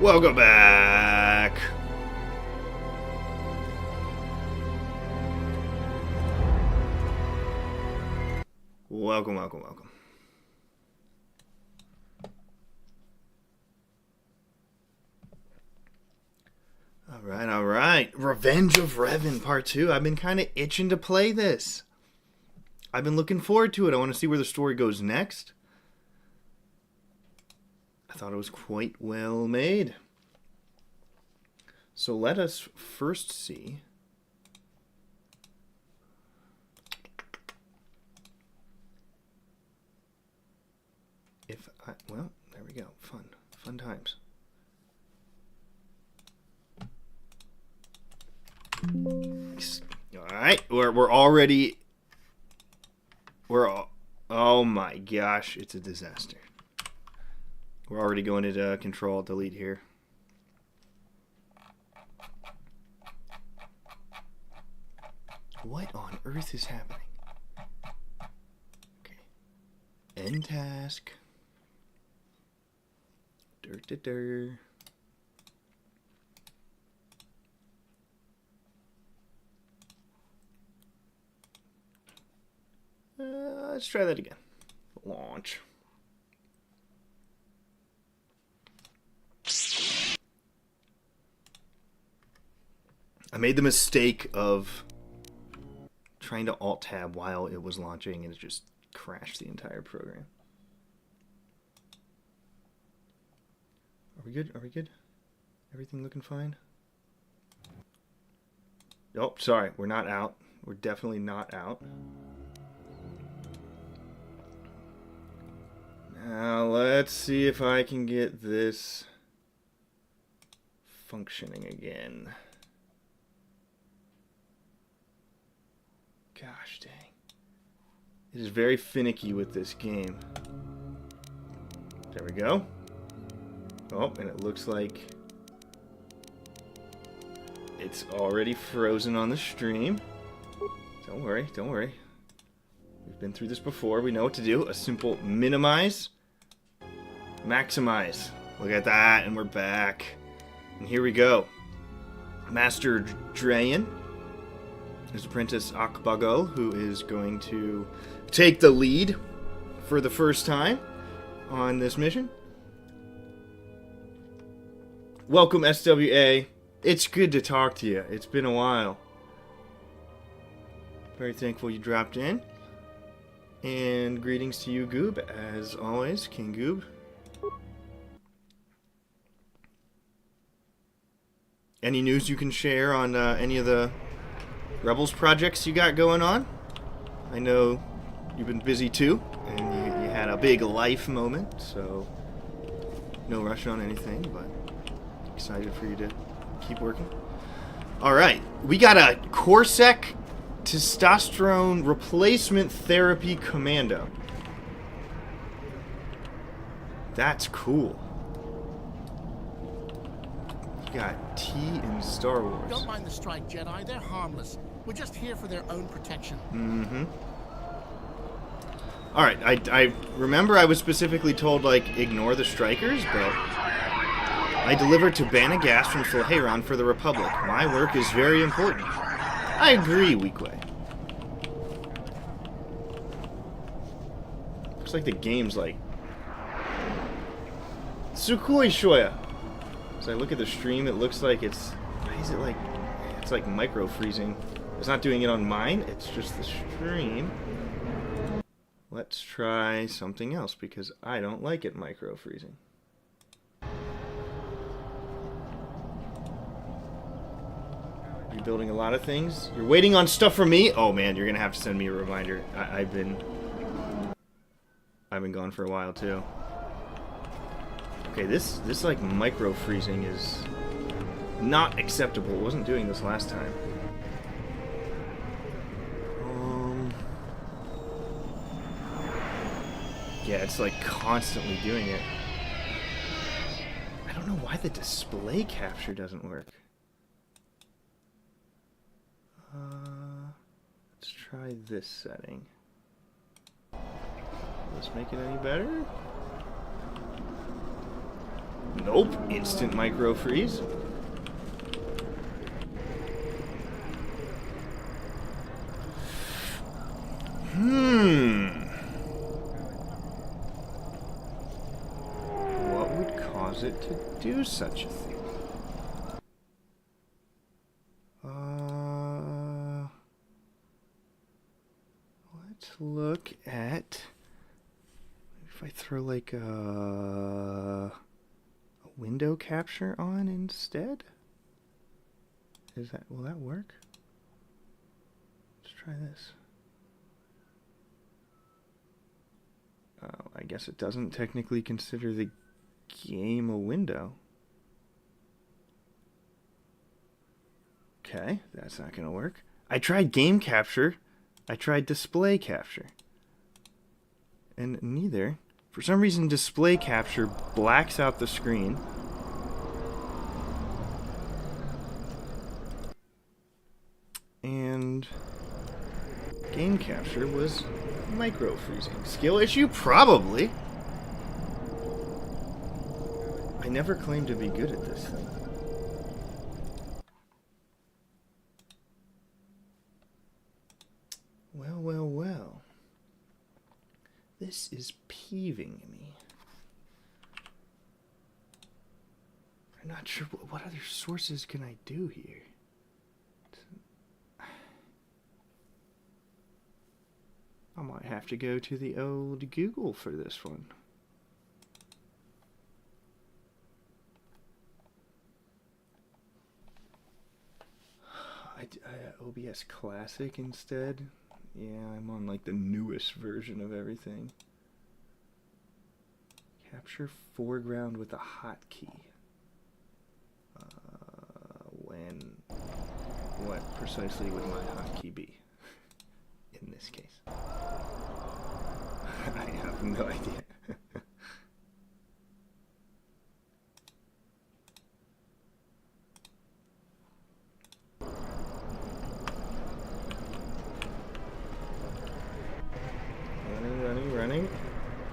Welcome back. Welcome. All right. Revenge of Revan Part 2. I've been kind of itching to play this. I've been looking forward to it. I want to see where the story goes next. I thought it was quite well made. So let us first see. Well, there we go. Fun times. All right, we're already. Oh my gosh, it's a disaster. We're already going into Control Delete here. What on earth is happening? Okay. End task. Let's try that again. Launch. I made the mistake of trying to Alt-Tab while it was launching, and it just crashed the entire program. Are we good? Everything looking fine? Oh, sorry. We're not out. We're definitely not out. Now, let's see if I can get this functioning again. Gosh dang. It is very finicky with this game. There we go. Oh, and it looks like it's already frozen on the stream. Don't worry. We've been through this before. We know what to do. A simple minimize, maximize. Look at that, and we're back. And here we go. Master Drayan, his apprentice Akbago, who is going to take the lead for the first time on this mission. Welcome, SWA. It's good to talk to you. It's been a while. Very thankful you dropped in. And greetings to you, Goob, as always, King Goob. Any news you can share on any of the Rebels projects you got going on? I know you've been busy too, and you had a big life moment, so no rush on anything, but excited for you to keep working. Alright, we got a Corsac Testosterone Replacement Therapy Commando. That's cool. You got T in Star Wars. Don't mind the strike, Jedi. They're harmless. We're just here for their own protection. Mm-hmm. Alright, I remember I was specifically told, like, ignore the strikers, but I delivered to Bana Gas from Fulharon for the Republic. My work is very important. I agree, Weekway. Looks like the game's like... Sukui Shoya! As I look at the stream, it looks like it's... Why is it like... It's like micro-freezing. It's not doing it on mine, it's just the stream. Let's try something else, because I don't like it micro-freezing. You're building a lot of things. You're waiting on stuff from me? Oh man, you're gonna have to send me a reminder. I've been gone for a while too. Okay, this like micro freezing is not acceptable. It wasn't doing this last time. Yeah, it's like constantly doing it. I don't know why the display capture doesn't work. Let's try this setting. Will this make it any better? Nope. Instant micro freeze. What would cause it to do such a thing? Let's look at if I throw like a window capture on instead. Will that work? Let's try this. Oh, I guess it doesn't technically consider the game a window. Okay, that's not gonna work. I tried game capture. I tried display capture. And neither. For some reason, display capture blacks out the screen. And game capture was micro freezing. Skill issue? Probably. I never claimed to be good at this thing. Well. This is peeving me. I'm not sure what other sources can I do here. I might have to go to the old Google for this one. OBS Classic instead. Yeah, I'm on like the newest version of everything. Capture foreground with a hotkey. What precisely would my hotkey be in this case? I have no idea.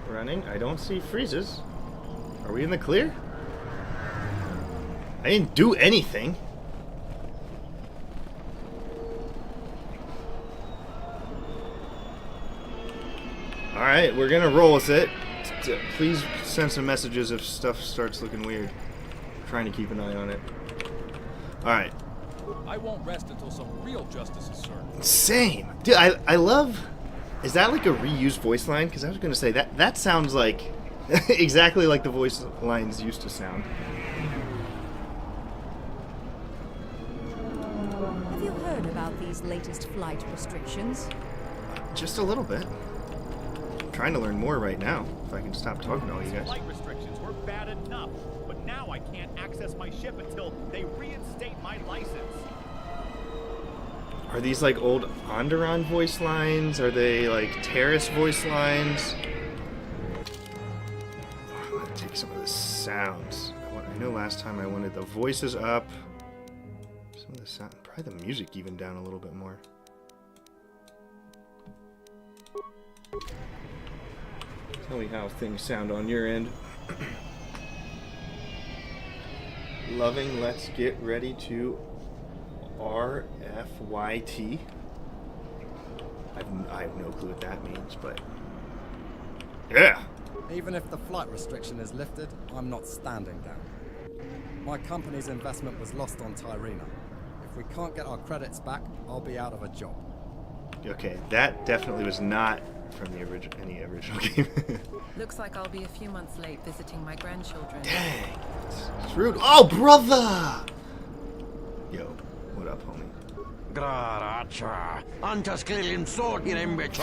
Running. I don't see freezes. Are we in the clear? I didn't do anything. Alright, we're gonna roll with it. Please send some messages if stuff starts looking weird. I'm trying to keep an eye on it. Alright. I won't rest until some real justice is served. Same. Dude, I love... Is that like a reused voice line? Because I was going to say, that sounds like... exactly like the voice lines used to sound. Have you heard about these latest flight restrictions? Just a little bit. I'm trying to learn more right now, if I can stop talking to all you guys. Flight restrictions were bad enough, but now I can't access my ship until they reinstate my license. Are these like old Onderon voice lines? Are they like Terrace voice lines? Oh, I'm gonna take some of the sounds. I know last time I wanted the voices up. Some of the sound, probably the music even down a little bit more. Tell me how things sound on your end. Loving, let's get ready to RFYT. I have no clue what that means, but yeah. Even if the flight restriction is lifted, I'm not standing down. My company's investment was lost on Tyrina. If we can't get our credits back, I'll be out of a job. Okay, that definitely was not from the any original game. Looks like I'll be a few months late visiting my grandchildren. Dang, it's rude. Oh, brother! Yo, what up, homie?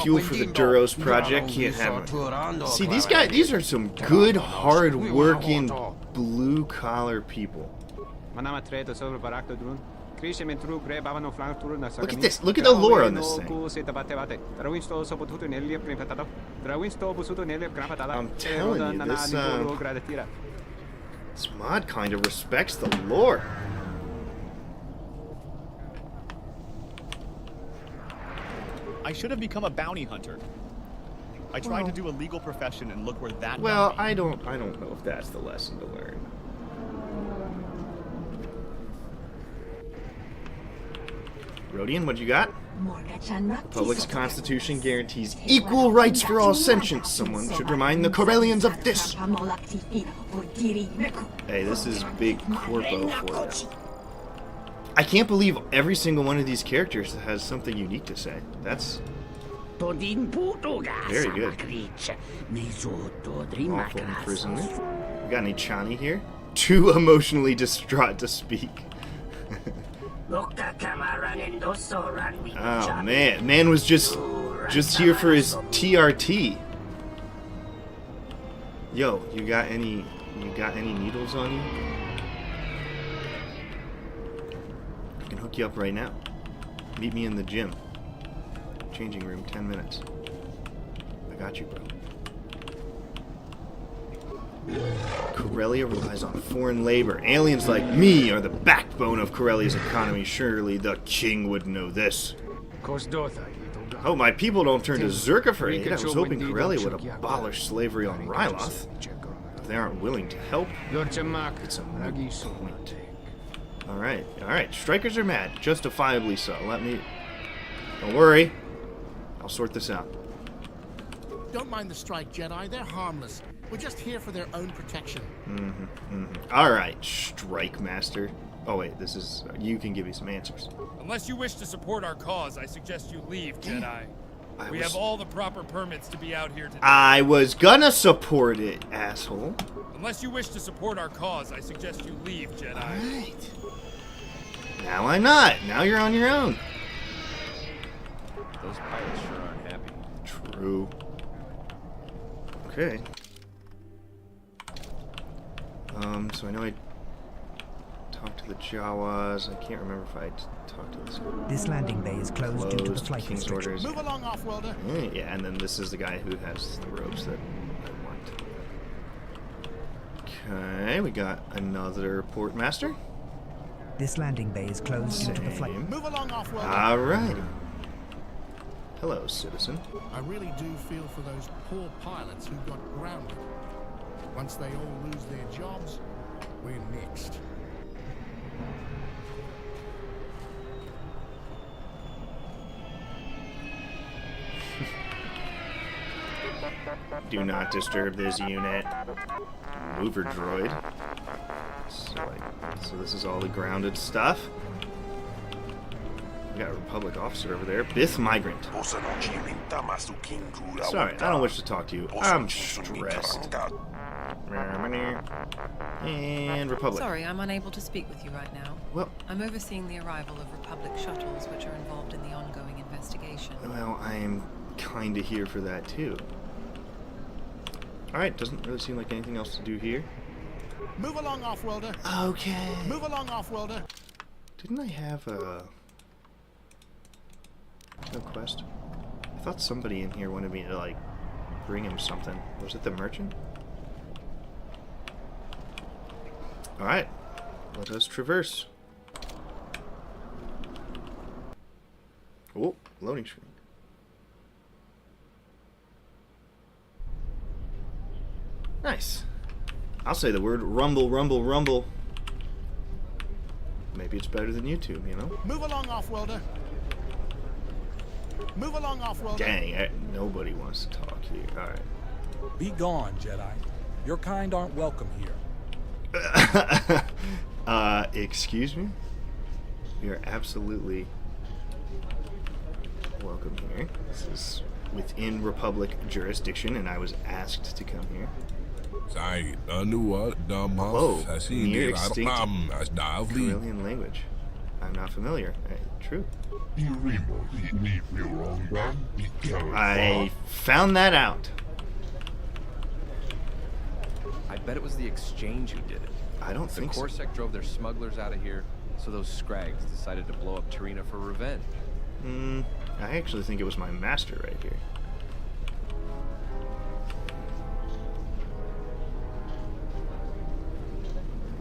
Fuel for the Duros project, can't have it. See, these are some good, hard-working, blue-collar people. Look at this. Look at the lore on this thing. I'm telling you, this mod kind of respects the lore. I should have become a bounty hunter. I tried to do a legal profession and look where that Well, got me. I don't know if that's the lesson to learn. Rodian, what you got? Republic's constitution guarantees equal rights for all sentients. Someone should remind the Corellians of this. Hey, this is big corpo for you. I can't believe every single one of these characters has something unique to say. That's very good. Awful imprisonment. We got any Chani here? Too emotionally distraught to speak. Oh man, man was just here for his TRT. Yo, you got any needles on you? I can hook you up right now. Meet me in the gym. Changing room, 10 minutes. I got you, bro. Corellia relies on foreign labor. Aliens like me are the backbone of Corellia's economy. Surely the king would know this. Oh, my people don't turn to Zerka for aid. I was hoping Corellia would abolish slavery on Ryloth. If they aren't willing to help, it's a moot point. Alright. Strikers are mad. Justifiably so. Don't worry. I'll sort this out. Don't mind the strike, Jedi. They're harmless. We're just here for their own protection. Alright, Strike Master. Oh wait, this is... you can give me some answers. Unless you wish to support our cause, I suggest you leave, Jedi. We have all the proper permits to be out here today. I was gonna support it, asshole. Unless you wish to support our cause, I suggest you leave, Jedi. Alright. Now I'm not. Now you're on your own. Those pirates sure aren't happy. True. Okay. So I know I talked to the Jawas. I can't remember if I talked to this guy. This landing bay is closed due to the flight King's restrictions. orders. Move along, off-worlder. Yeah, and then this is the guy who has the robes that I want. Okay, we got another port master. This landing bay is closed due to the flight. Move along, off-worlder. Alrighty. Hello, citizen. I really do feel for those poor pilots who got grounded. Once they all lose their jobs, we're next. Do not disturb this unit. Mover droid. So this is all the grounded stuff. We got a Republic officer over there. Bith Migrant. Sorry, I don't wish to talk to you. I'm stressed. And Republic. Sorry, I'm unable to speak with you right now. Well, I'm overseeing the arrival of Republic shuttles, which are involved in the ongoing investigation. well, I'm kinda here for that too. Alright, doesn't really seem like anything else to do here. Move along, off-worlder. Okay. Move along, off-worlder. Didn't I have a... no quest? I thought somebody in here wanted me to, like, bring him something. Was it the merchant? Alright. Let us traverse. Oh, loading screen. Nice. I'll say the word rumble, rumble, rumble. Maybe it's better than YouTube, you know? Move along, off-worlder. Move along, off-worlder. Dang, nobody wants to talk to you. Alright. Be gone, Jedi. Your kind aren't welcome here. Excuse me? We are absolutely welcome here. This is within Republic jurisdiction, and I was asked to come here. Whoa, near extinct Corellian language. I'm not familiar. True. I found that out. I bet it was the exchange who did it. I don't think so. The Corsac drove their smugglers out of here, so those scrags decided to blow up Tarina for revenge. I actually think it was my master right here.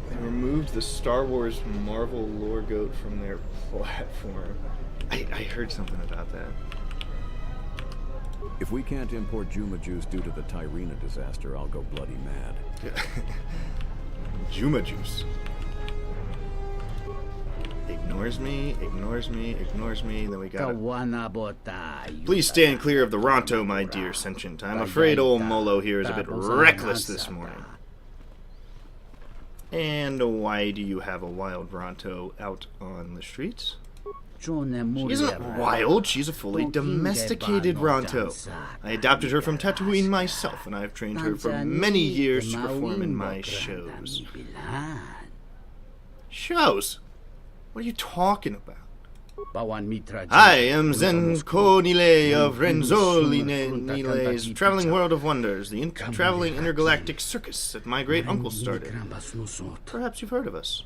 They removed the Star Wars Marvel lore goat from their platform. I heard something about that. If we can't import Juma juice due to the Tyrina disaster, I'll go bloody mad. Juma juice. ignores me, ignores me, ignores me. Then we got. Please stand clear of the Ronto, my dear sentient. I'm afraid old Molo here is a bit reckless this morning. And why do you have a wild Ronto out on the streets? She isn't wild, she's a fully domesticated Ronto. I adopted her from Tatooine myself, and I've trained her for many years to perform in my shows. Shows? What are you talking about? I am Zenko Nile of Renzoli Nile's Traveling World of Wonders, the traveling intergalactic circus that my great uncle started. Perhaps you've heard of us.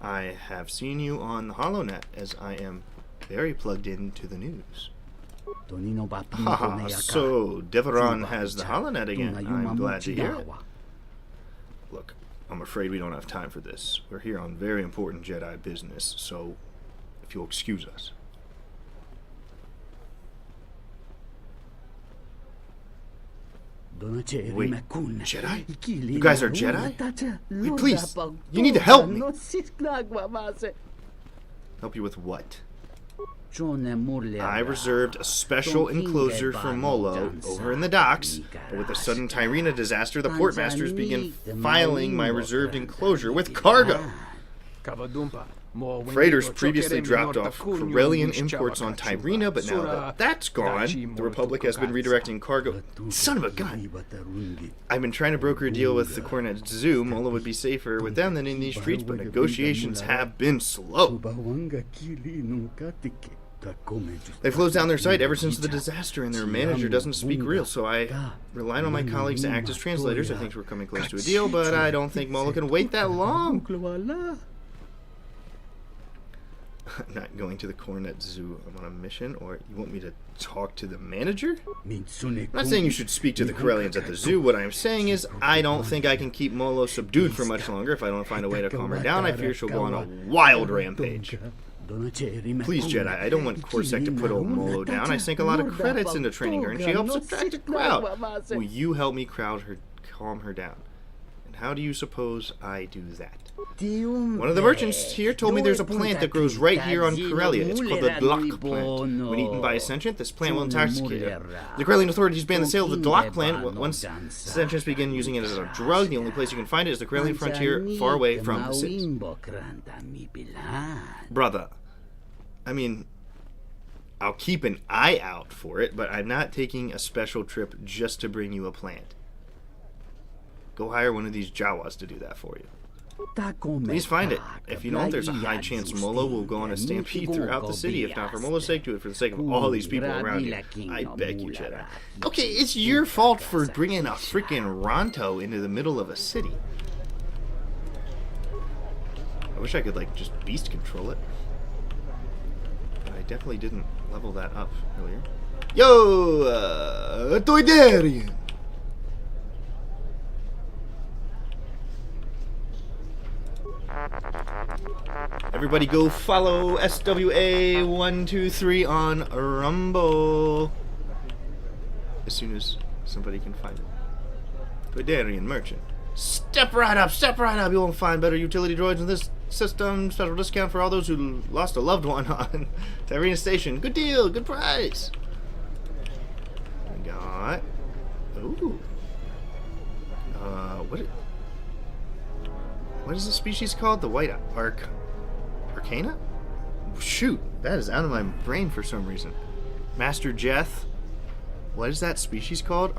I have seen you on the HoloNet, as I am very plugged into the news. Haha, so Deveron has the HoloNet again. I'm glad to hear it. Look, I'm afraid we don't have time for this. We're here on very important Jedi business, so if you'll excuse us. Wait, Jedi? You guys are Jedi? Wait, please, you need to help me. Help you with what? I reserved a special enclosure for Molo over in the docks, but with the sudden Tyrina disaster, the portmasters began filing my reserved enclosure with cargo. Freighters previously dropped off Corellian imports on Tyrina, but now that that's gone, the Republic has been redirecting cargo. Son of a gun! I've been trying to broker a deal with the Cornet Zoo. Molo would be safer with them than in these streets, but negotiations have been slow. They've closed down their site ever since the disaster, and their manager doesn't speak real, so I relied on my colleagues to act as translators. I think we're coming close to a deal, but I don't think Molo can wait that long. I'm not going to the Cornet Zoo. I'm on a mission, or you want me to talk to the manager? I'm not saying you should speak to the Corellians at the zoo. What I'm saying is I don't think I can keep Molo subdued for much longer. If I don't find a way to calm her down, I fear she'll go on a wild rampage. Please, Jedi, I don't want Corsac to put old Molo down. I sank a lot of credits into training her, and she helps attract a crowd. Will you help me calm her down? And how do you suppose I do that? One of the merchants here told me there's a plant that grows right here on Corellia. It's called the Dlok plant. When eaten by a sentient, this plant will intoxicate it. The Corellian authorities banned the sale of the Dlok plant. Once sentients begin using it as a drug, the only place you can find it is the Corellian frontier, far away from the cities. Brother, I mean, I'll keep an eye out for it, but I'm not taking a special trip just to bring you a plant. Go hire one of these Jawas to do that for you. Please find it. If you don't, there's a high chance Molo will go on a stampede throughout the city. If not for Molo's sake, do it for the sake of all these people around you. I beg you, Jedi. Okay, it's your fault for bringing a freaking Ronto into the middle of a city. I wish I could, like, just beast control it. But I definitely didn't level that up earlier. Yo, Toydarian! Everybody go follow SWA123 on Rumble. As soon as somebody can find it. Toydarian Merchant. Step right up, step right up. You won't find better utility droids in this system. Special discount for all those who lost a loved one on Tyrina Station. Good deal, good price. We got... Ooh. What is the species called? The white Arcana? Shoot, that is out of my brain for some reason. Master Jeth. What is that species called?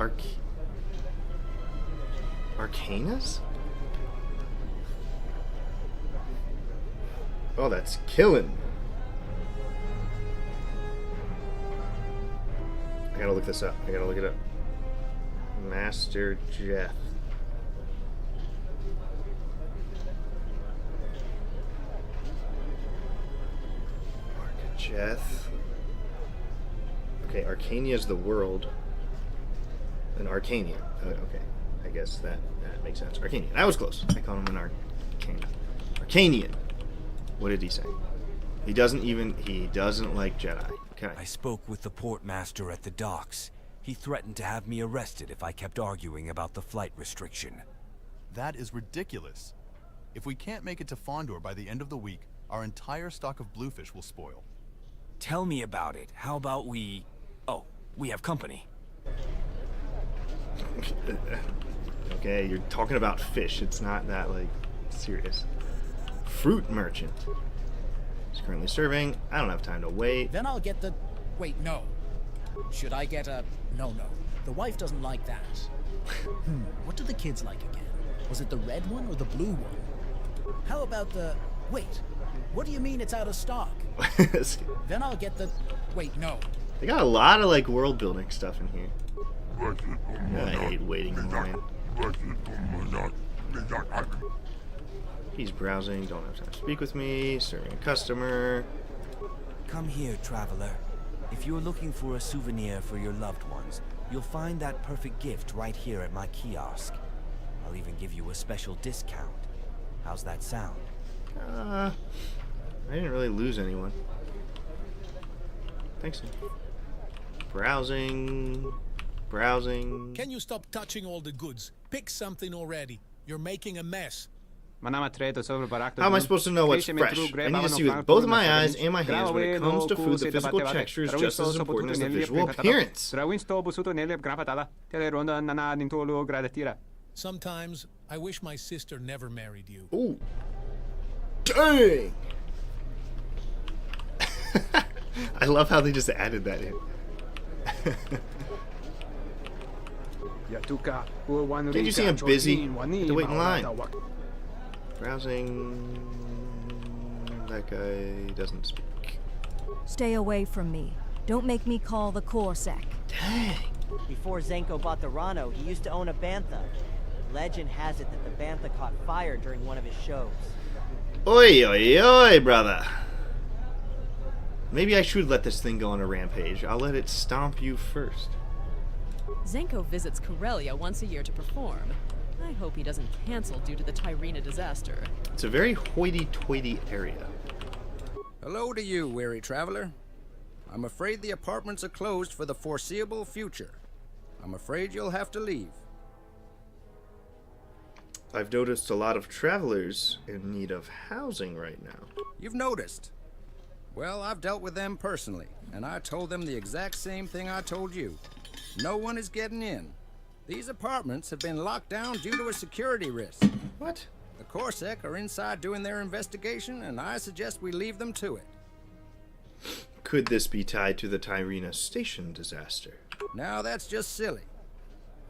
Arcanas? Oh, that's killing. I gotta look this up. I gotta look it up. Master Jeth. Jeth. Okay, Arcania is the world. And Arcania. Okay, I guess that makes sense. Arcanian. I was close. I called him an Arcanian. What did he say? He doesn't like Jedi. Okay. I spoke with the portmaster at the docks. He threatened to have me arrested if I kept arguing about the flight restriction. That is ridiculous. If we can't make it to Fondor by the end of the week, our entire stock of bluefish will spoil. Tell me about it. How about we... Oh, we have company. Okay, you're talking about fish. It's not that, like, serious. Fruit merchant. He's currently serving. I don't have time to wait. Then I'll get the... Wait, no. Should I get a... No. The wife doesn't like that. What do the kids like again? Was it the red one or the blue one? How about the... Wait. What do you mean it's out of stock? Then I'll get the... Wait, no. They got a lot of, like, world building stuff in here. I hate waiting in line. He's browsing, don't have time to speak with me, serving a customer. Come here, traveler. If you're looking for a souvenir for your loved ones, you'll find that perfect gift right here at my kiosk. I'll even give you a special discount. How's that sound? I didn't really lose anyone. Thanks. Browsing. Can you stop touching all the goods? Pick something already. You're making a mess. How am I supposed to know what's fresh? I need to see with both my eyes and my hands when it comes to food. The physical texture is just as important as the visual appearance. Sometimes I wish my sister never married you. Ooh. Dang! I love how they just added that in. Can't you see I'm busy? I have to wait in line. Browsing. That guy doesn't speak. Stay away from me. Don't make me call the Corsac. Dang. Before Zenko bought the Rano, he used to own a bantha. Legend has it that the bantha caught fire during one of his shows. Oi, oi, oi, brother. Maybe I should let this thing go on a rampage. I'll let it stomp you first. Zenko visits Corellia once a year to perform. I hope he doesn't cancel due to the Tyrina disaster. It's a very hoity-toity area. Hello to you, weary traveler. I'm afraid the apartments are closed for the foreseeable future. I'm afraid you'll have to leave. I've noticed a lot of travelers in need of housing right now. You've noticed? Well, I've dealt with them personally, and I told them the exact same thing I told you. No one is getting in. These apartments have been locked down due to a security risk. What? The Corsac are inside doing their investigation, and I suggest we leave them to it. Could this be tied to the Tyrina Station disaster? Now that's just silly.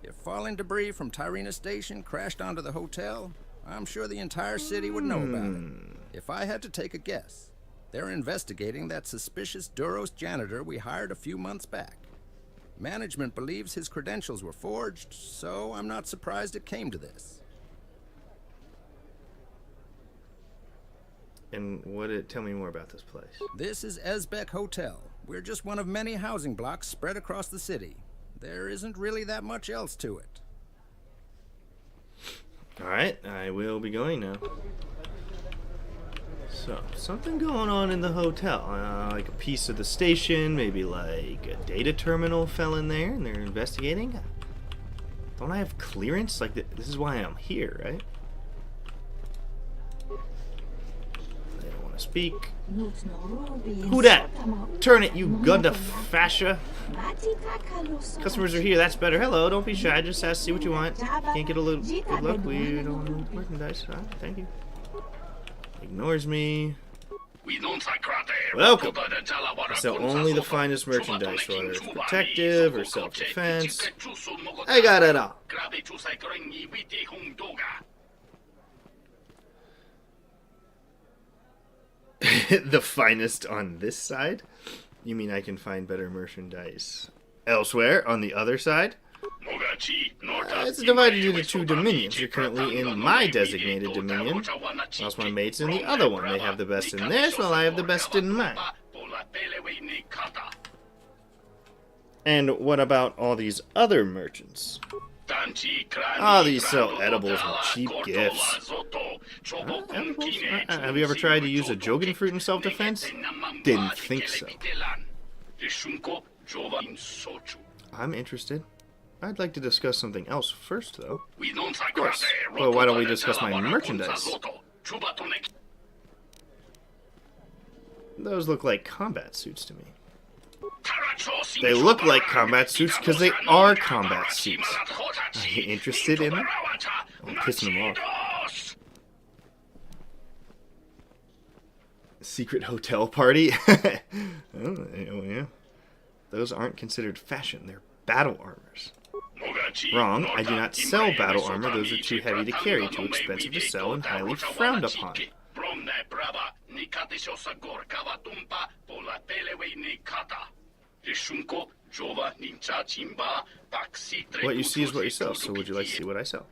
If falling debris from Tyrina Station crashed onto the hotel, I'm sure the entire city would know about it. If I had to take a guess, they're investigating that suspicious Duros janitor we hired a few months back. Management believes his credentials were forged, so I'm not surprised it came to this. And tell me more about this place. This is Ezbek Hotel. We're just one of many housing blocks spread across the city. There isn't really that much else to it. Alright, I will be going now. So, something going on in the hotel. Like a piece of the station, maybe like a data terminal fell in there and they're investigating. Don't I have clearance? Like, this is why I'm here, right? They don't want to speak. Who that? Turn it, you Gunda fascia. Customers are here, that's better. Hello, don't be shy, just ask, see what you want. Can't get a little good look, we don't want merchandise. Thank you. Ignores me. Welcome. I sell only the finest merchandise, whether it's protective or self-defense. I got it all. The finest on this side? You mean I can find better merchandise elsewhere on the other side? It's divided into two dominions. You're currently in my designated dominion, whilst my mate's in the other one. They have the best in this, while I have the best in mine. And what about all these other merchants? These sell edibles and cheap gifts. Edibles? Have you ever tried to use a Jogan fruit in self-defense? Didn't think so. I'm interested. I'd like to discuss something else first, though. Of course. Well, why don't we discuss my merchandise? Those look like combat suits to me. They look like combat suits because they are combat suits. Are you interested in them? I'm pissing them off. Secret hotel party? Oh, yeah. Those aren't considered fashion. They're battle armors. Wrong. I do not sell battle armor. Those are too heavy to carry, too expensive to sell, and highly frowned upon. What you see is what you sell, so would you like to see what I sell?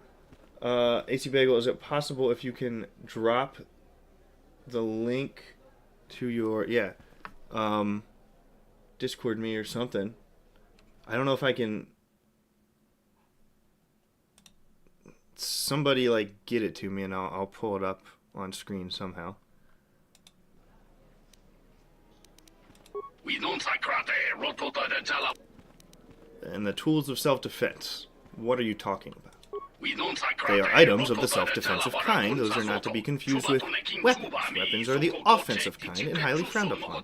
AC Bagel, is it possible if you can drop the link to your, Discord me or something? I don't know if I can... Somebody, like, get it to me and I'll pull it up on screen somehow. And the tools of self-defense. What are you talking about? They are items of the self-defensive kind. Those are not to be confused with weapons. Weapons are the offensive kind and highly frowned upon.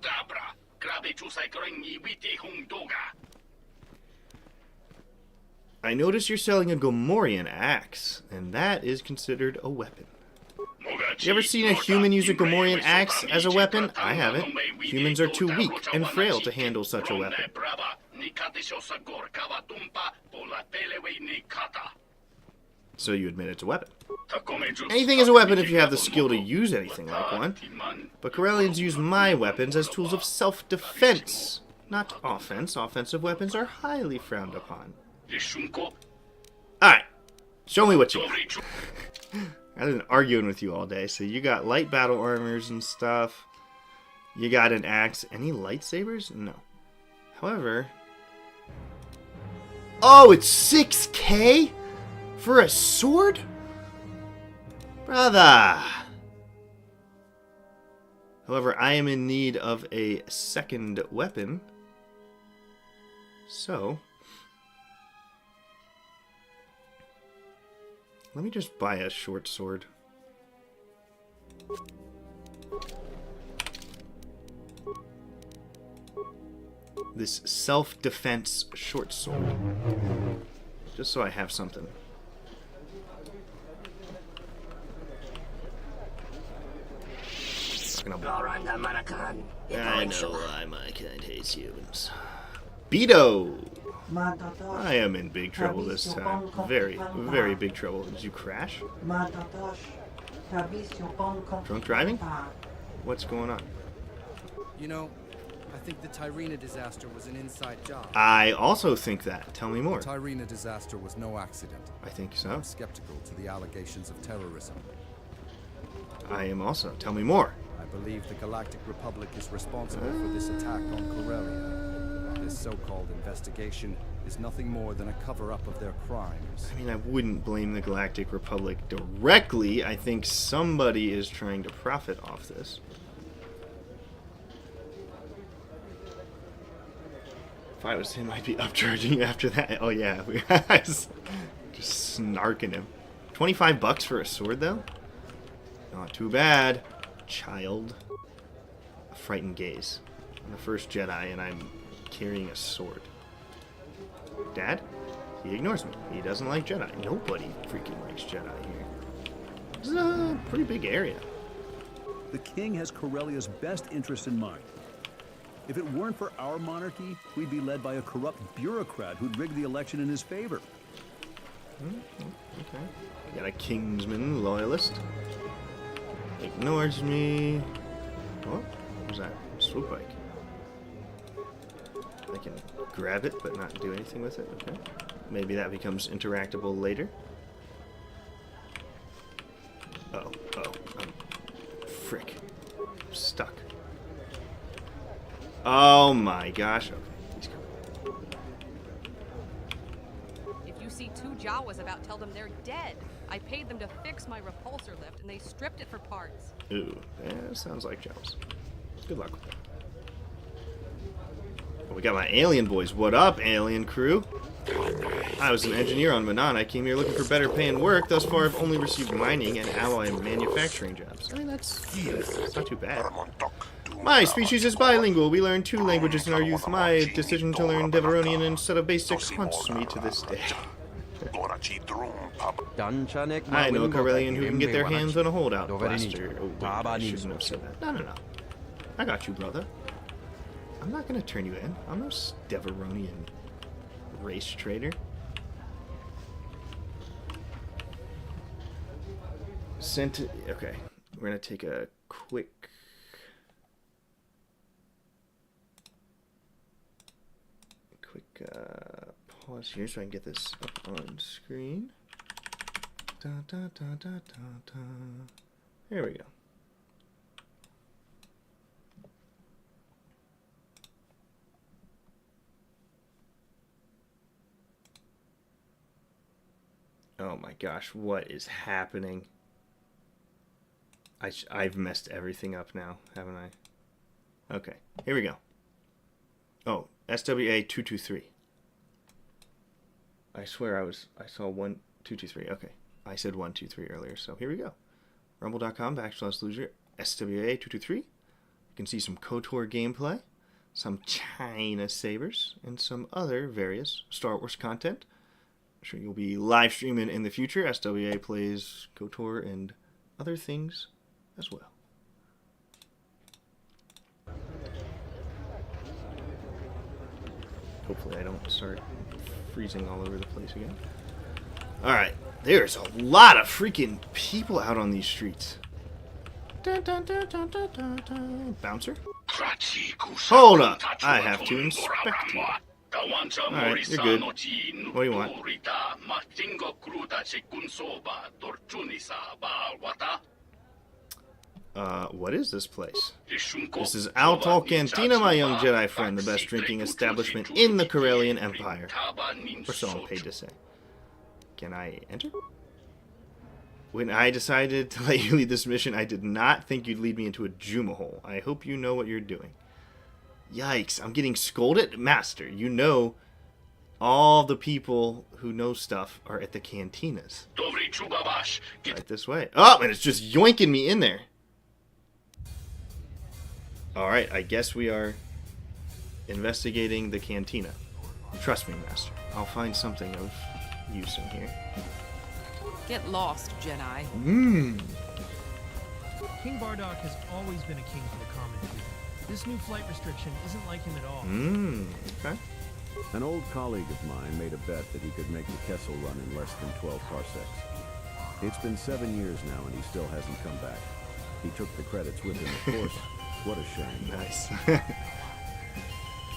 I notice you're selling a Gamorrean axe, and that is considered a weapon. You ever seen a human use a Gamorrean axe as a weapon? I haven't. Humans are too weak and frail to handle such a weapon. So you admit it's a weapon. Anything is a weapon if you have the skill to use anything like one. But Corellians use my weapons as tools of self-defense, not offense. Offensive weapons are highly frowned upon. Alright, show me what you got. I've been arguing with you all day. So you got light battle armors and stuff. You got an axe. Any lightsabers? No. However... Oh, it's 6K? For a sword? Brother! However, I am in need of a second weapon. So... let me just buy a short sword. This self-defense short sword. Just so I have something. I know why my kind hates humans. Beto! I am in big trouble this time. Very, very big trouble. Did you crash? Drunk driving? What's going on? You know, I think the Tyrina disaster was an inside job. I also think that. Tell me more. The Tyrina disaster was no accident. I think so. I'm skeptical to the allegations of terrorism. I am also. Tell me more. I believe the Galactic Republic is responsible for this attack on Corellia. This so-called investigation is nothing more than a cover-up of their crimes. I mean, I wouldn't blame the Galactic Republic directly. I think somebody is trying to profit off this. If I was him, I'd be upcharging you after that. Oh yeah, just snarking him. $25 for a sword, though? Not too bad. Child. A frightened gaze. I'm the first Jedi, and I'm carrying a sword. Dad? He ignores me. He doesn't like Jedi. Nobody freaking likes Jedi here. This is a pretty big area. The king has Corellia's best interest in mind. If it weren't for our monarchy, we'd be led by a corrupt bureaucrat who'd rig the election in his favor. Okay. Got a Kingsman loyalist. Ignores me. Oh, what was that? Swoop bike. I can grab it, but not do anything with it. Okay. Maybe that becomes interactable later. Oh, frick. I'm stuck. Oh my gosh. Okay, he's coming. If you see two Jawas about, tell them they're dead. I paid them to fix my repulsor lift, and they stripped it for parts. Ooh, yeah, sounds like Jawas. Good luck with that. Well, we got my alien boys. What up, alien crew? I was an engineer on Manan. I came here looking for better paying work. Thus far, I've only received mining and alloy and manufacturing jobs. I mean, that's not too bad. My species is bilingual. We learned 2 languages in our youth. My decision to learn Deveronian instead of basics haunts me to this day. I know a Corellian who can get their hands on a holdout blaster. Oh, wait, I shouldn't have said that. No. I got you, brother. I'm not gonna turn you in. I'm no Deveronian race trader. Okay, we're gonna take a quick pause here so I can get this up on screen. There we go. Oh my gosh, what is happening? I've messed everything up now, haven't I? Okay, here we go. Oh, SWA 223. I swear I saw 1, 2, 2, 3. Okay, I said 1, 2, 3 earlier, so here we go. Rumble.com/loser SWA 223. You can see some KOTOR gameplay, some China sabers, and some other various Star Wars content. I'm sure you'll be live streaming in the future. SWA plays KOTOR and other things as well. Hopefully I don't start freezing all over the place again. Alright, there's a lot of freaking people out on these streets. Bouncer? Hold up, I have to inspect you. Alright, you're good. What do you want? What is this place? This is Altol Cantina, my young Jedi friend, the best drinking establishment in the Corellian Empire. Or so I'm paid to say. Can I enter? When I decided to let you lead this mission, I did not think you'd lead me into a Juma hole. I hope you know what you're doing. Yikes, I'm getting scolded? Master, you know all the people who know stuff are at the cantinas. Right this way. Oh, and it's just yoinking me in there. Alright, I guess we are investigating the cantina. Trust me, Master. I'll find something of use in here. Get lost, Jedi. King Bardock has always been a king for the common people. This new flight restriction isn't like him at all. Okay. An old colleague of mine made a bet that he could make the Kessel run in less than 12 parsecs. It's been 7 years now and he still hasn't come back. He took the credits with him, of course. What a shame. Nice.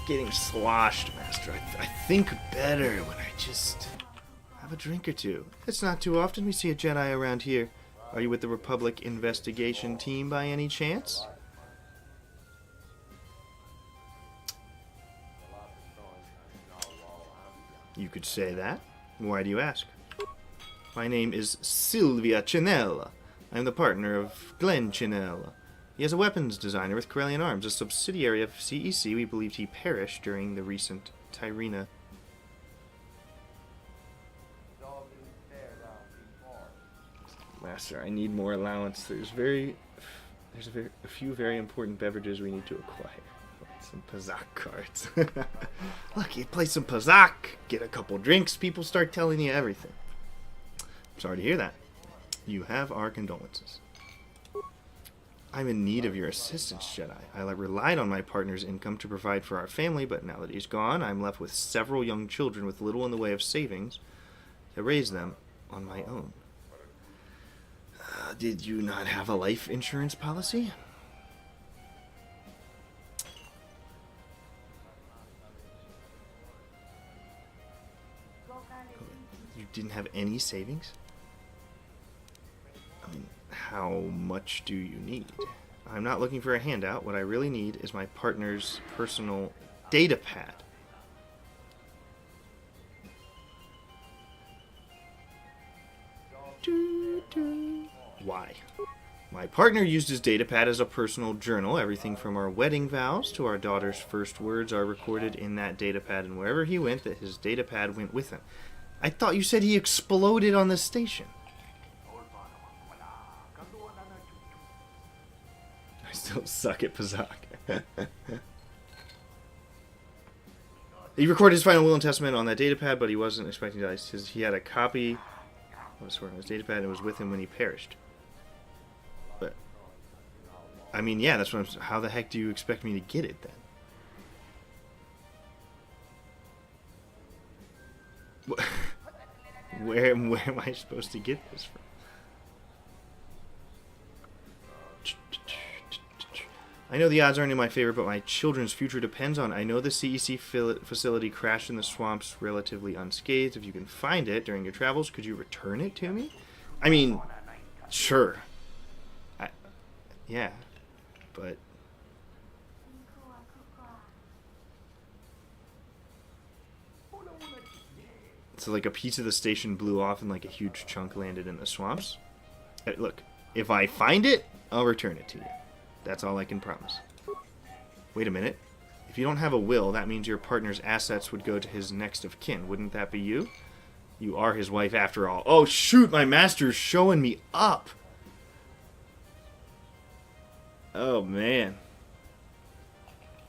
Getting sloshed, Master. I think better when I just have a drink or two. It's not too often we see a Jedi around here. Are you with the Republic investigation team by any chance? You could say that. Why do you ask? My name is Sylvia Chinella. I'm the partner of Glenn Chinella. He is a weapons designer with Corellian Arms, a subsidiary of CEC. We believed he perished during the recent Tyrina. Master, I need more allowance. There's a few very important beverages we need to acquire. Some Pazak cards. Look, you play some Pazak, get a couple drinks, people start telling you everything. I'm sorry to hear that. You have our condolences. I'm in need of your assistance, Jedi. I relied on my partner's income to provide for our family, but now that he's gone, I'm left with several young children with little in the way of savings to raise them on my own. Did you not have a life insurance policy? You didn't have any savings? I mean, how much do you need? I'm not looking for a handout. What I really need is my partner's personal data pad. Why? My partner used his data pad as a personal journal. Everything from our wedding vows to our daughter's first words are recorded in that data pad, and wherever he went, that his data pad went with him. I thought you said he exploded on the station. I still suck at Pazak. He recorded his final will and testament on that datapad, but he wasn't expecting to die. He had a copy of his datapad and it was with him when he perished. But, I mean, yeah, that's what I'm... How the heck do you expect me to get it, then? Where am I supposed to get this from? I know the odds aren't in my favor, but my children's future depends on it. I know the CEC facility crashed in the swamps relatively unscathed. If you can find it during your travels, could you return it to me? I mean, sure. Yeah, but... So, like, a piece of the station blew off and, like, a huge chunk landed in the swamps. Look, if I find it, I'll return it to you. That's all I can promise. Wait a minute. If you don't have a will, that means your partner's assets would go to his next of kin. Wouldn't that be you? You are his wife after all. Oh, shoot, my master's showing me up. Oh, man.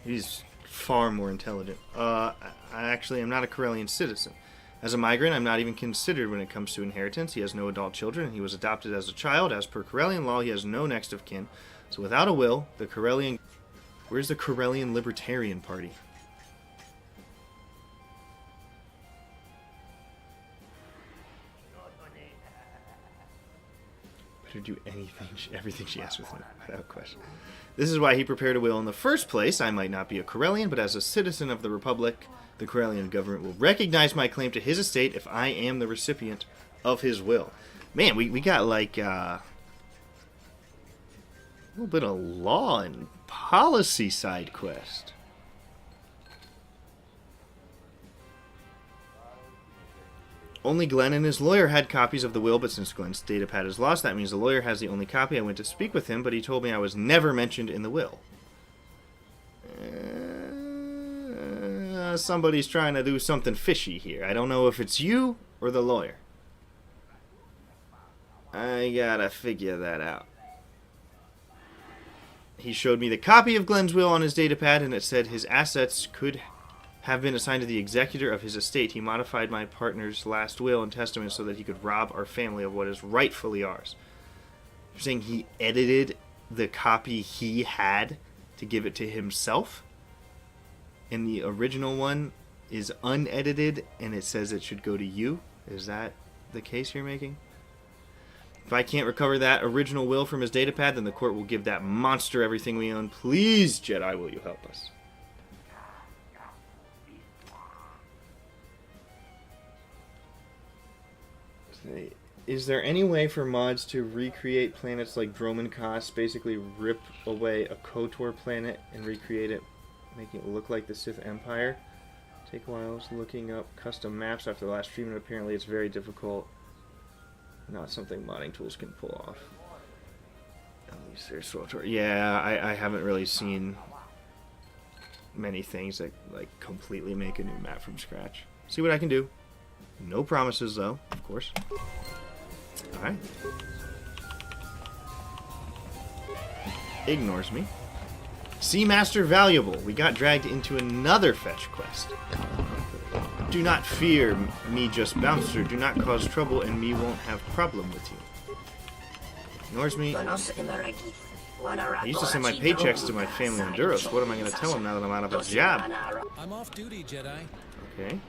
He's far more intelligent. I actually am not a Corellian citizen. As a migrant, I'm not even considered when it comes to inheritance. He has no adult children, and he was adopted as a child. As per Corellian law, he has no next of kin. So without a will, the Corellian... Where's the Corellian Libertarian Party? Better do everything she asks without question. This is why he prepared a will in the first place. I might not be a Corellian, but as a citizen of the Republic, the Corellian government will recognize my claim to his estate if I am the recipient of his will. Man, we got like... a little bit of law and policy side quest. Only Glenn and his lawyer had copies of the will, but since Glenn's datapad is lost, that means the lawyer has the only copy. I went to speak with him, but he told me I was never mentioned in the will. Somebody's trying to do something fishy here. I don't know if it's you or the lawyer. I gotta figure that out. He showed me the copy of Glenn's will on his datapad, and it said his assets could have been assigned to the executor of his estate. He modified my partner's last will and testament so that he could rob our family of what is rightfully ours. You're saying he edited the copy he had to give it to himself? And the original one is unedited, and it says it should go to you? Is that the case you're making? If I can't recover that original will from his datapad, then the court will give that monster everything we own. Please, Jedi, will you help us? Is there any way for mods to recreate planets like Dromancos, basically rip away a KOTOR planet and recreate it, making it look like the Sith Empire? Take a while. I was looking up custom maps after the last treatment. Apparently it's very difficult. Not something modding tools can pull off. At least there's KOTOR. Yeah, I haven't really seen many things that like completely make a new map from scratch. See what I can do. No promises though, of course. Alright. Ignores me. Seamaster Valuable. We got dragged into another fetch quest. Do not fear, me just bouncer. Do not cause trouble, and me won't have problem with you. Ignores me. I used to send my paychecks to my family in Duros. What am I going to tell them now that I'm out of a job? I'm off duty, Jedi. Okay.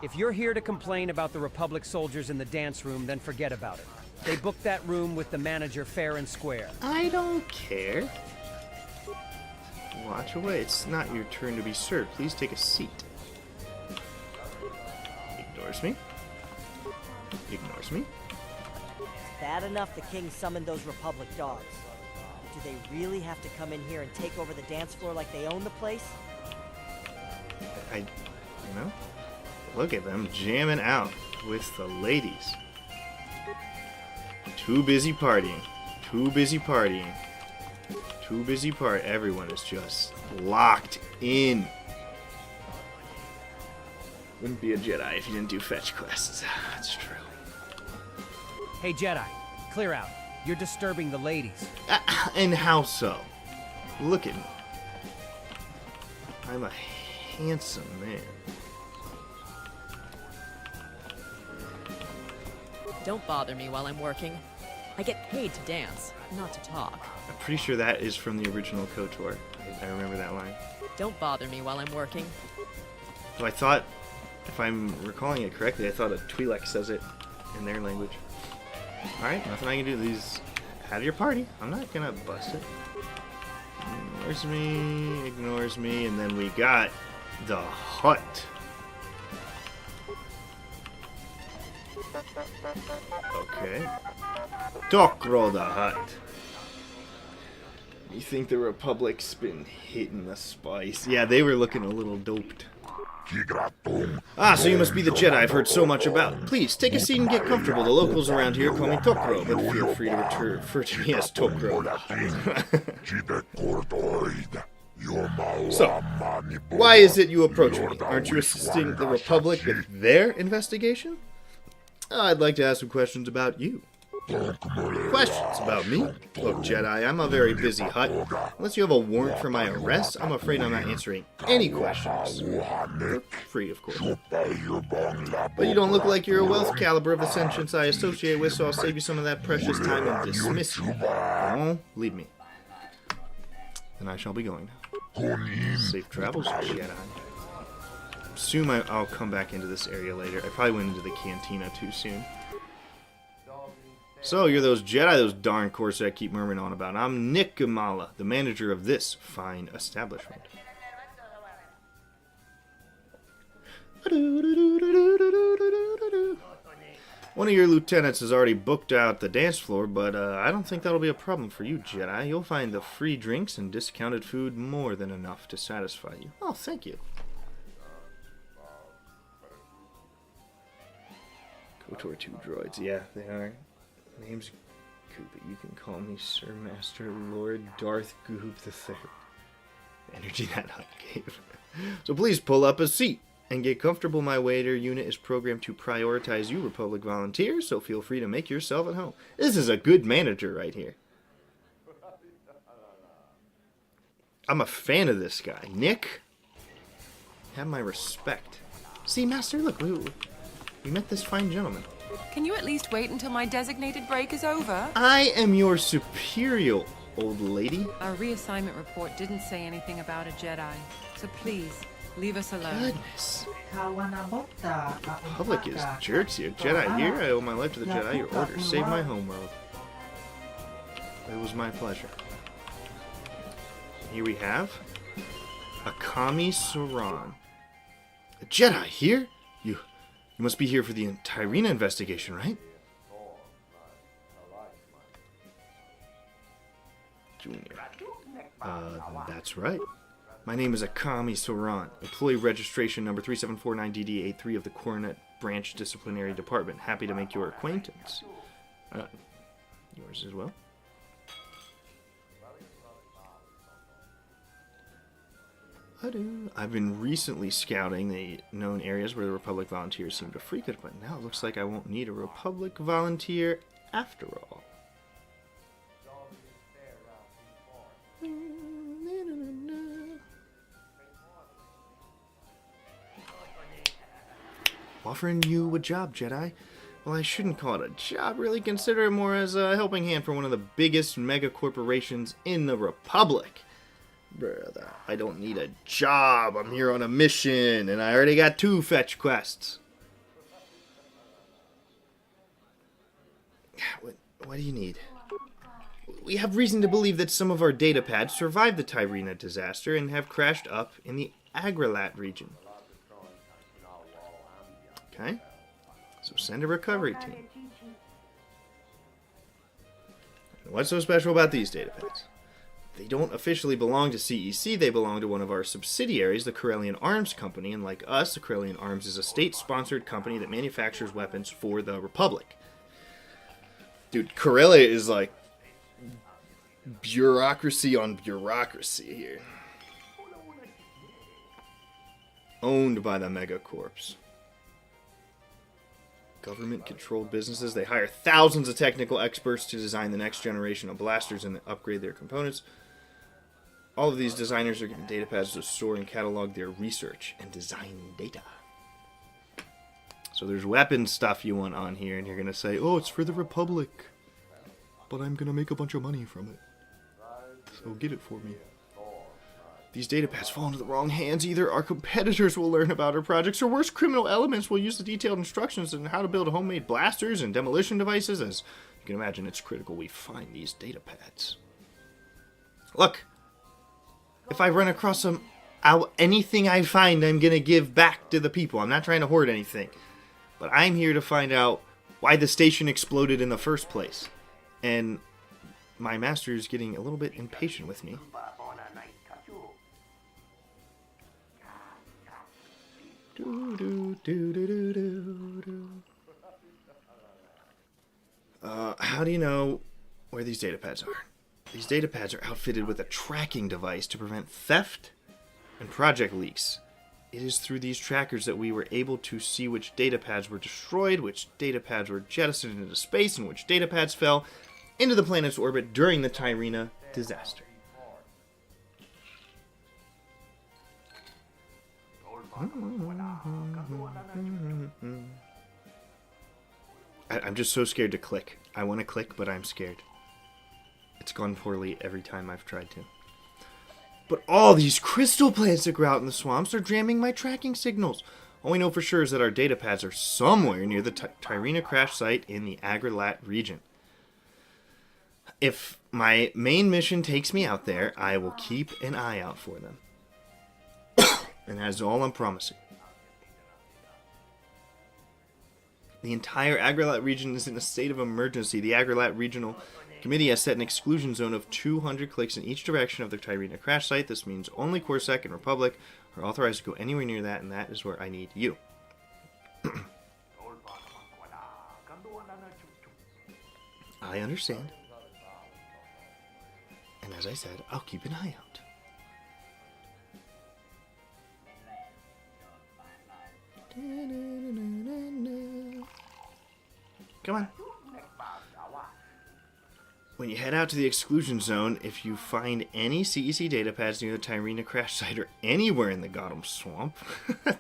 If you're here to complain about the Republic soldiers in the dance room, then forget about it. They booked that room with the manager fair and square. I don't care. Watch away. It's not your turn to be served. Please take a seat. Ignores me. Ignores me. Bad enough the king summoned those Republic dogs. Do they really have to come in here and take over the dance floor like they own the place? You know, look at them jamming out with the ladies. Too busy partying. Too busy partying. Too busy part. Everyone is just locked in. Wouldn't be a Jedi if you didn't do fetch quests. That's true. Hey Jedi, clear out. You're disturbing the ladies. And how so? Look at me. I'm a handsome man. Don't bother me while I'm working. I get paid to dance, not to talk. I'm pretty sure that is from the original KOTOR. I remember that line. Don't bother me while I'm working. So I thought, if I'm recalling it correctly, I thought a Twi'lek says it in their language. Alright, nothing I can do. These have your party. I'm not gonna bust it. Ignores me, and then we got the hut. Okay. Tokro the hut. You think the Republic's been hitting the spice? Yeah, they were looking a little doped. Ah, so you must be the Jedi I've heard so much about. Please, take a seat and get comfortable. The locals around here call me Tokro, but feel free to refer to me as Tokro. So, why is it you approach me? Aren't you assisting the Republic with their investigation? I'd like to ask some questions about you. Questions about me? Look, Jedi, I'm a very busy hut. Unless you have a warrant for my arrest, I'm afraid I'm not answering any questions. For free, of course. But you don't look like you're a wealth caliber of the sentience I associate with, so I'll save you some of that precious time and dismiss you. Oh, leave me. Then I shall be going now. Safe travels, Jedi. Assume I'll come back into this area later. I probably went into the cantina too soon. So, you're those Jedi, those darn courses I keep murmuring on about. I'm Nick Gamala, the manager of this fine establishment. One of your lieutenants has already booked out the dance floor, but I don't think that'll be a problem for you, Jedi. You'll find the free drinks and discounted food more than enough to satisfy you. Oh, thank you. KOTOR 2 droids. Yeah, they are. Name's Goop, but you can call me Sir Master Lord Darth Goop III. Energy that hut gave. So please pull up a seat and get comfortable. My waiter unit is programmed to prioritize you Republic volunteers, so feel free to make yourself at home. This is a good manager right here. I'm a fan of this guy. Nick, have my respect. See, Master, look, we met this fine gentleman. Can you at least wait until my designated break is over? I am your superior, old lady. Our reassignment report didn't say anything about a Jedi, so please, leave us alone. Goodness. Public is jerks here. Jedi here, I owe my life to the Jedi. Your order saved my homeworld. It was my pleasure. Here we have Akami Saran. A Jedi here? You must be here for the Tyrina investigation, right? Junior. That's right. My name is Akami Saran, employee registration number 3749DD83 of the Coronet Branch Disciplinary Department. Happy to make your acquaintance. Yours as well. I've been recently scouting the known areas where the Republic volunteers seem to frequent, but now it looks like I won't need a Republic volunteer after all. Offering you a job, Jedi. Well, I shouldn't call it a job, really. Consider it more as a helping hand for one of the biggest mega corporations in the Republic. Brother, I don't need a job. I'm here on a mission, and I already got 2 fetch quests. What do you need? We have reason to believe that some of our data pads survived the Tyrina disaster and have crashed up in the Agrilat region. Okay, so send a recovery team. What's so special about these data pads? They don't officially belong to CEC, they belong to one of our subsidiaries, the Corellian Arms Company, and like us, the Corellian Arms is a state-sponsored company that manufactures weapons for the Republic. Dude, Corellia is like bureaucracy on bureaucracy here. Owned by the megacorps. Government-controlled businesses. They hire thousands of technical experts to design the next generation of blasters and upgrade their components. All of these designers are given data pads to store and catalog their research and design data. So there's weapon stuff you want on here, and you're going to say, oh, it's for the Republic, but I'm going to make a bunch of money from it. So get it for me. These data pads fall into the wrong hands. Either our competitors will learn about our projects, or worse, criminal elements will use the detailed instructions on how to build homemade blasters and demolition devices. As you can imagine, it's critical we find these data pads. Look, if I run across anything I find, I'm going to give back to the people. I'm not trying to hoard anything. But I'm here to find out why the station exploded in the first place. And my master is getting a little bit impatient with me. How do you know where these data pads are? These data pads are outfitted with a tracking device to prevent theft and project leaks. It is through these trackers that we were able to see which data pads were destroyed, which data pads were jettisoned into space, and which data pads fell into the planet's orbit during the Tyrina disaster. I'm just so scared to click. I want to click, but I'm scared. It's gone poorly every time I've tried to. But all these crystal plants that grow out in the swamps are jamming my tracking signals. All we know for sure is that our data pads are somewhere near the Tyrina crash site in the Agrilat region. If my main mission takes me out there, I will keep an eye out for them. And that is all I'm promising. The entire Agrilat region is in a state of emergency. The Agrilat Regional Committee has set an exclusion zone of 200 clicks in each direction of the Tyrina crash site. This means only Corsac and Republic are authorized to go anywhere near that, and that is where I need you. I understand. And as I said, I'll keep an eye out. Come on. When you head out to the exclusion zone, if you find any CEC data pads near the Tyrina crash site or anywhere in the Gotham swamp,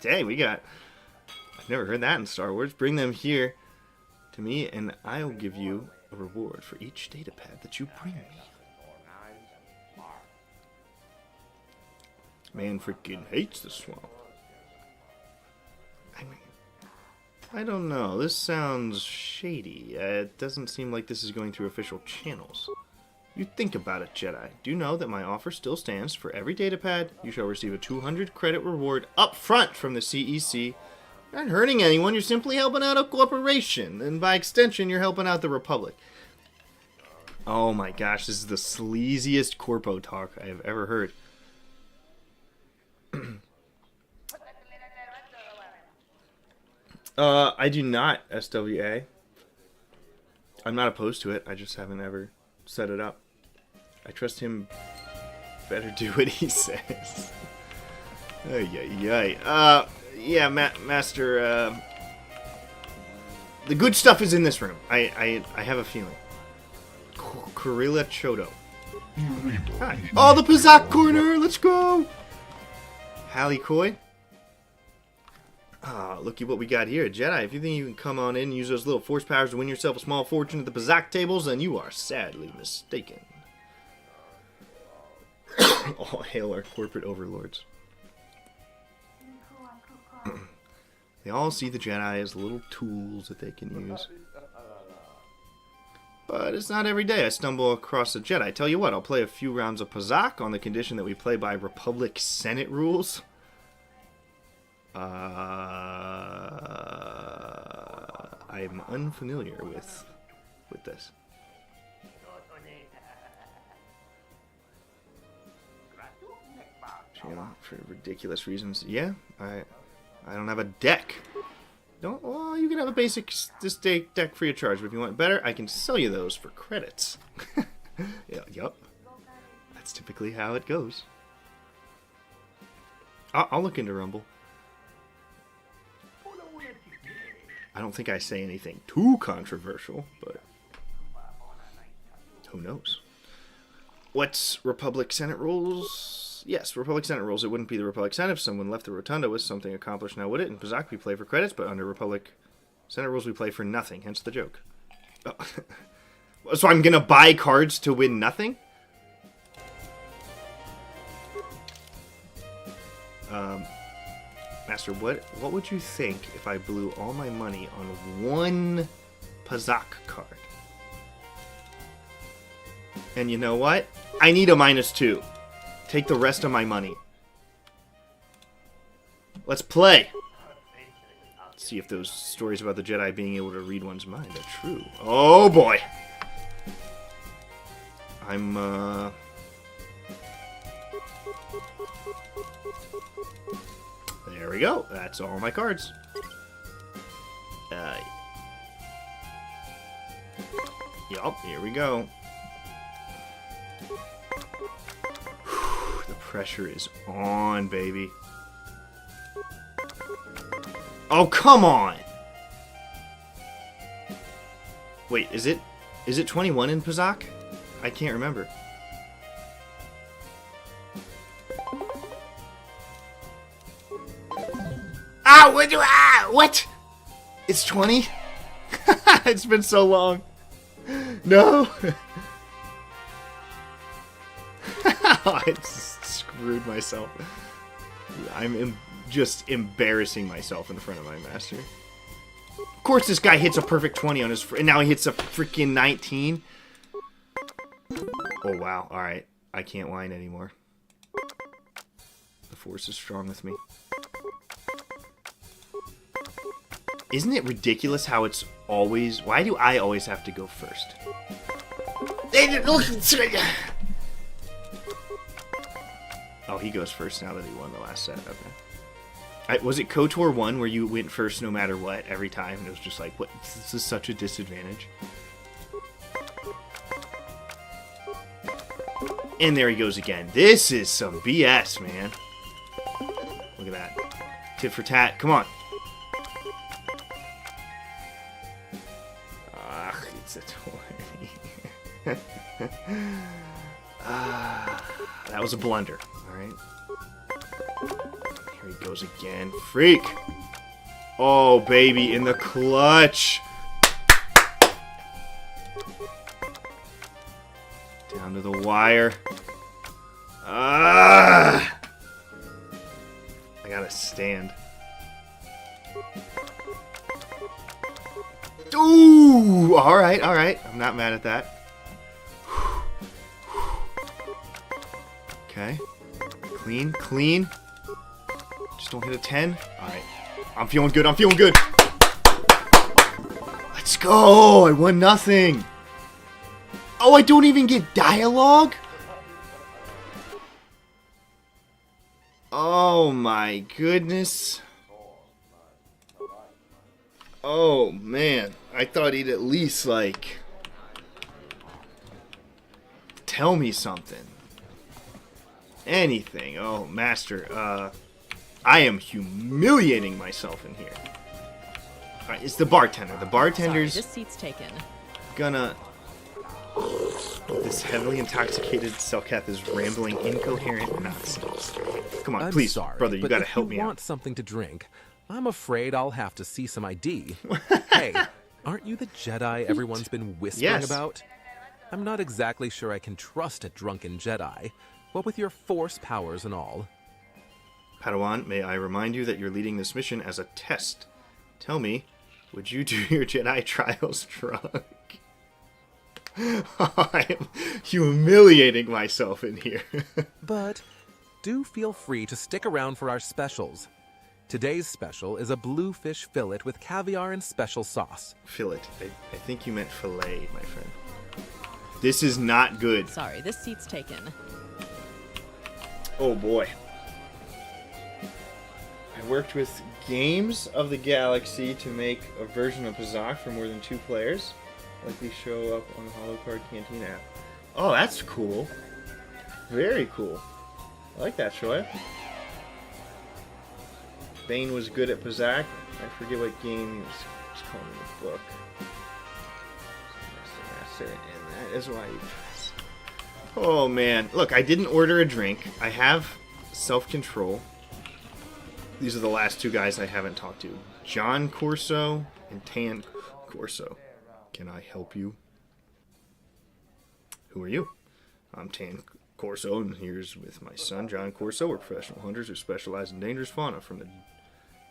hey, I've never heard that in Star Wars, bring them here to me and I'll give you a reward for each data pad that you bring me. Man freaking hates the swamp. I don't know. This sounds shady. It doesn't seem like this is going through official channels. You think about it, Jedi. Do know that my offer still stands. For every datapad, you shall receive a 200 credit reward up front from the CEC. You're not hurting anyone. You're simply helping out a corporation. And by extension, you're helping out the Republic. Oh my gosh, this is the sleaziest corpo talk I have ever heard. I do not SWA. I'm not opposed to it. I just haven't ever set it up. I trust him better do what he says. Yeah, Master, the good stuff is in this room. I have a feeling. Kurila Chodo. Hi. Oh, the Pazak corner! Let's go! Hallie Coy. Ah, looky what we got here. Jedi, if you think you can come on in and use those little force powers to win yourself a small fortune at the Pazak tables, then you are sadly mistaken. All hail our corporate overlords. They all see the Jedi as little tools that they can use. But it's not every day I stumble across a Jedi. Tell you what, I'll play a few rounds of Pazak on the condition that we play by Republic Senate rules. I'm unfamiliar with this. You know, for ridiculous reasons. Yeah, I don't have a deck. Well, you can have a basic deck free of charge, but if you want better, I can sell you those for credits. Yup. That's typically how it goes. I'll look into Rumble. I don't think I say anything too controversial, but who knows? What's Republic Senate rules? Yes, Republic Senate rules. It wouldn't be the Republic Senate if someone left the Rotunda with something accomplished, now would it? In Pazak, we play for credits, but under Republic Senate rules, we play for nothing, hence the joke. Oh. So I'm gonna buy cards to win nothing? Master, what would you think if I blew all my money on one Pazak card? And you know what? I need a -2. Take the rest of my money. Let's play. Let's see if those stories about the Jedi being able to read one's mind are true. Oh boy. There we go. That's all my cards. Yup, here we go. The pressure is on, baby. Oh, come on! Wait, is it 21 in Pazak? I can't remember. What? It's 20? It's been so long. No. I just screwed myself. I'm just embarrassing myself in front of my master. Of course this guy hits a perfect 20 on his... and now he hits a freaking 19. Oh, wow. Alright. I can't whine anymore. The force is strong with me. Isn't it ridiculous how it's always... why do I always have to go first? Oh, he goes first now that he won the last set. Okay. Was it KOTOR 1 where you went first no matter what every time? And it was just like, what? This is such a disadvantage. And there he goes again. This is some BS, man. Look at that. Tit for tat. Come on. Ah, it's a 20. That was a blunder. Alright. Here he goes again. Freak! Oh, baby, in the clutch! Down to the wire. Ah! I gotta stand. Ooh! Alright, alright. I'm not mad at that. Okay. Clean, clean. Just don't hit a 10. Alright. I'm feeling good, I'm feeling good. Let's go! I won nothing. Oh, I don't even get dialogue? Oh my goodness. Oh man. I thought he'd at least, like, tell me something. Anything. Oh, master. I am humiliating myself in here. Alright, it's the bartender. The bartender's... Sorry, this seat's taken. Gonna... This heavily intoxicated Selkath is rambling incoherent nonsense. Come on, please, sorry, brother, you gotta help me out. If you want something to drink, I'm afraid I'll have to see some ID. Hey, aren't you the Jedi everyone's been whispering about? I'm not exactly sure I can trust a drunken Jedi. What with your force powers and all. Padawan, may I remind you that you're leading this mission as a test. Tell me, would you do your Jedi trials drunk? I'm humiliating myself in here. But do feel free to stick around for our specials. Today's special is a bluefish fillet with caviar and special sauce. Fillet. I think you meant fillet, my friend. This is not good. Sorry, this seat's taken. Oh boy. I worked with Games of the Galaxy to make a version of Pazak for more than 2 players. Likely show up on the HoloCard Canteen app. Oh, that's cool. Very cool. I like that, Shoy. Bane was good at Pazak. I forget what game he was calling in the book. Master, and that is why he Oh man, look, I didn't order a drink. I have self-control. These are the last two guys I haven't talked to. John Corso and Tan Corso. Can I help you? Who are you? I'm Tan Corso, and here's with my son, John Corso. We're professional hunters who specialize in dangerous fauna, from the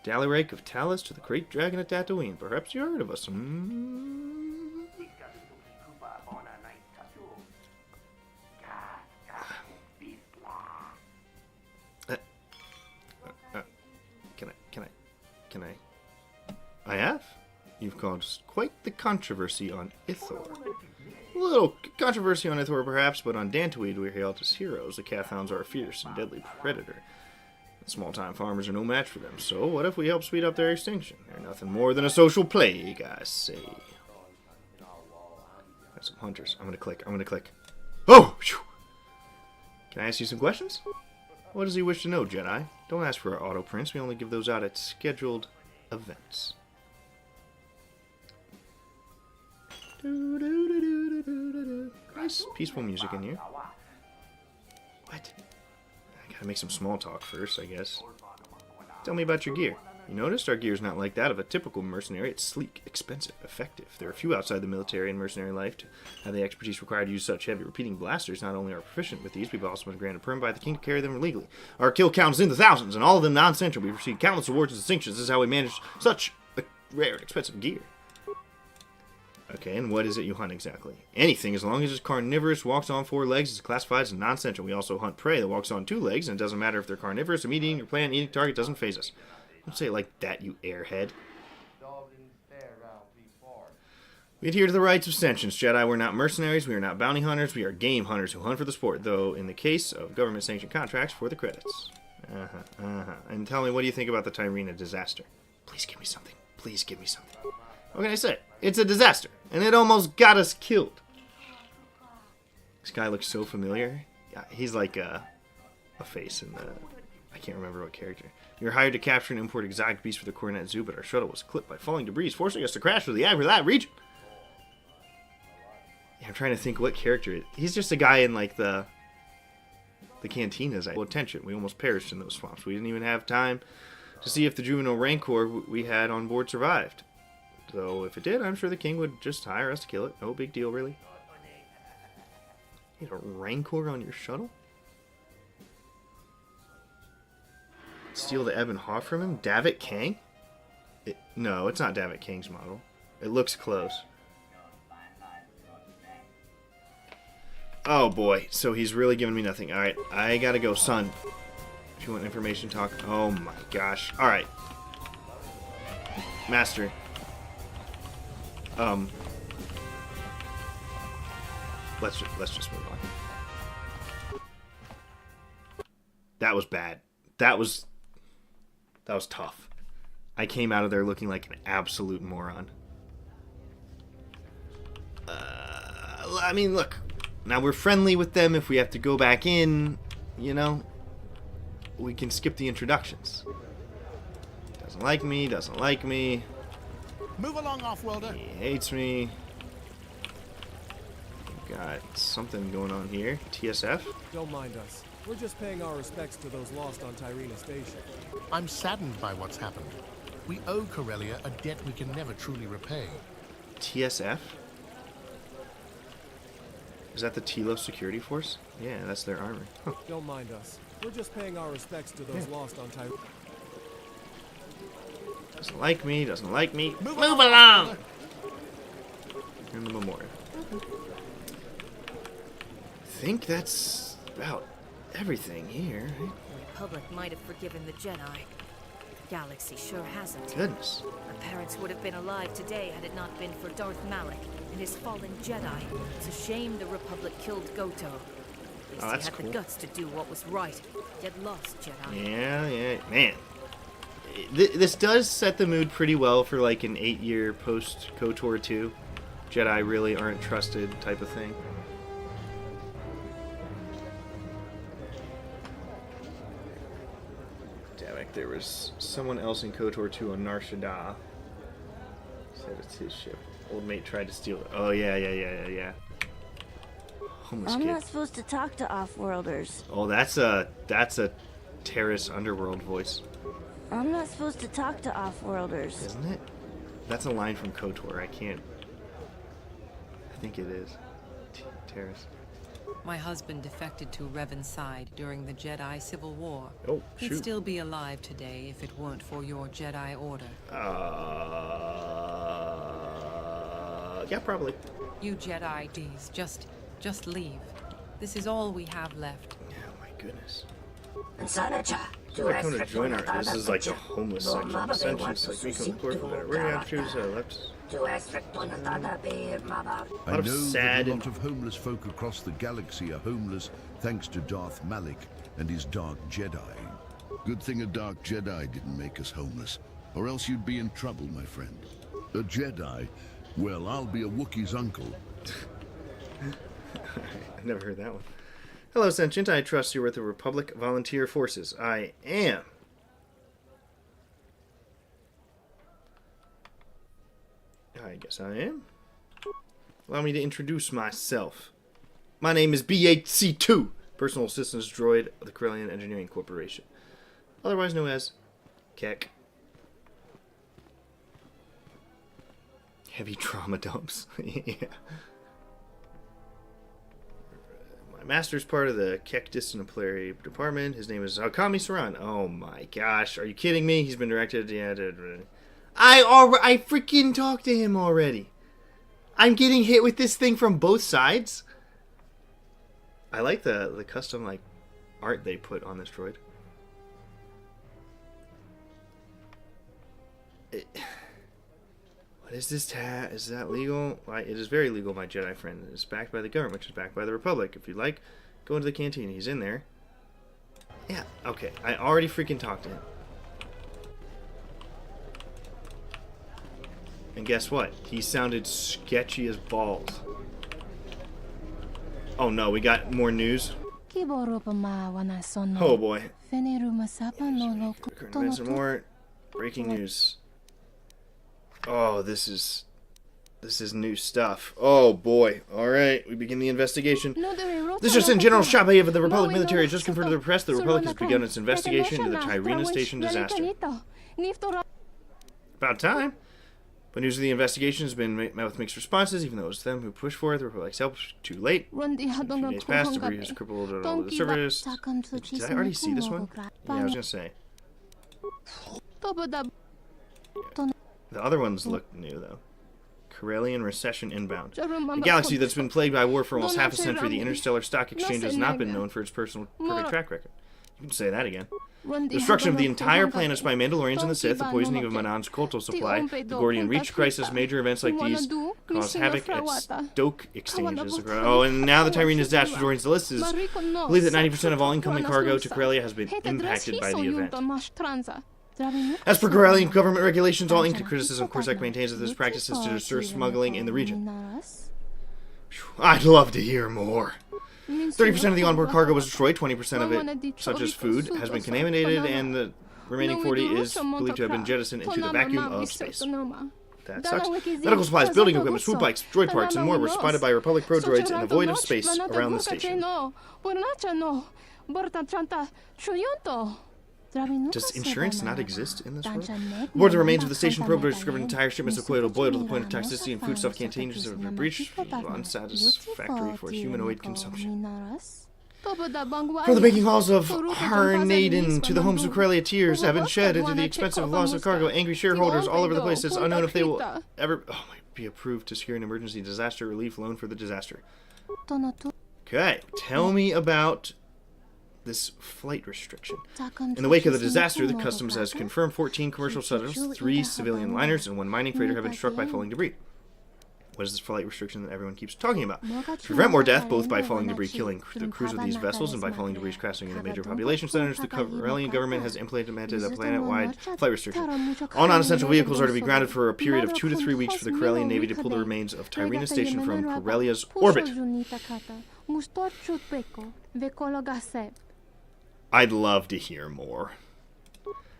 Dalyrake of Talos to the Great Dragon of Tatooine. Perhaps you heard of us. Can I? I have? You've caused quite the controversy on Ithor. A little controversy on Ithor, perhaps, but on Dantooine we're hailed as heroes. The Cathhounds are a fierce and deadly predator. The small-time farmers are no match for them, so what if we help speed up their extinction? They're nothing more than a social plague, I say. Got some hunters. I'm gonna click. Oh! Phew. Can I ask you some questions? What does he wish to know, Jedi? Don't ask for our auto prints. We only give those out at scheduled events. Nice peaceful music in here. What? I gotta make some small talk first, I guess. Tell me about your gear. You noticed our gear's not like that of a typical mercenary. It's sleek, expensive, effective. There are few outside the military and mercenary life to have the expertise required to use such heavy repeating blasters. Not only are proficient with these, we've also been granted permission by the king to carry them legally. Our kill count is in the thousands, and all of them non-central. We've received countless awards and distinctions. This is how we manage such a rare and expensive gear. Okay, and what is it you hunt exactly? Anything, as long as it's carnivorous, walks on 4 legs, is classified as non-central. We also hunt prey that walks on 2 legs, and it doesn't matter if they're carnivorous or meat-eating or plant-eating target, doesn't phase us. Don't say it like that, you airhead. We adhere to the rights of sentience, Jedi. We're not mercenaries, we are not bounty hunters, we are game hunters who hunt for the sport, though in the case of government-sanctioned contracts, for the credits. And tell me, what do you think about the Tyrina disaster? Please give me something. Please give me something. What can I say? It's a disaster, and it almost got us killed. This guy looks so familiar. Yeah, he's like a face in the... I can't remember what character. We were hired to capture and import exotic beasts for the Coronet Zoo, but our shuttle was clipped by falling debris, forcing us to crash through the Agri-Lab region. Yeah, I'm trying to think what character it is. He's just a guy in like the cantinas. Well, attention, we almost perished in those swamps. We didn't even have time to see if the juvenile rancor we had on board survived. Though if it did, I'm sure the king would just hire us to kill it. No big deal, really. You had a rancor on your shuttle? Steal the Ebb and Haw from him? Davit Kang? No, it's not Davit Kang's model. It looks close. Oh boy, so he's really giving me nothing. Alright, I gotta go, son. If you want information talk. Oh my gosh. Alright. Master. Let's just move on. That was bad. That was tough. I came out of there looking like an absolute moron. I mean, look. Now we're friendly with them. If we have to go back in, you know, we can skip the introductions. Doesn't like me, doesn't like me. Move along, off-worlder. He hates me. We've got something going on here. TSF? Don't mind us. We're just paying our respects to those lost on Tyrina Station. I'm saddened by what's happened. We owe Corellia a debt we can never truly repay. TSF? Is that the Telos Security Force? Yeah, that's their armor. Huh. Don't mind us. We're just paying our respects to those lost on Tyrina. Doesn't like me, doesn't like me. Move along! In the memorial. I think that's about everything here. The Republic might have forgiven the Jedi. The galaxy sure hasn't. Goodness. My parents would have been alive today had it not been for Darth Malak and his fallen Jedi. It's a shame the Republic killed KOTOR. At least he had the guts to do what was right. Get lost, Jedi. Yeah, man. This does set the mood pretty well for like an 8-year post-KOTOR 2. Jedi really aren't trusted type of thing. Damn it, there was someone else in KOTOR 2 on Nar Shaddaa. Said it's his ship. Old mate tried to steal it. Oh, yeah. Homeless I'm kid. not supposed to talk to off-worlders. Oh, that's a terrorist underworld voice. I'm not supposed to talk to off-worlders. Isn't it? That's a line from KOTOR. I think it is. Terrorist. My husband defected to Revan's side during the Jedi Civil War. Oh, He'd shoot. still be alive today if it weren't for your Jedi Order. Yeah, probably. You Jedi Ds, just leave. This is all we have left. Oh my goodness. Come to join our. This is like a homeless section. Ascension, like we come to for better. We're gonna have to choose left. I know that a lot of homeless folk across the galaxy are homeless thanks to Darth Malak and his Dark Jedi. Good thing a Dark Jedi didn't make us homeless, or else you'd be in trouble, my friend. A Jedi? Well, I'll be a Wookiee's uncle. I've never heard that one. Hello, Sentient. I trust you're with the Republic Volunteer Forces. I am. I guess I am. Allow me to introduce myself. My name is BHC2, Personal Assistance Droid of the Corellian Engineering Corporation, otherwise known as KEK. Heavy trauma dumps. Yeah. My master's part of the KEK Disciplinary Department. His name is Akami Saran. Oh my gosh, are you kidding me? He's been directed. Yeah, I freaking talked to him already. I'm getting hit with this thing from both sides. I like the custom like art they put on this droid. What is this Is that legal? Why, it is very legal, my Jedi friend. It is backed by the government, which is backed by the Republic. If you'd like, go into the canteen. He's in there. Yeah, okay. I already freaking talked to him. And guess what? He sounded sketchy as balls. Oh no, we got more news. Oh boy. Some more breaking news. Oh, this is new stuff. Oh boy. Alright, we begin the investigation. This is in General Shabe of the Republic military has just confirmed to the press the Republic has begun its investigation into the Tyrina Station disaster. About time. But news of the investigation has been met with mixed responses, even though it was them who pushed for it. The Republic's help too late. A few days passed, debris has crippled all the service. Did I already see this one? Yeah, I was gonna say. The other ones look new, though. Corellian recession inbound. A galaxy that's been plagued by war for almost half a century, the interstellar stock exchange has not been known for its perfect track record. You can say that again. The destruction of the entire planet by Mandalorians and the Sith, the poisoning of Manon's cultural supply, the Gordian Reach crisis, major events like these cause havoc at stoke exchanges. Oh, and now the Tyrina disaster joins the list. Believe that 90% of all incoming cargo to Corellia has been impacted by the event. As per Corellian government regulations, all ink criticism Corsac maintains that this practice is to deter smuggling in the region. I'd love to hear more. 30% of the onboard cargo was destroyed, 20% of it, such as food, has been contaminated, and the remaining 40% is believed to have been jettisoned into the vacuum of space. That sucks. Medical supplies, building equipment, swoop bikes, droid parts, and more were spotted by Republic Pro droids in the void of space around the station. Does insurance not exist in this world? Aboard the remains of the station probe discovered entire shipments of colloidal boil to the point of toxicity and foodstuff containers have been breached, unsatisfactory for humanoid consumption. From the baking halls of Harnaden to the homes of Corellia, tears have been shed into the expensive loss of cargo. Angry shareholders all over the place. It's unknown if they will ever be approved to secure an emergency disaster relief loan for the disaster. Okay, tell me about this flight restriction. In the wake of the disaster, the Customs has confirmed 14 commercial subjects, 3 civilian liners, and 1 mining freighter have been struck by falling debris. What is this flight restriction that everyone keeps talking about? To prevent more death, both by falling debris killing the crews of these vessels and by falling debris crashing into major population centers, the Corellian government has implemented a planet-wide flight restriction. All non-essential vehicles are to be grounded for a period of 2 to 3 weeks for the Corellian Navy to pull the remains of Tyrina Station from Corellia's orbit. I'd love to hear more.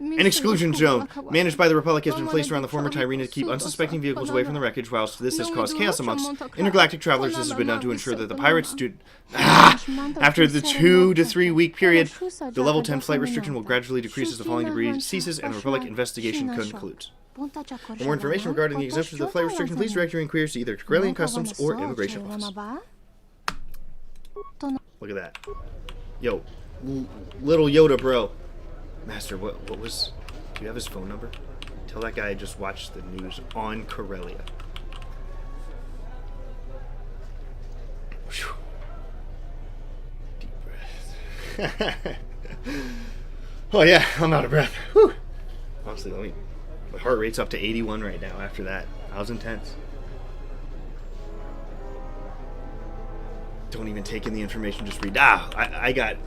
An exclusion zone managed by the Republic has been placed around the former Tyrene to keep unsuspecting vehicles away from the wreckage. Whilst this has caused chaos amongst intergalactic travelers, this has been done to ensure that the pirates do... After the 2 to 3 week period, the level 10 flight restriction will gradually decrease as the falling debris ceases and the Republic investigation concludes. For more information regarding the exemption of the flight restriction, please direct your inquiries to either Corellian Customs or Immigration Office. Look at that. Yo, little Yoda, bro. Master, what was... Do you have his phone number? Tell that guy I just watched the news on Corellia. Whew. Deep breath. Oh yeah, I'm out of breath. Whew. Honestly, my heart rate's up to 81 right now after that. That was intense. Don't even take in the information, just read. I got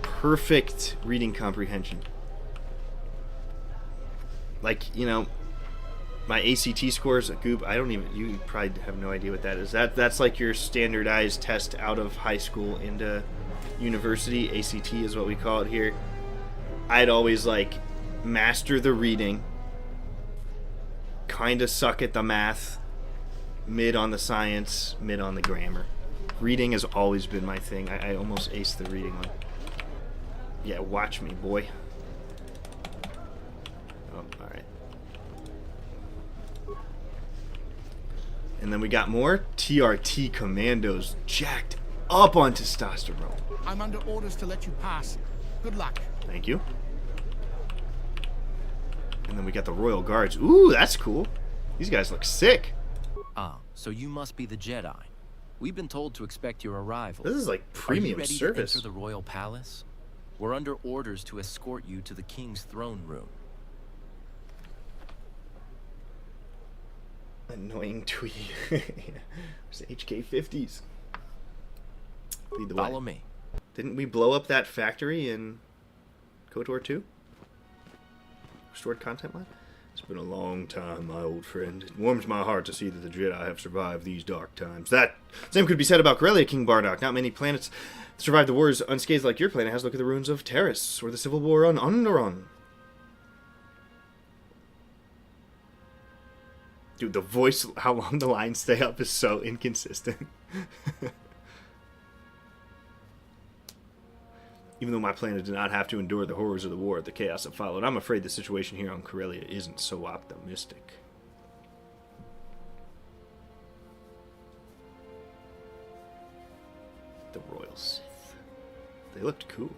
perfect reading comprehension. Like, you know, my ACT scores, Goop, you probably have no idea what that is. That's like your standardized test out of high school into university. ACT is what we call it here. I'd always, like, master the reading, kind of suck at the math, mid on the science, mid on the grammar. Reading has always been my thing. I almost aced the reading one. Yeah, watch me, boy. Oh, alright. And then we got more TRT commandos jacked up on testosterone. I'm under orders to let you pass. Good luck. Thank you. And then we got the Royal Guards. Ooh, that's cool. These guys look sick. Ah, so you must be the Jedi. We've been told to expect your arrival. This is like premium Are you ready service. to enter the Royal Palace? We're under orders to escort you to the King's throne room. Annoying tweet. It's HK50s. Lead the way. Follow me. Didn't we blow up that factory in KOTOR 2? Restored content line? It's been a long time, my old friend. It warms my heart to see that the Jedi have survived these dark times. That same could be said about Corellia, King Bardock. Not many planets survived the wars unscathed like your planet has. Look at the ruins of Terrace or the civil war on Onderon. Dude, the voice, how long the lines stay up is so inconsistent. Even though my planet did not have to endure the horrors of the war, the chaos that followed, I'm afraid the situation here on Corellia isn't so optimistic. The Royal Sith. They looked cool.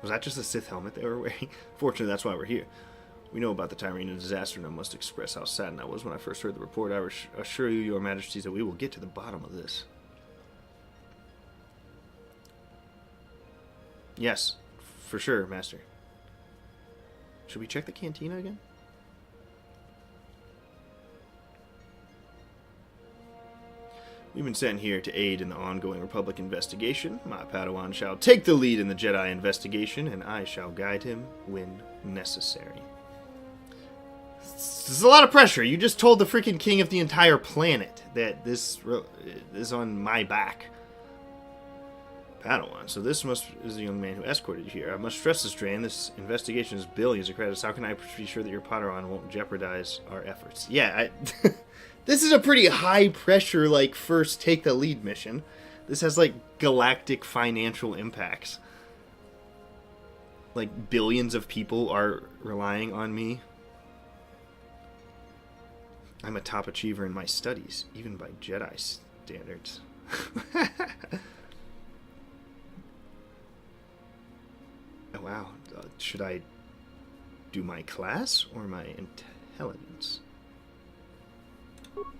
Was that just a Sith helmet they were wearing? Fortunately, that's why we're here. We know about the Tyrene disaster, and I must express how saddened I was when I first heard the report. I assure you, Your Majesties, that we will get to the bottom of this. Yes, for sure, Master. Should we check the cantina again? We've been sent here to aid in the ongoing Republic investigation. My Padawan shall take the lead in the Jedi investigation, and I shall guide him when necessary. This is a lot of pressure. You just told the freaking king of the entire planet that this is on my back. Padawan. So this is the young man who escorted you here. I must stress this, Drain. This investigation is billions of credits. How can I be sure that your Padawan won't jeopardize our efforts? Yeah, this is a pretty high pressure, like, first take the lead mission. This has, like, galactic financial impacts. Like, billions of people are relying on me. I'm a top achiever in my studies, even by Jedi standards. Oh, wow. Should I do my class or my intelligence?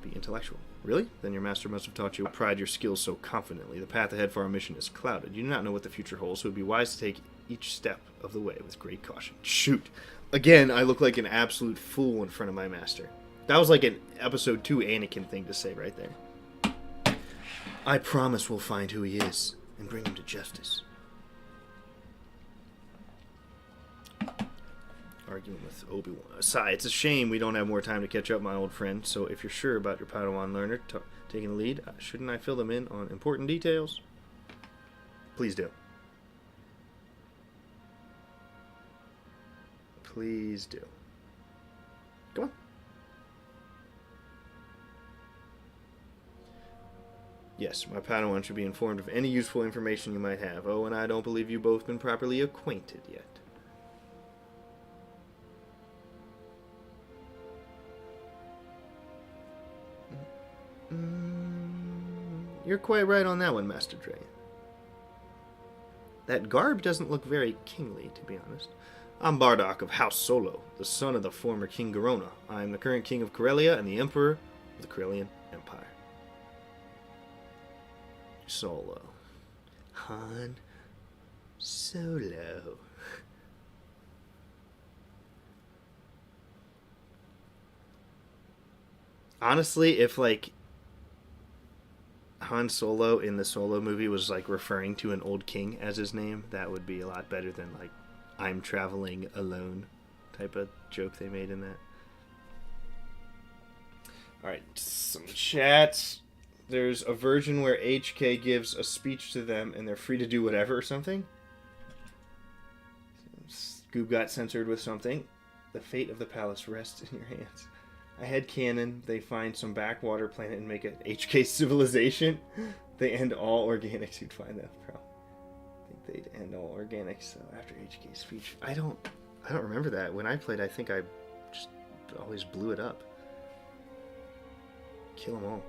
Be intellectual. Really? Then your master must have taught you to pride your skills so confidently. The path ahead for our mission is clouded. You do not know what the future holds, so it would be wise to take each step of the way with great caution. Shoot. Again, I look like an absolute fool in front of my master. That was like an episode 2 Anakin thing to say right there. I promise we'll find who he is and bring him to justice. Arguing with Obi-Wan aside, it's a shame we don't have more time to catch up, my old friend. So if you're sure about your Padawan learner taking the lead, shouldn't I fill them in on important details? Please do. Please do. Come on. Yes, my Padawan should be informed of any useful information you might have. Oh, and I don't believe you both been properly acquainted yet. You're quite right on that one, Master Dre. That garb doesn't look very kingly, to be honest. I'm Bardock of House Solo, the son of the former King Garona. I am the current King of Corellia and the Emperor of the Corellian Empire. Solo. Han Solo. Honestly, if, like, Han Solo in the Solo movie was, like, referring to an old king as his name, that would be a lot better than, like, I'm traveling alone type of joke they made in that. Alright, some chats. There's a version where HK gives a speech to them and they're free to do whatever or something. Scoob got censored with something. The fate of the palace rests in your hands. I had canon. They find some backwater planet and make an HK civilization. They end all organics. You'd find that problem. I think they'd end all organics after HK's speech. I don't remember that. When I played, I think I just always blew it up. Kill them all.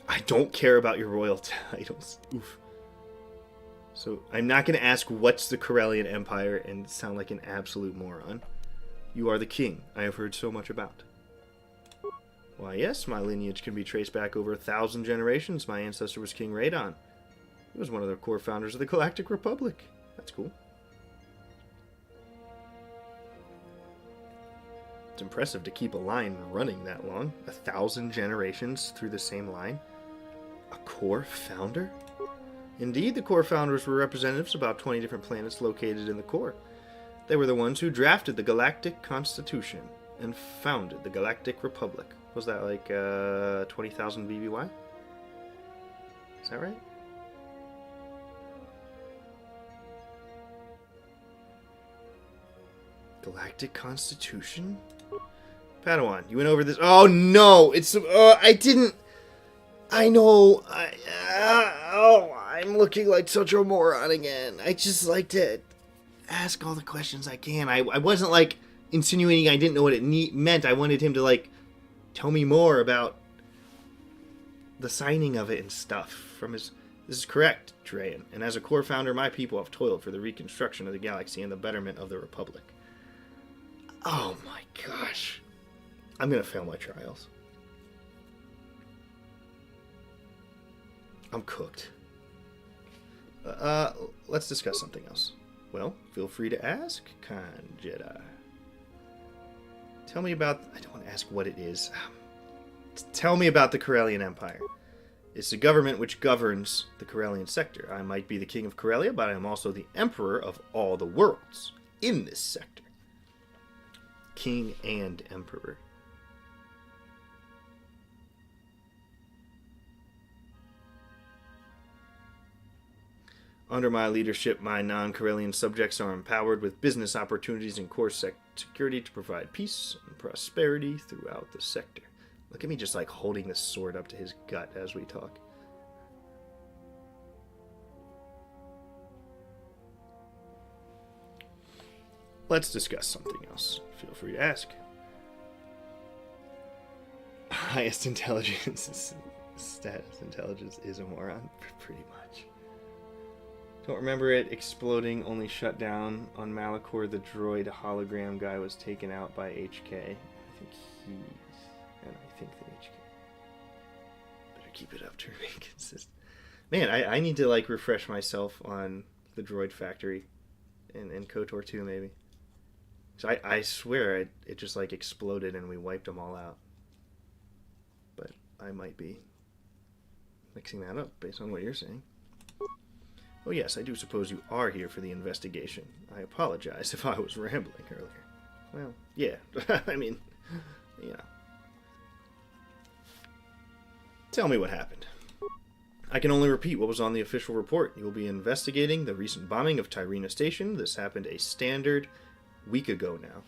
I don't care about your royal titles. Oof. So I'm not going to ask what's the Corellian Empire and sound like an absolute moron. You are the king I have heard so much about. Why, yes, my lineage can be traced back over 1,000 generations. My ancestor was King Radon. He was one of the core founders of the Galactic Republic. That's cool. It's impressive to keep a line running that long. 1,000 generations through the same line. A core founder? Indeed, the core founders were representatives of about 20 different planets located in the core. They were the ones who drafted the Galactic Constitution and founded the Galactic Republic. Was that like 20,000 BBY? Is that right? Galactic Constitution? Padawan, you went over this. Oh no! It's I didn't. I know. I'm looking like such a moron again. I just like to ask all the questions I can. I wasn't like insinuating I didn't know what it meant. I wanted him to like tell me more about the signing of it and stuff from his. This is correct, Drayan. And as a core founder, my people have toiled for the reconstruction of the galaxy and the betterment of the Republic. Oh my gosh. I'm gonna fail my trials. I'm cooked. Let's discuss something else. Well, feel free to ask, kind Jedi. Tell me about... I don't want to ask what it is. Tell me about the Corellian Empire. It's a government which governs the Corellian sector. I might be the king of Corellia, but I am also the emperor of all the worlds in this sector. King and emperor. Under my leadership, my non-Corellian subjects are empowered with business opportunities and core security to provide peace and prosperity throughout the sector. Look at me just like holding this sword up to his gut as we talk. Let's discuss something else. Feel free to ask. Highest intelligence, status intelligence is a moron, pretty much. Don't remember it exploding, only shut down on Malachor. The droid hologram guy was taken out by HK. I think the HK. Better keep it up to remain consistent. Man, I need to like refresh myself on the droid factory in KOTOR 2 maybe. So I swear it just like exploded and we wiped them all out. But I might be mixing that up based on what you're saying. Oh yes, I do suppose you are here for the investigation. I apologize if I was rambling earlier. Well, yeah, I mean, you know. Tell me what happened. I can only repeat what was on the official report. You will be investigating the recent bombing of Tyrina Station. This happened a standard week ago now.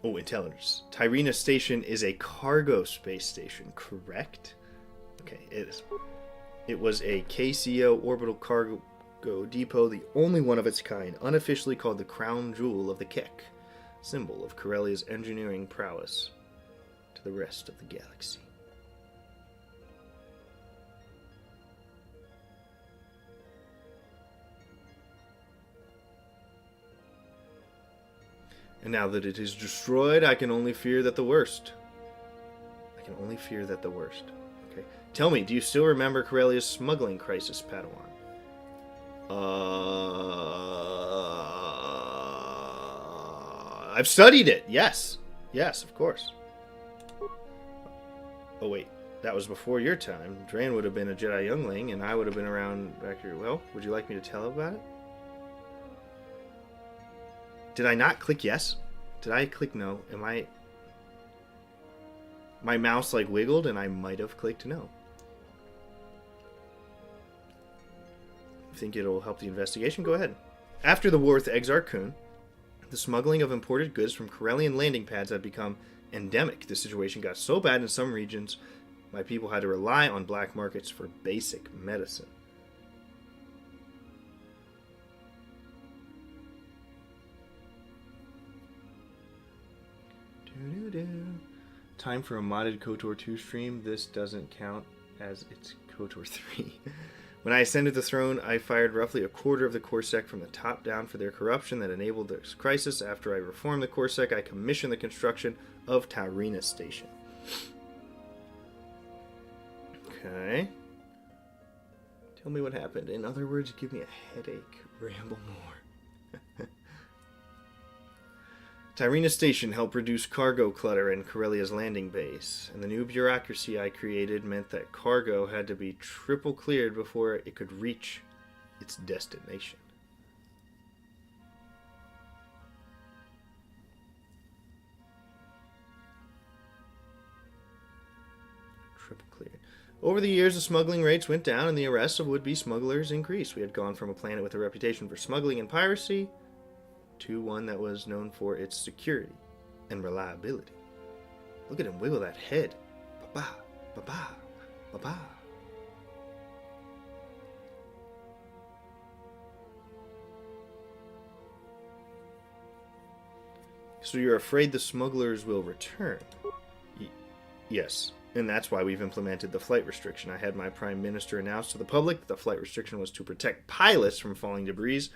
Oh, intelligence. Tyrina Station is a cargo space station, correct? Okay, it is. It was a KCO orbital cargo depot, the only one of its kind, unofficially called the crown jewel of the Kek, symbol of Corellia's engineering prowess to the rest of the galaxy. And now that it is destroyed, I can only fear that the worst. I can only fear that the worst. Okay. Tell me, do you still remember Corellia's smuggling crisis, Padawan? I've studied it. Yes. Yes, of course. Oh, wait. That was before your time. Dran would have been a Jedi youngling, and I would have been around back here. Well, would you like me to tell about it? Did I not click yes? Did I click no? Am I... My mouse like wiggled and I might have clicked no. Think it'll help the investigation? Go ahead. After the war with Exar Kun, the smuggling of imported goods from Corellian landing pads had become endemic. The situation got so bad in some regions, my people had to rely on black markets for basic medicine. Time for a modded KOTOR 2 stream. This doesn't count as it's KOTOR 3. When I ascended the throne, I fired roughly a quarter of the Corsec from the top down for their corruption that enabled this crisis. After I reformed the Corsec, I commissioned the construction of Tyrina Station. Okay. Tell me what happened. In other words, give me a headache. Ramble more. Tyrina Station helped reduce cargo clutter in Corellia's landing base, and the new bureaucracy I created meant that cargo had to be triple cleared before it could reach its destination. Triple cleared. Over the years, the smuggling rates went down and the arrests of would-be smugglers increased. We had gone from a planet with a reputation for smuggling and piracy to one that was known for its security and reliability. Look at him wiggle that head. Ba-ba, ba-ba, ba-ba. So you're afraid the smugglers will return? Yes, and that's why we've implemented the flight restriction. I had my Prime Minister announce to the public that the flight restriction was to protect pilots from falling debris.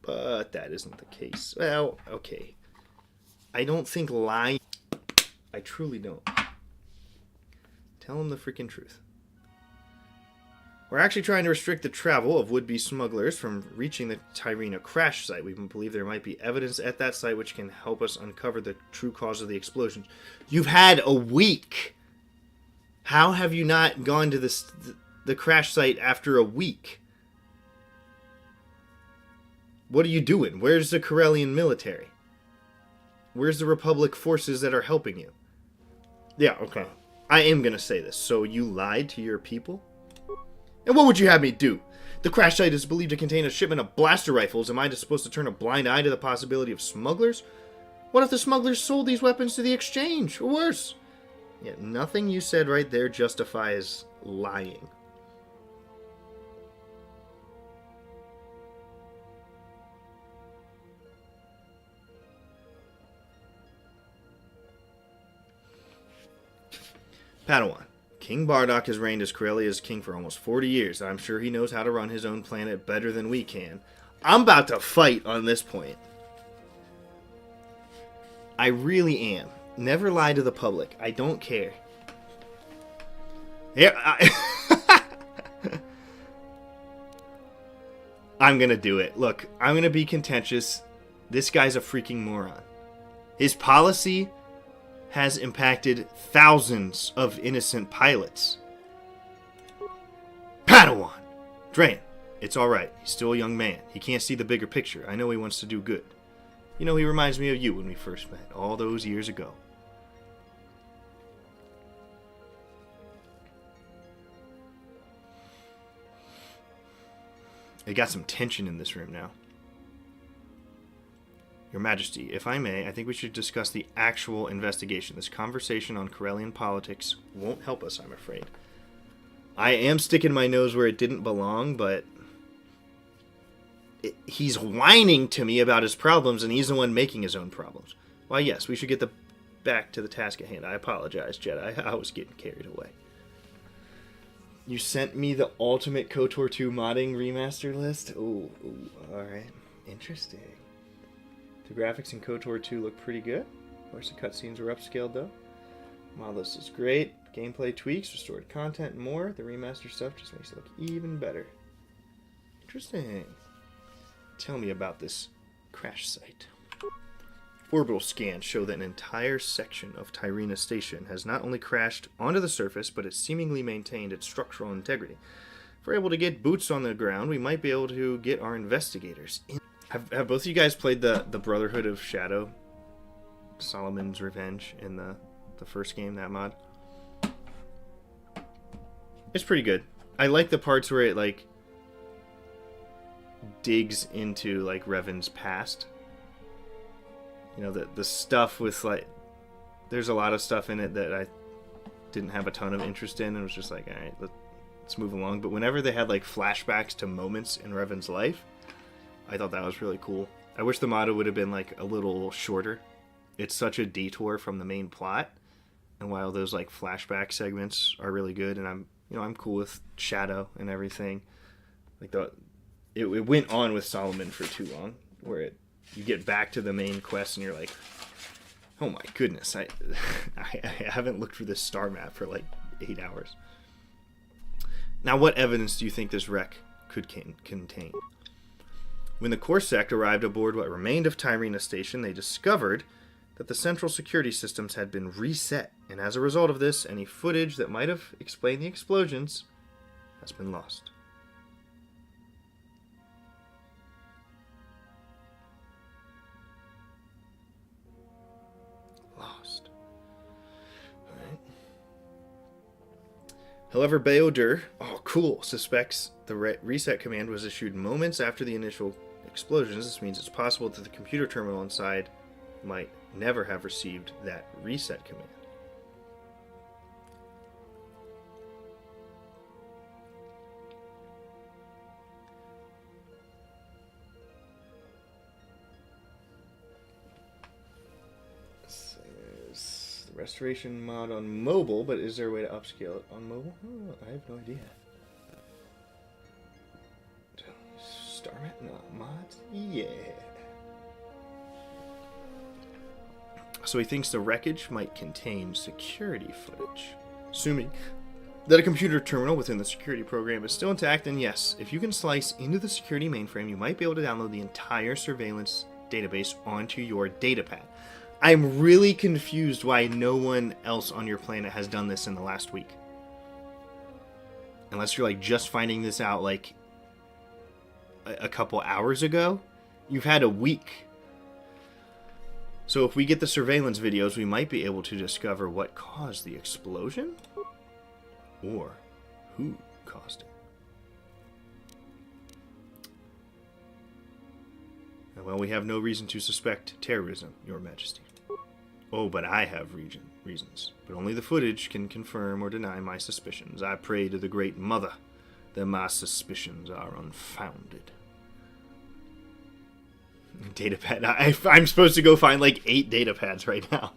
But that isn't the case. Well, okay. I don't think lying... I truly don't. Tell him the freaking truth. We're actually trying to restrict the travel of would-be smugglers from reaching the Tyrina crash site. We believe there might be evidence at that site which can help us uncover the true cause of the explosions. You've had a week! How have you not gone to the crash site after a week? What are you doing? Where's the Corellian military? Where's the Republic forces that are helping you? Yeah, okay. I am going to say this. So you lied to your people? And what would you have me do? The crash site is believed to contain a shipment of blaster rifles. Am I just supposed to turn a blind eye to the possibility of smugglers? What if the smugglers sold these weapons to the exchange? Or worse? Yeah, nothing you said right there justifies lying. Padawan. King Bardock has reigned as Corellia's king for almost 40 years. I'm sure he knows how to run his own planet better than we can. I'm about to fight on this point. I really am. Never lie to the public. I don't care. Here, I'm gonna do it. Look, I'm gonna be contentious. This guy's a freaking moron. His policy has impacted thousands of innocent pilots. Padawan! Drain, it's alright. He's still a young man. He can't see the bigger picture. I know he wants to do good. You know, he reminds me of you when we first met, all those years ago. It got some tension in this room now. Your Majesty, if I may, I think we should discuss the actual investigation. This conversation on Corellian politics won't help us, I'm afraid. I am sticking my nose where it didn't belong, but he's whining to me about his problems, and he's the one making his own problems. Why, yes, we should get back to the task at hand. I apologize, Jedi. I was getting carried away. You sent me the ultimate KOTOR 2 modding remaster list? Ooh, alright. Interesting. The graphics in KOTOR 2 look pretty good. Of course, the cutscenes were upscaled, though. Mod list is great. Gameplay tweaks, restored content, and more. The remaster stuff just makes it look even better. Interesting. Tell me about this crash site. Orbital scans show that an entire section of Tyrina Station has not only crashed onto the surface, but has seemingly maintained its structural integrity. If we're able to get boots on the ground, we might be able to get our investigators in. Have both of you guys played the Brotherhood of Shadow? Solomon's Revenge in the first game, that mod? It's pretty good. I like the parts where it, like, digs into, like, Revan's past. You know, the stuff with, like, there's a lot of stuff in it that I didn't have a ton of interest in, and was just like, alright, let's move along. But whenever they had, like, flashbacks to moments in Revan's life, I thought that was really cool. I wish the motto would have been, like, a little shorter. It's such a detour from the main plot, and while those, like, flashback segments are really good, and I'm cool with Shadow and everything, like, it went on with Solomon for too long, where you get back to the main quest and you're like, oh my goodness, I haven't looked for this star map for like 8 hours. Now, what evidence do you think this wreck could contain? When the Corsac arrived aboard what remained of Tyrina Station, they discovered that the central security systems had been reset, and as a result of this, any footage that might have explained the explosions has been lost. However, Bo-Katan, suspects the reset command was issued moments after the initial explosions. This means it's possible that the computer terminal inside might never have received that reset command. Restoration mod on mobile, but is there a way to upscale it on mobile? Oh, I have no idea. Starmat mods? Yeah. So he thinks the wreckage might contain security footage. Assuming that a computer terminal within the security program is still intact, then yes, if you can slice into the security mainframe, you might be able to download the entire surveillance database onto your datapad. I'm really confused why no one else on your planet has done this in the last week. Unless you're like just finding this out like a couple hours ago. You've had a week. So if we get the surveillance videos, we might be able to discover what caused the explosion or who caused it. Well, we have no reason to suspect terrorism, Your Majesty. Oh, but I have reasons. But only the footage can confirm or deny my suspicions. I pray to the Great Mother that my suspicions are unfounded. Datapad. I'm supposed to go find like 8 datapads right now.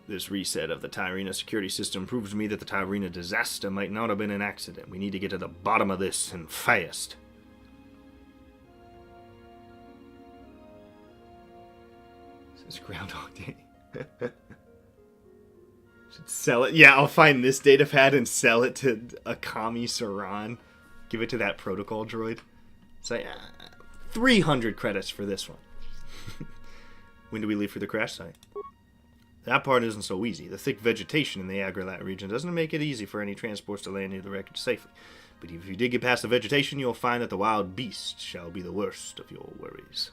This reset of the Tyrina security system proves to me that the Tyrina disaster might not have been an accident. We need to get to the bottom of this and fast. It's Groundhog Day. Should sell it. Yeah, I'll find this datapad and sell it to Akami Saran. Give it to that protocol droid. Say 300 credits for this one. When do we leave for the crash site? That part isn't so easy. The thick vegetation in the Agrilat region doesn't make it easy for any transports to land near the wreckage safely. But if you did get past the vegetation, you'll find that the wild beast shall be the worst of your worries.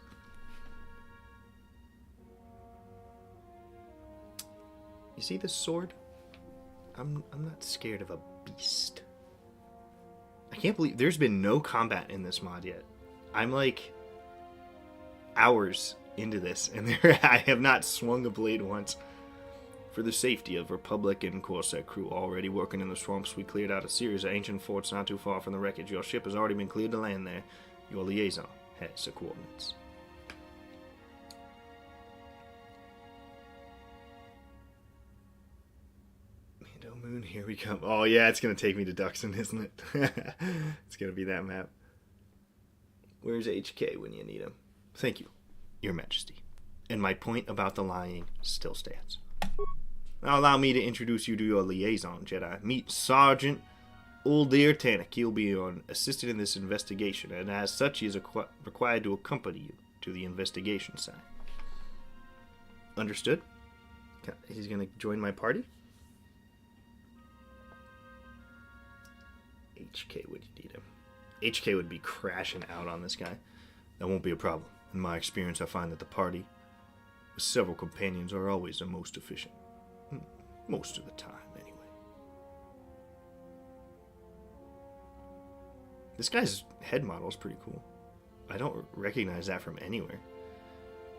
You see this sword? I'm not scared of a beast. I can't believe there's been no combat in this mod yet. I'm like hours into this, and I have not swung a blade once. For the safety of Republic and Corsair crew already working in the swamps, we cleared out a series of ancient forts not too far from the wreckage. Your ship has already been cleared to land there. Your liaison has the coordinates. Mando Moon, here we come. Oh yeah, it's going to take me to Duxton, isn't it? It's going to be that map. Where's HK when you need him? Thank you, Your Majesty. And my point about the lying still stands. Now allow me to introduce you to your liaison, Jedi. Meet Sergeant Uldir Tanik. He'll be your assistant in this investigation, and as such, he is required to accompany you to the investigation site. Understood? He's going to join my party? HK would you need him. HK would be crashing out on this guy. That won't be a problem. In my experience, I find that the party with several companions are always the most efficient. Most of the time, anyway. This guy's head model is pretty cool. I don't recognize that from anywhere.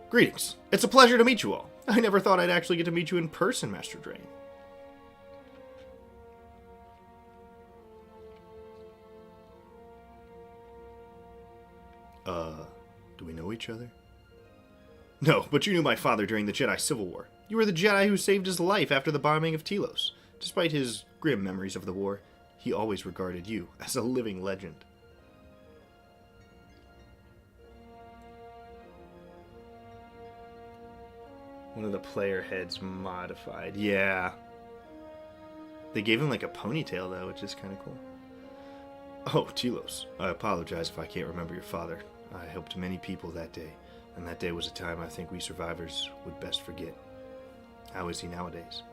Greetings. It's a pleasure to meet you all. I never thought I'd actually get to meet you in person, Master Drain. Do we know each other? No, but you knew my father during the Jedi Civil War. You were the Jedi who saved his life after the bombing of Telos. Despite his grim memories of the war, he always regarded you as a living legend. One of the player heads modified. Yeah. They gave him like a ponytail though, which is kind of cool. Oh, Telos. I apologize if I can't remember your father. I helped many people that day, and that day was a time I think we survivors would best forget. How is he nowadays?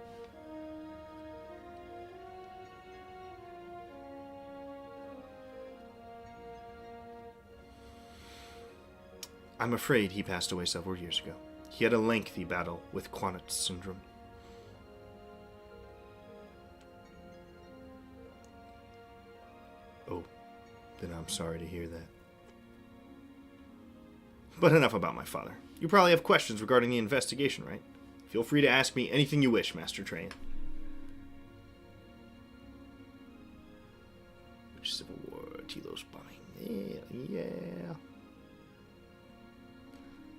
I'm afraid he passed away several years ago. He had a lengthy battle with Quanut syndrome. Oh, then I'm sorry to hear that. But enough about my father. You probably have questions regarding the investigation, right? Feel free to ask me anything you wish, Master Train. Which Civil War? Telos bombing. Yeah.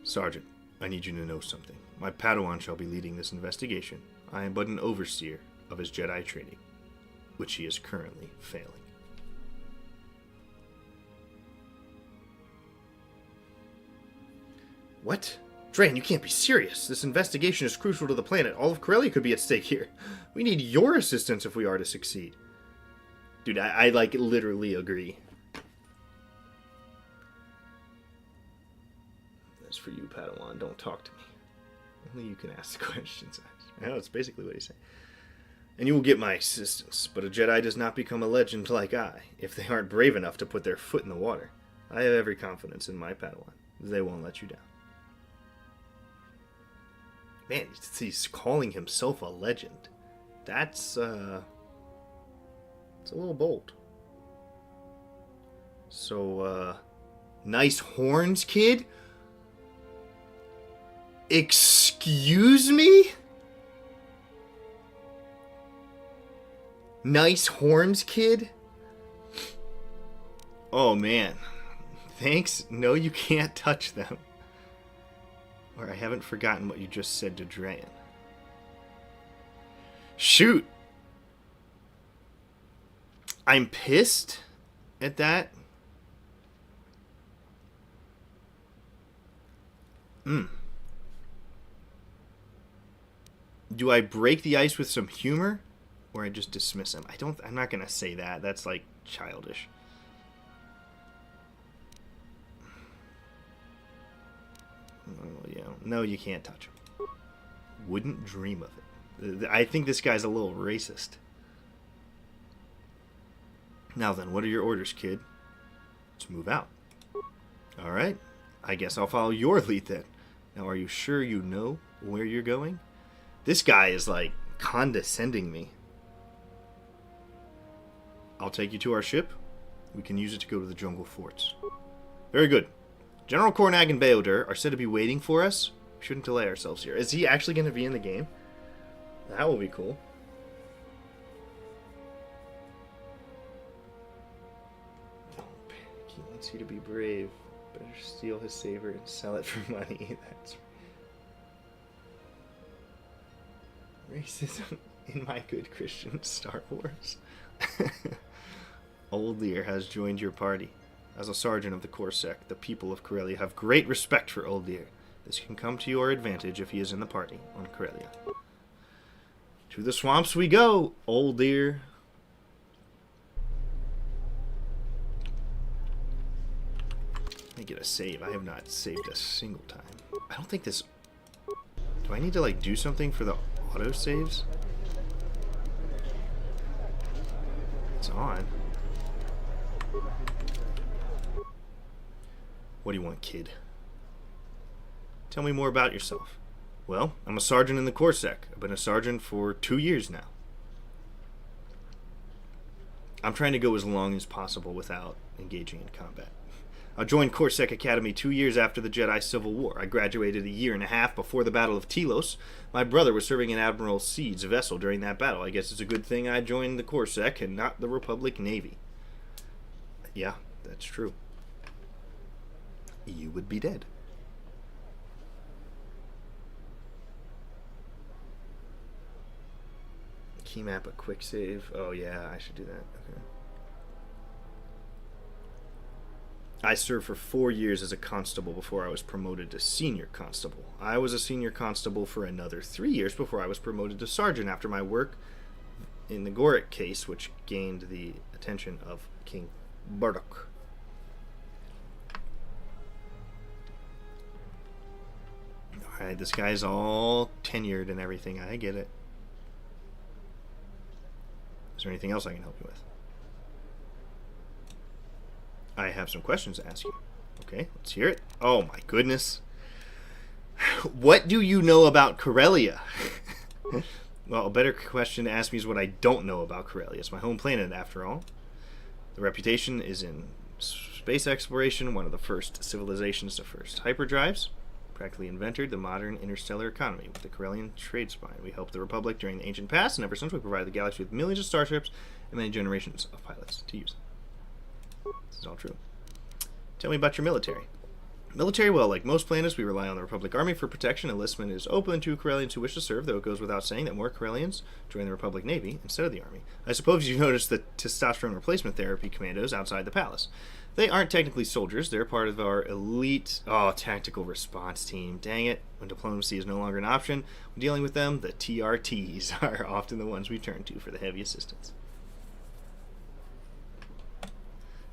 Sergeant, I need you to know something. My Padawan shall be leading this investigation. I am but an overseer of his Jedi training, which he is currently failing. What? Drain, you can't be serious. This investigation is crucial to the planet. All of Corellia could be at stake here. We need your assistance if we are to succeed. Dude, I like literally agree. As for you, Padawan, don't talk to me. Only you can ask the questions. I know, it's basically what he's saying. And you will get my assistance, but a Jedi does not become a legend like I if they aren't brave enough to put their foot in the water. I have every confidence in my Padawan. They won't let you down. Man, he's calling himself a legend. That's, it's a little bold. So, nice horns, kid? Excuse me? Nice horns, kid? Oh, man. Thanks. No, you can't touch them. Or I haven't forgotten what you just said to Drayan. Shoot! I'm pissed at that. Do I break the ice with some humor? Or I just dismiss him? I'm not gonna say that. That's like childish. Oh, yeah. No, you can't touch him. Wouldn't dream of it. I think this guy's a little racist. Now then, what are your orders, kid? Let's move out. Alright. I guess I'll follow your lead then. Now, are you sure you know where you're going? This guy is, like, condescending me. I'll take you to our ship. We can use it to go to the jungle forts. Very good. General Cornag and Beodur are said to be waiting for us. We shouldn't delay ourselves here. Is he actually going to be in the game? That will be cool. He wants you to be brave. Better steal his saber and sell it for money. That's racism in my good Christian Star Wars. Oldir has joined your party. As a sergeant of the Corsair, the people of Corellia have great respect for Oldir. This can come to your advantage if he is in the party on Corellia. To the swamps we go, Oldir. Let me get a save. I have not saved a single time. I don't think this... Do I need to, like, do something for the auto saves? It's on. What do you want, kid? Tell me more about yourself. Well, I'm a sergeant in the Corsair. I've been a sergeant for 2 years now. I'm trying to go as long as possible without engaging in combat. I joined Corsair Academy 2 years after the Jedi Civil War. I graduated a year and a half before the Battle of Telos. My brother was serving in Admiral Seed's vessel during that battle. I guess it's a good thing I joined the Corsair and not the Republic Navy. Yeah, that's true. You would be dead. Key map, a quick save. Oh yeah, I should do that. Okay. I served for 4 years as a constable before I was promoted to senior constable. I was a senior constable for another 3 years before I was promoted to sergeant after my work in the Goric case, which gained the attention of King Bardock. Alright, this guy's all tenured and everything. I get it. Is there anything else I can help you with? I have some questions to ask you. Okay, let's hear it. Oh my goodness. What do you know about Corellia? Well, a better question to ask me is what I don't know about Corellia. It's my home planet, after all. The reputation is in space exploration, one of the first civilizations to first hyperdrives. Practically invented the modern interstellar economy with the Corellian trade spine. We helped the Republic during the ancient past, and ever since we provided the galaxy with millions of starships and many generations of pilots to use. This is all true. Tell me about your military. Military, well, like most planets, we rely on the Republic Army for protection. Enlistment is open to Corellians who wish to serve, though it goes without saying that more Corellians join the Republic Navy instead of the Army. I suppose you noticed the testosterone replacement therapy commandos outside the palace. They aren't technically soldiers. They're part of our elite, tactical response team. Dang it. When diplomacy is no longer an option, when dealing with them, the TRTs are often the ones we turn to for the heavy assistance.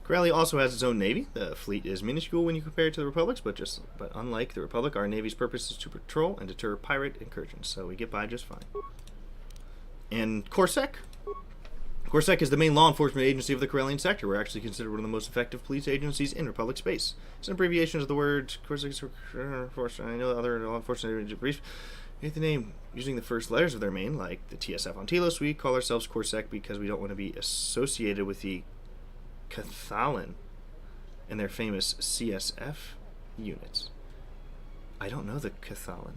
Corellia also has its own navy. The fleet is minuscule when you compare it to the Republic's, but unlike the Republic, our navy's purpose is to patrol and deter pirate incursions, so we get by just fine. And Corsair? Corsair is the main law enforcement agency of the Corellian sector. We're actually considered one of the most effective police agencies in Republic space. It's an abbreviation of the word Corsair. I know the other law enforcement agencies hate the name using the first letters of their name, like the TSF on Telos. We call ourselves Corsair because we don't want to be associated with the Cathalan and their famous CSF units. I don't know the Cathalan.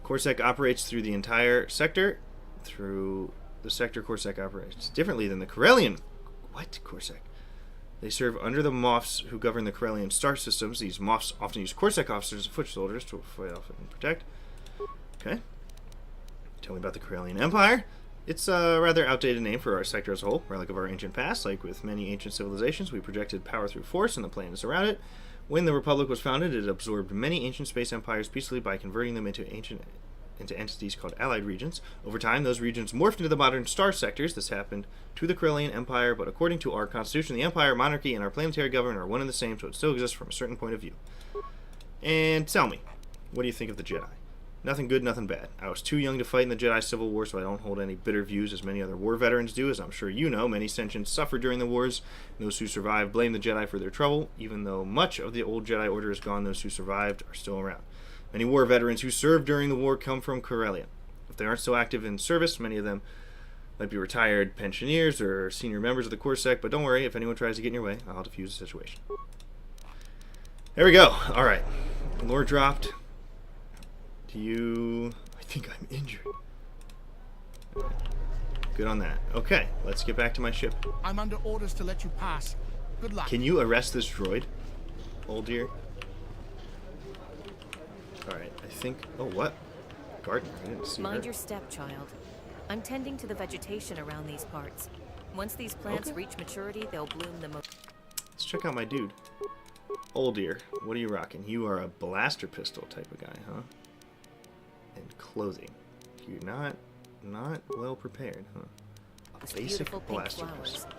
Corsair operates through the entire sector. Through the sector, Corsair operates differently than the Corellian. What? Corsair? They serve under the Moffs who govern the Corellian star systems. These Moffs often use Corsair officers and foot soldiers to fight off and protect. Okay. Tell me about the Corellian Empire. It's a rather outdated name for our sector as a whole, relic of our ancient past. Like with many ancient civilizations, we projected power through force and the planets around it. When the Republic was founded, it absorbed many ancient space empires peacefully by converting them into entities called allied regions. Over time, those regions morphed into the modern star sectors. This happened to the Corellian Empire, but according to our constitution, the Empire, monarchy, and our planetary government are one and the same, so it still exists from a certain point of view. And tell me, what do you think of the Jedi? Nothing good, nothing bad. I was too young to fight in the Jedi Civil War, so I don't hold any bitter views as many other war veterans do. As I'm sure you know, many sentients suffered during the wars. Those who survived blame the Jedi for their trouble. Even though much of the old Jedi Order is gone, those who survived are still around. Many war veterans who served during the war come from Corellia. If they aren't still active in service, many of them Might be retired pensioners or senior members of the core sect, but don't worry, if anyone tries to get in your way, I'll defuse the situation. There we go. Alright. Lore dropped. Do you... I think I'm injured. Good on that. Okay, let's get back to my ship. I'm under orders to let you pass. Good luck. Can you arrest this droid, old dear? Alright, I think... Oh, what? Gardener, I didn't see Mind her. your step, child. I'm tending to the vegetation around these parts. Once these plants reach maturity, they'll bloom the most. Let's check out my dude. Old dear, what are you rocking? You are a blaster pistol type of guy, huh? And clothing. You're not well prepared, huh? A basic blaster pistol.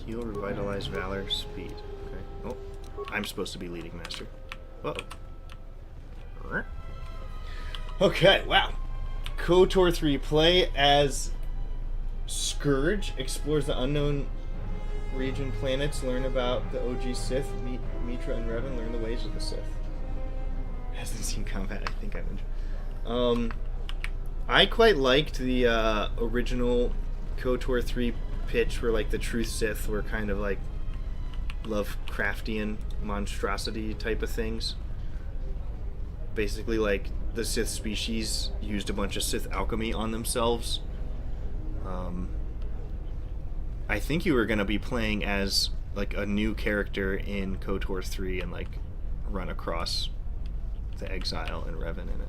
Heal, revitalize, valor, speed. Okay. Oh, I'm supposed to be leading master. Uh-oh. Okay, wow. KOTOR 3, play as Scourge, explores the unknown region planets, learn about the OG Sith, meet Mitra and Revan, learn the ways of the Sith. Hasn't seen combat, I think I'm in. I quite liked the original KOTOR 3 pitch where like the Truth Sith were kind of like Lovecraftian monstrosity type of things. Basically like the Sith species used a bunch of Sith alchemy on themselves. I think you were going to be playing as like a new character in KOTOR 3 and like run across the Exile and Revan in it.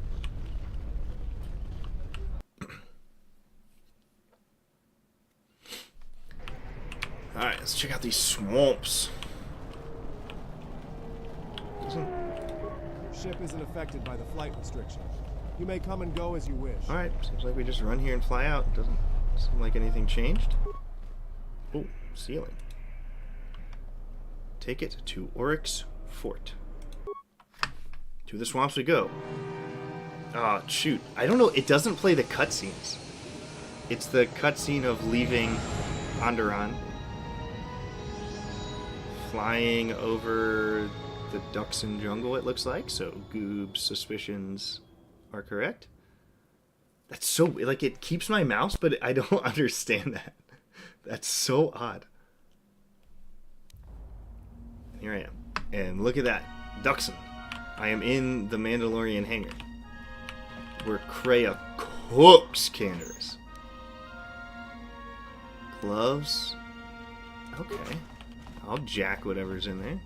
Alright, let's check out these swamps. Ship isn't affected by the flight restriction. You may come and go as you wish. Alright, seems like we just run here and fly out. Doesn't seem like anything changed. Oh, ceiling. Take it to Oryx Fort. To the swamps we go. Ah, shoot. I don't know. It doesn't play the cutscenes. It's the cutscene of leaving Onderon. Flying over the Duxon jungle, it looks like. So, Goob's suspicions are correct. That's so... Like, it keeps my mouse, but I don't understand that. That's so odd. Here I am. And look at that. Duxon. I am in the Mandalorian hangar. Where Kreia cooks Canderous. Gloves. Okay. I'll jack whatever's in there.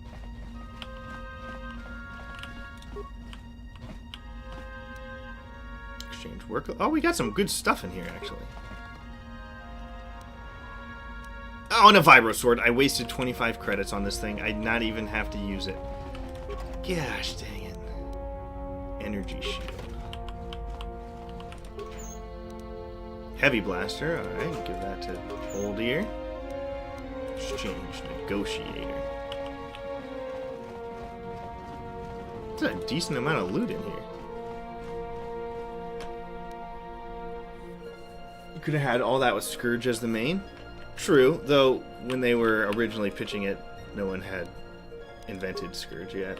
Exchange work. Oh, we got some good stuff in here, actually. Oh, and a Vibro Sword. I wasted 25 credits on this thing. I'd not even have to use it. Gosh dang it. Energy Shield. Heavy Blaster. Alright, give that to Old Ear. Exchange Negotiator. There's a decent amount of loot in here. You could have had all that with Scourge as the main. True, though when they were originally pitching it, no one had invented Scourge yet.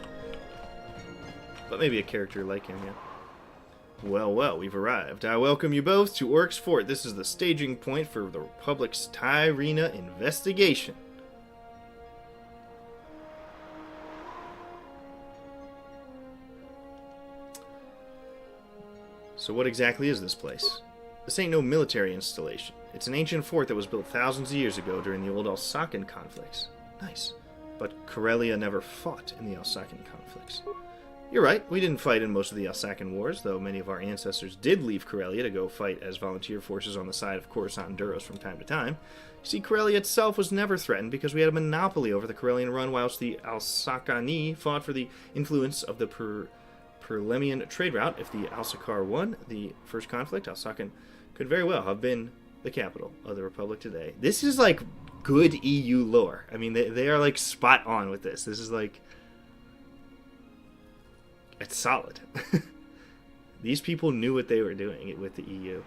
But maybe a character like him, yeah. Well, well, we've arrived. I welcome you both to Oryx Fort. This is the staging point for the Republic's Tyrina investigation. So what exactly is this place? This ain't no military installation. It's an ancient fort that was built thousands of years ago during the old Alsacan conflicts. Nice. But Corellia never fought in the Alsacan conflicts. You're right, we didn't fight in most of the Alsacan wars, though many of our ancestors did leave Corellia to go fight as volunteer forces on the side of Coruscant and Duros from time to time. You see, Corellia itself was never threatened because we had a monopoly over the Corellian run, whilst the Alsacani fought for the influence of the Perlemian trade route. If the Alsacar won the first conflict, Alsacan could very well have been the capital of the Republic today. This is like good EU lore. I mean, they are like spot on with this. This is like... It's solid. These people knew what they were doing with the EU.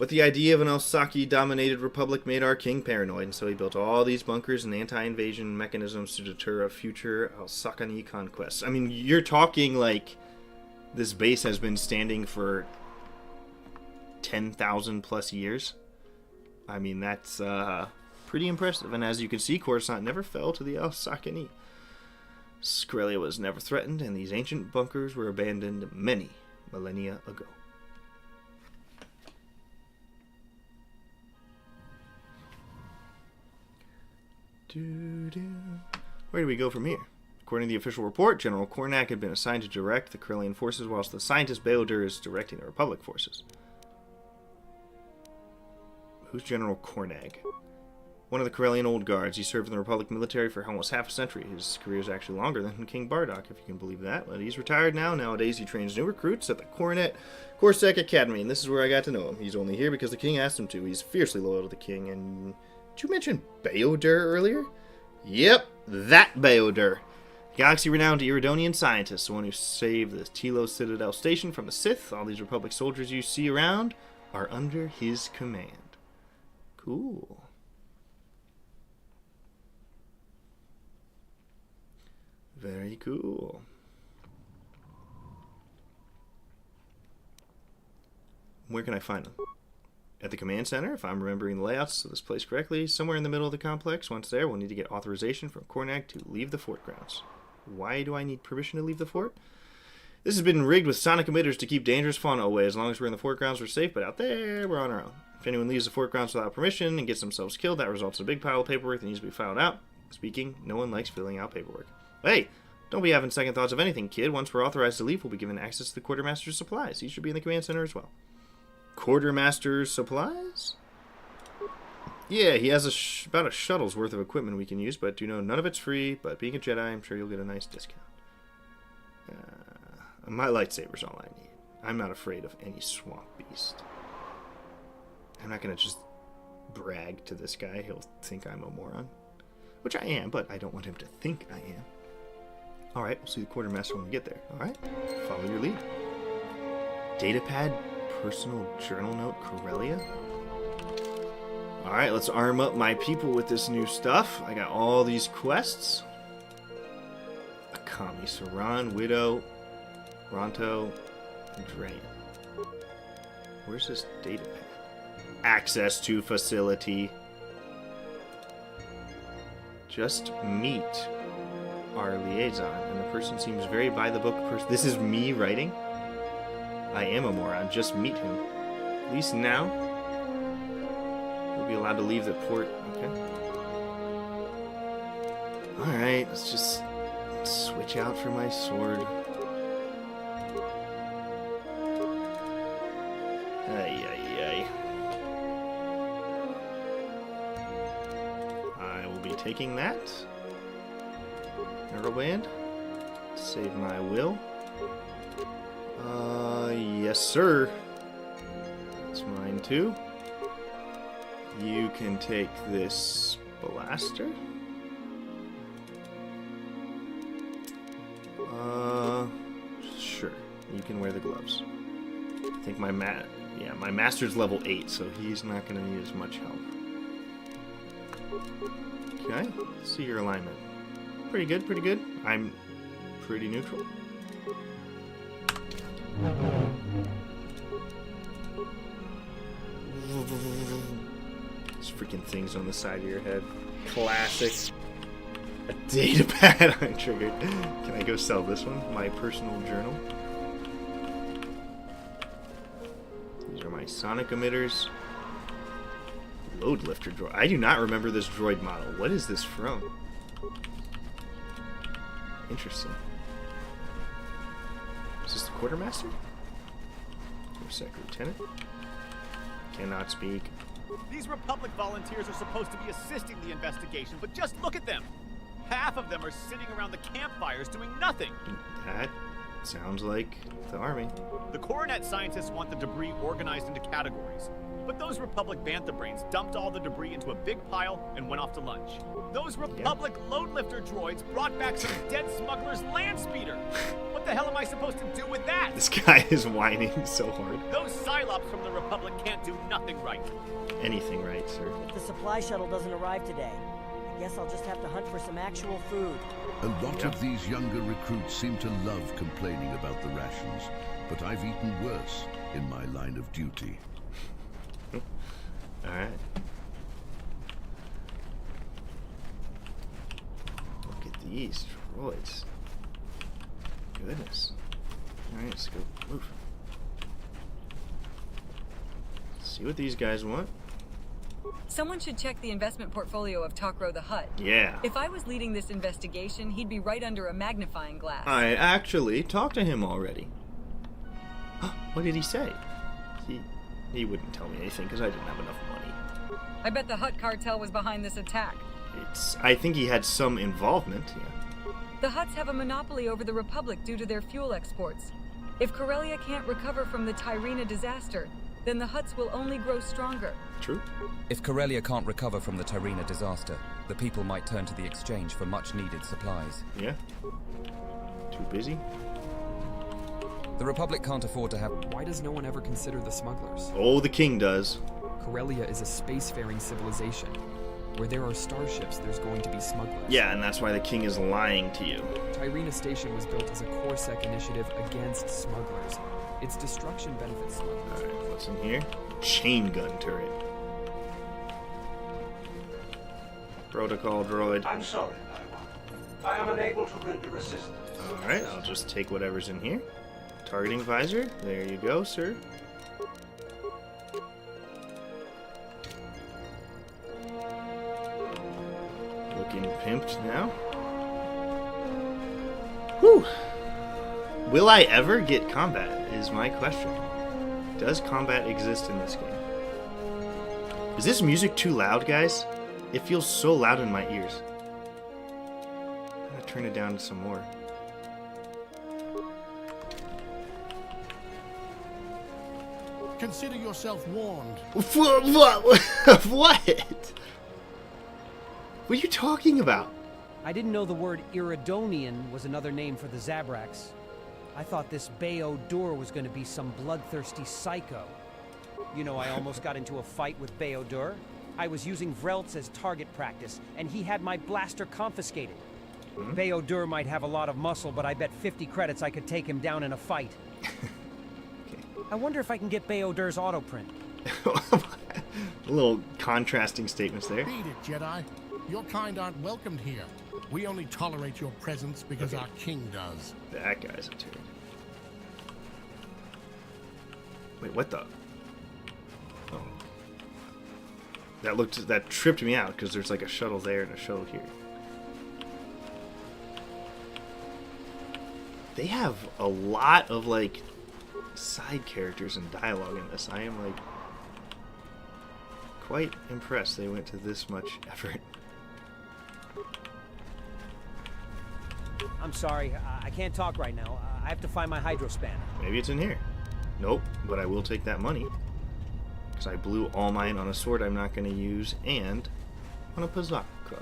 But the idea of an Elsaki-dominated republic made our king paranoid, and so he built all these bunkers and anti-invasion mechanisms to deter a future Elsakani conquest. I mean, you're talking like this base has been standing for 10,000 plus years. I mean, that's pretty impressive. And as you can see, Coruscant never fell to the Elsakani. Corellia was never threatened, and these ancient bunkers were abandoned many millennia ago. Where do we go from here? According to the official report, General Kornak had been assigned to direct the Corellian forces, whilst the scientist Beodur is directing the Republic forces. Who's General Kornag? One of the Corellian Old Guards. He served in the Republic military for almost half a century. His career is actually longer than King Bardock, if you can believe that. But he's retired now. Nowadays, he trains new recruits at the Coronet Corsac Academy, and this is where I got to know him. He's only here because the King asked him to. He's fiercely loyal to the King, and... Did you mention Beodur earlier? Yep, that Beodur. Galaxy-renowned Iridonian scientist, the one who saved the Telos Citadel Station from the Sith. All these Republic soldiers you see around are under his command. Cool. Very cool. Where can I find them? At the command center, if I'm remembering the layouts of this place correctly, somewhere in the middle of the complex. Once there, we'll need to get authorization from Kornak to leave the fort grounds. Why do I need permission to leave the fort? This has been rigged with sonic emitters to keep dangerous fauna away. As long as we're in the fort grounds, we're safe, but out there, we're on our own. If anyone leaves the fort grounds without permission and gets themselves killed, that results in a big pile of paperwork that needs to be filed out. Speaking, no one likes filling out paperwork. Hey, don't be having second thoughts of anything, kid. Once we're authorized to leave, we'll be given access to the Quartermaster's supplies. He should be in the command center as well. Quartermaster's supplies? Yeah, he has about a shuttle's worth of equipment we can use, but do know none of it's free. But being a Jedi, I'm sure you'll get a nice discount. My lightsaber's all I need. I'm not afraid of any swamp beast. I'm not going to just brag to this guy. He'll think I'm a moron. Which I am, but I don't want him to think I am. Alright, we'll see the Quartermaster when we get there. Alright, follow your lead. Datapad, personal journal note, Corellia. Alright, let's arm up my people with this new stuff. I got all these quests. Akami, Saran, Widow, Ronto, and Drain. Where's this datapad? Access to facility. Just meet our liaison, and the person seems very by-the-book person. This is me writing? I am a moron. Just meet him. At least now. We'll be allowed to leave the port. Okay. Alright, let's just switch out for my sword. Ay, ay, ay. I will be taking that. Narrowband. Save my will. Yes, sir. That's mine, too. You can take this blaster. Sure. You can wear the gloves. I think my master's level 8, so he's not going to need as much help. Okay, let's see your alignment. Pretty good, pretty good. I'm pretty neutral. These freaking things on the side of your head. Classic. A datapad I triggered. Can I go sell this one? My personal journal. These are my sonic emitters. Load lifter droid. I do not remember this droid model. What is this from? Interesting. Is this the Quartermaster? Corsac Lieutenant? Cannot speak. These Republic volunteers are supposed to be assisting the investigation, but just look at them. Half of them are sitting around the campfires doing nothing. That sounds like the army. The Coronet scientists want the debris organized into categories, but But those Republic bantha brains dumped all the debris into a big pile and went off to lunch. Those Republic load lifter droids brought back some dead smuggler's land speeder. What the hell am I supposed to do with that? This guy is whining so hard. Those Psylops from the Republic can't do nothing right. Anything right, sir. If the supply shuttle doesn't arrive today, I guess I'll just have to hunt for some actual food. A lot of these younger recruits seem to love complaining about the rations, but I've eaten worse in my line of duty. Alright. Look at these droids. Goodness. Alright, let's go move. See what these guys want. Someone should check the investment portfolio of Takro the Hutt. Yeah. If I was leading this investigation, he'd be right under a magnifying glass. I actually talked to him already. What did he say? He wouldn't tell me anything because I didn't have enough money. I bet the Hutt cartel was behind this attack. I think he had some involvement, yeah. The Hutts have a monopoly over the Republic due to their fuel exports. If Corellia can't recover from the Tyrina disaster, then the Hutts will only grow stronger. True. If Corellia can't recover from the Tyrina disaster, the people might turn to the exchange for much-needed supplies. Yeah. Too busy? The Republic can't afford to have... Why does no one ever consider the smugglers? Oh, the king does. Corellia is a spacefaring civilization. Where there are starships, there's going to be smugglers. Yeah, and that's why the king is lying to you. Tyrina Station was built as a CorSec initiative against smugglers. Its destruction benefits smugglers. Alright, what's in here? Chain gun turret. Protocol droid. I'm sorry, Padawan. I am unable to render assistance. Alright, I'll just take whatever's in here. Targeting visor. There you go, sir. Looking pimped now. Whew! Will I ever get combat, is my question. Does combat exist in this game? Is this music too loud, guys? It feels so loud in my ears. I'm gonna turn it down some more. Consider yourself warned. What? What are you talking about? I didn't know the word Iridonian was another name for the Zabraks. I thought this Bo-Katan was going to be some bloodthirsty psycho. You know, I almost got into a fight with Bo-Katan. I was using Vreltz as target practice, and he had my blaster confiscated. Bo-Katan might have a lot of muscle, but I bet 50 credits I could take him down in a fight. I wonder if I can get Bo-Katan's auto print. Little contrasting statements there. Beat it, Jedi. Your kind aren't welcomed here. We only tolerate your presence because our king does. That guy's a turd. Wait, what the? Oh. That tripped me out because there's like a shuttle there and a shuttle here. They have a lot of like side characters and dialogue in this. I am like quite impressed they went to this much effort. I'm sorry, I can't talk right now. I have to find my hydrospan. Maybe it's in here. Nope, but I will take that money. Because I blew all mine on a sword I'm not going to use and on a Pazak card.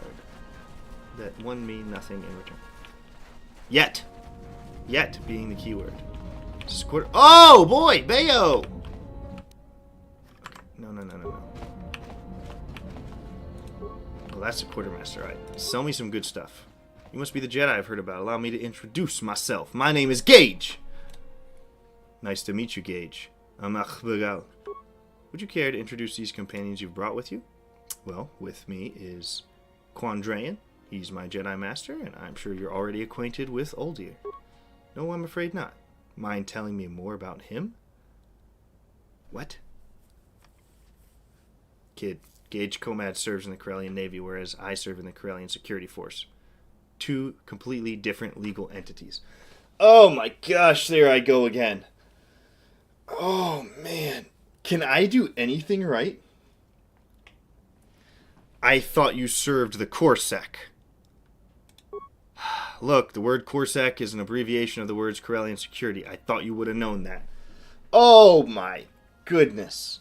That won me nothing in return. Yet. Yet being the keyword. Oh boy, Bayo! Okay. No. Well, that's the quartermaster. Alright, sell me some good stuff. You must be the Jedi I've heard about. Allow me to introduce myself. My name is Gage. Nice to meet you, Gage. I'm Achbagal. Would you care to introduce these companions you've brought with you? Well, with me is Quandrayan. He's my Jedi Master, and I'm sure you're already acquainted with Uldir. No, I'm afraid not. Mind telling me more about him? What? Kid, Gage Comad serves in the Corellian Navy, whereas I serve in the Corellian Security Force. Two completely different legal entities. Oh my gosh, there I go again. Oh man. Can I do anything right? I thought you served the CorSec. Look, the word CorSec is an abbreviation of the words Corellian Security. I thought you would have known that. Oh my goodness.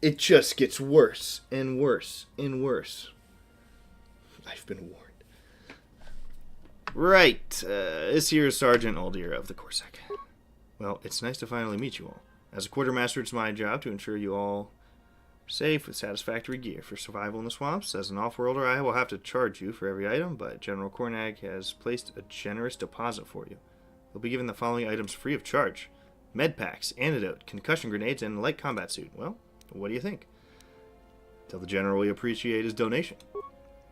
it just gets worse and worse and worse. I've been warned. Right, this here is Sergeant Aldir of the Corsac. Well, it's nice to finally meet you all. As a quartermaster, it's my job to ensure you all are safe with satisfactory gear for survival in the swamps. As an off-worlder, I will have to charge you for every item, but General Cornag has placed a generous deposit for you. You'll be given the following items free of charge: med packs, antidote, concussion grenades, and a light combat suit. Well, what do you think? Tell the General we appreciate his donation.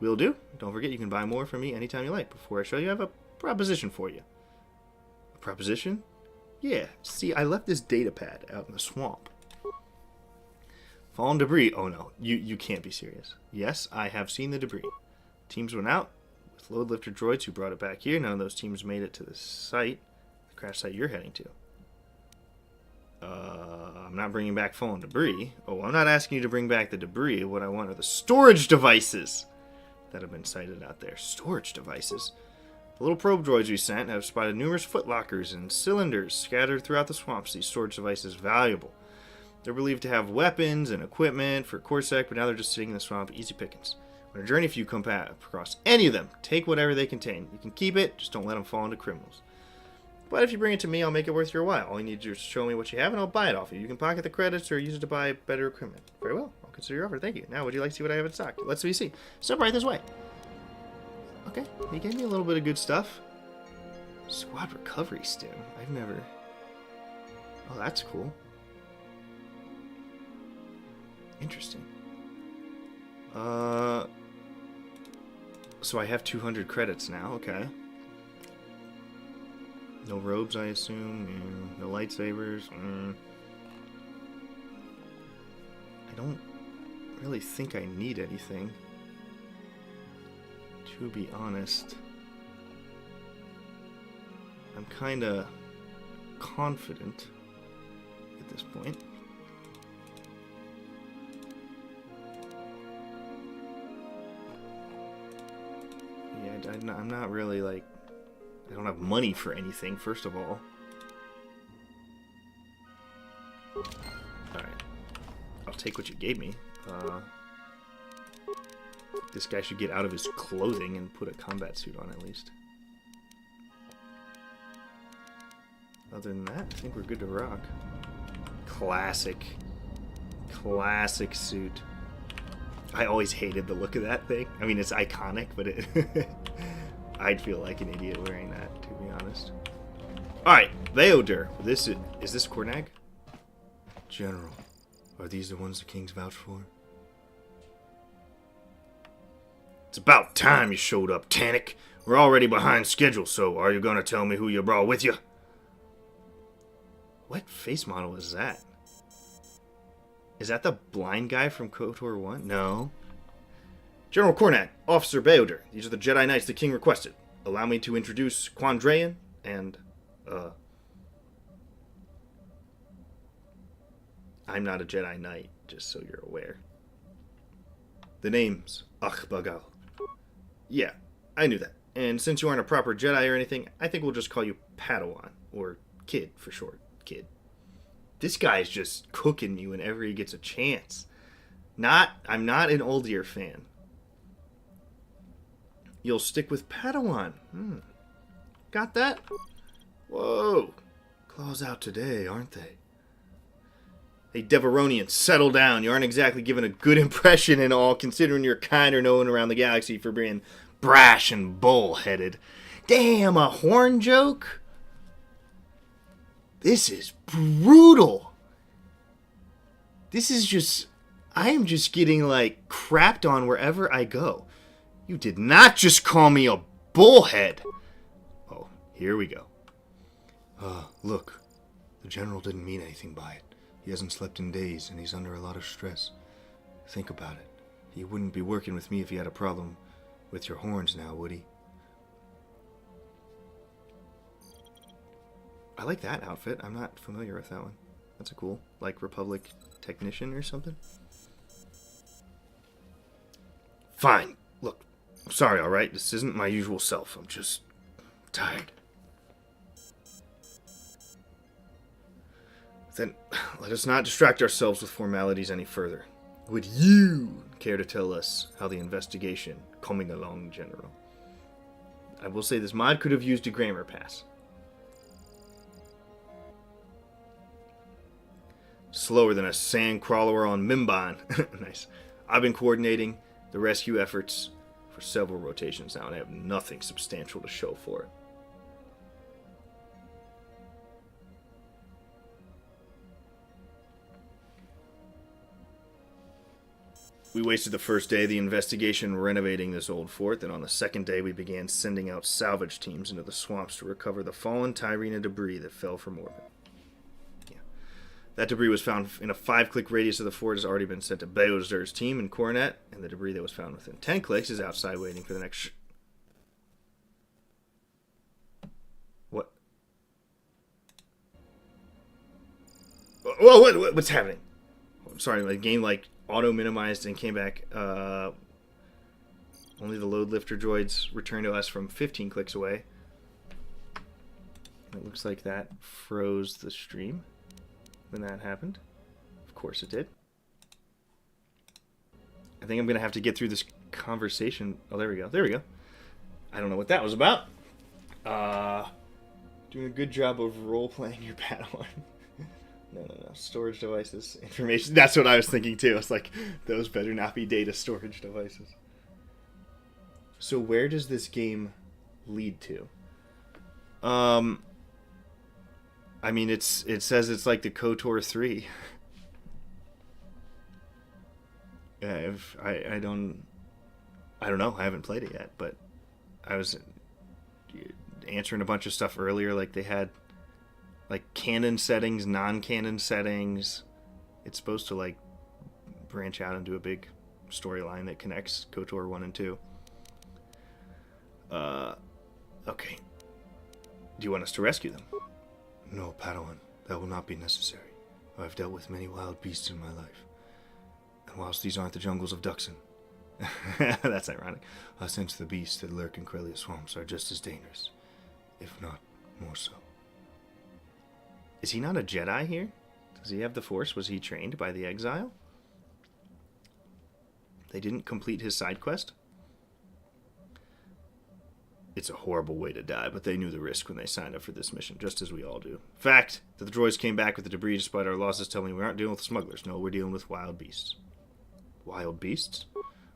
Will do. Don't forget you can buy more from me anytime you like. Before I show you, I have a proposition for you. A proposition? Yeah. See, I left this data pad out in the swamp. Fallen debris. Oh no, you can't be serious. Yes, I have seen the debris. Teams went out with load lifter droids who brought it back here. None of those teams made it to the site, the crash site you're heading to. I'm not bringing back fallen debris. Oh, I'm not asking you to bring back the debris. What I want are the storage devices that have been sighted out there. Storage devices. The little probe droids we sent have spotted numerous footlockers and cylinders scattered throughout the swamps. These storage devices valuable. They're believed to have weapons and equipment for Corsac, but now they're just sitting in the swamp, easy pickings. On a journey, if you come across any of them, take whatever they contain. You can keep it, just don't let them fall into criminals. But if you bring it to me, I'll make it worth your while. All you need to do is show me what you have, and I'll buy it off you. You can pocket the credits or use it to buy better equipment. Very well. I'll consider your offer. Thank you. Now, would you like to see what I have in stock? Let's see. Step right this way. Okay. He gave me a little bit of good stuff. Squad recovery stim. I've never... Oh, that's cool. Interesting. So I have 200 credits now. Okay. No robes, I assume. No lightsabers. I don't really think I need anything, to be honest. I'm kind of confident at this point. Yeah, I'm not really like... I don't have money for anything, first of all. Alright. I'll take what you gave me. This guy should get out of his clothing and put a combat suit on at least. Other than that, I think we're good to rock. Classic. Classic suit. I always hated the look of that thing. I mean, it's iconic, but it... I'd feel like an idiot wearing that, to be honest. Alright, Theodur. Is this Cornag? General, are these the ones the kings vouch for? It's about time you showed up, Tannic. We're already behind schedule, so are you gonna tell me who you brought with you? What face model is that? Is that the blind guy from KOTOR 1? No. General Cornag, Officer Theodur. These are the Jedi Knights the King requested. Allow me to introduce Quandrayan and, I'm not a Jedi Knight, just so you're aware. The name's Bagal. Yeah, I knew that. And since you aren't a proper Jedi or anything, I think we'll just call you Padawan, or Kid for short. Kid. This guy's just cooking me whenever he gets a chance. I'm not an Aldir fan. You'll stick with Padawan. Got that? Whoa. Claws out today, aren't they? Hey, Deveronian, settle down. You aren't exactly giving a good impression and all, considering you're kinder known around the galaxy for being brash and bull-headed. Damn, a horn joke? This is brutal. This is just... I am just getting, like, crapped on wherever I go. You did not just call me a bullhead. Oh, here we go. Look. The General didn't mean anything by it. He hasn't slept in days, and he's under a lot of stress. Think about it. He wouldn't be working with me if he had a problem with your horns now, would he? I like that outfit. I'm not familiar with that one. That's a cool, like, Republic technician or something. Fine. Look, I'm sorry, alright? This isn't my usual self. I'm just tired. Then let us not distract ourselves with formalities any further. Would you care to tell us how the investigation coming along, General? I will say this mod could have used a grammar pass. Slower than a sand crawler on Mimban. Nice. I've been coordinating the rescue efforts for several rotations now, and I have nothing substantial to show for it. We wasted the first day of the investigation renovating this old fort. Then on the second day, we began sending out salvage teams into the swamps to recover the fallen Tyrina debris that fell from orbit. Yeah. That debris was found in a 5-click radius of the fort, has already been sent to Beozer's team in Coronet, and the debris that was found within 10 clicks is outside waiting for the next... What? Whoa, what's happening? I'm sorry, my game, auto-minimized and came back. Only the load lifter droids returned to us from 15 clicks away. It looks like that froze the stream when that happened. Of course it did. I think I'm going to have to get through this conversation. Oh, there we go. There we go. I don't know what that was about. Doing a good job of role-playing your Padawan. No. Storage devices. Information. That's what I was thinking too. It's like, those better not be data storage devices. So where does this game lead to? I mean, it says it's like the KOTOR 3. I don't know. I haven't played it yet, but I was answering a bunch of stuff earlier. Like they had canon settings, non-canon settings. It's supposed to branch out into a big storyline that connects KOTOR 1 and 2. Okay. Do you want us to rescue them? No, Padawan. That will not be necessary. I've dealt with many wild beasts in my life. And whilst these aren't the jungles of Duxon, that's ironic, I sense the beasts that lurk in Corellia swamps are just as dangerous, if not more so. Is he not a Jedi here? Does he have the Force? Was he trained by the Exile? They didn't complete his side quest? It's a horrible way to die, but they knew the risk when they signed up for this mission, just as we all do. Fact that the droids came back with the debris despite our losses tell me we aren't dealing with smugglers. No, we're dealing with wild beasts. Wild beasts?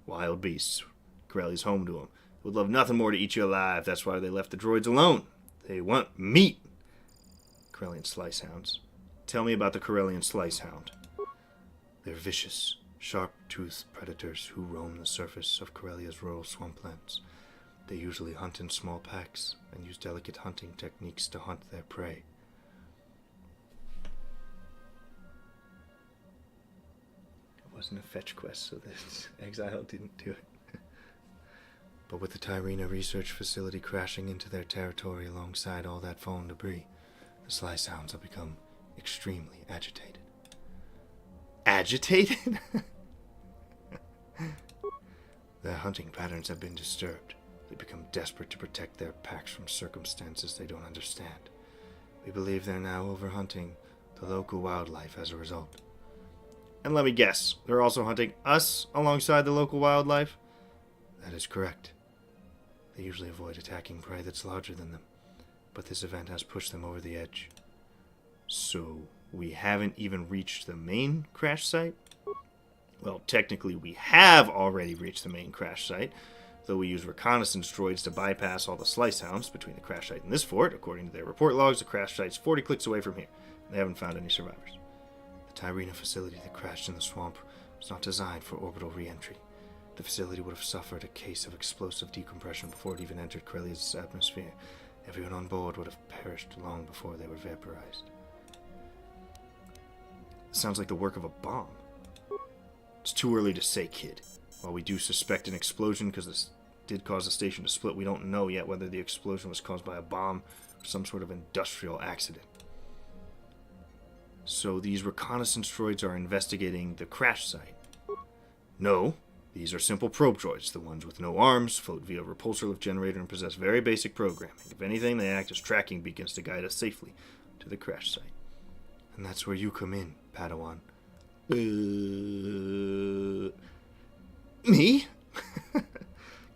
Wild beasts. Corellia's home to them. Would love nothing more to eat you alive. That's why they left the droids alone. They want meat. Corellian slice hounds. Tell me about the Corellian slice hound. They're vicious, sharp-toothed predators who roam the surface of Corellia's rural swamplands. They usually hunt in small packs and use delicate hunting techniques to hunt their prey. It wasn't a fetch quest, so this Exile didn't do it. But with the Tyrina research facility crashing into their territory alongside all that fallen debris, the slice hounds have become extremely agitated. Agitated? Their hunting patterns have been disturbed. They become desperate to protect their packs from circumstances they don't understand. We believe they're now overhunting the local wildlife as a result. And let me guess, they're also hunting us alongside the local wildlife? That is correct. They usually avoid attacking prey that's larger than them, but this event has pushed them over the edge. So, we haven't even reached the main crash site? Well, technically we have already reached the main crash site, though we use reconnaissance droids to bypass all the slice hounds between the crash site and this fort. According to their report logs, the crash site's 40 clicks away from here. They haven't found any survivors. The Tyrina facility that crashed in the swamp was not designed for orbital re-entry. The facility would have suffered a case of explosive decompression before it even entered Corellia's atmosphere. Everyone on board would have perished long before they were vaporized. It sounds like the work of a bomb. It's too early to say, kid. While we do suspect an explosion because this did cause the station to split, we don't know yet whether the explosion was caused by a bomb or some sort of industrial accident. So these reconnaissance droids are investigating the crash site. No, these are simple probe droids, the ones with no arms, float via repulsor lift generator, and possess very basic programming. If anything, they act as tracking beacons to guide us safely to the crash site. And that's where you come in, Padawan. Me?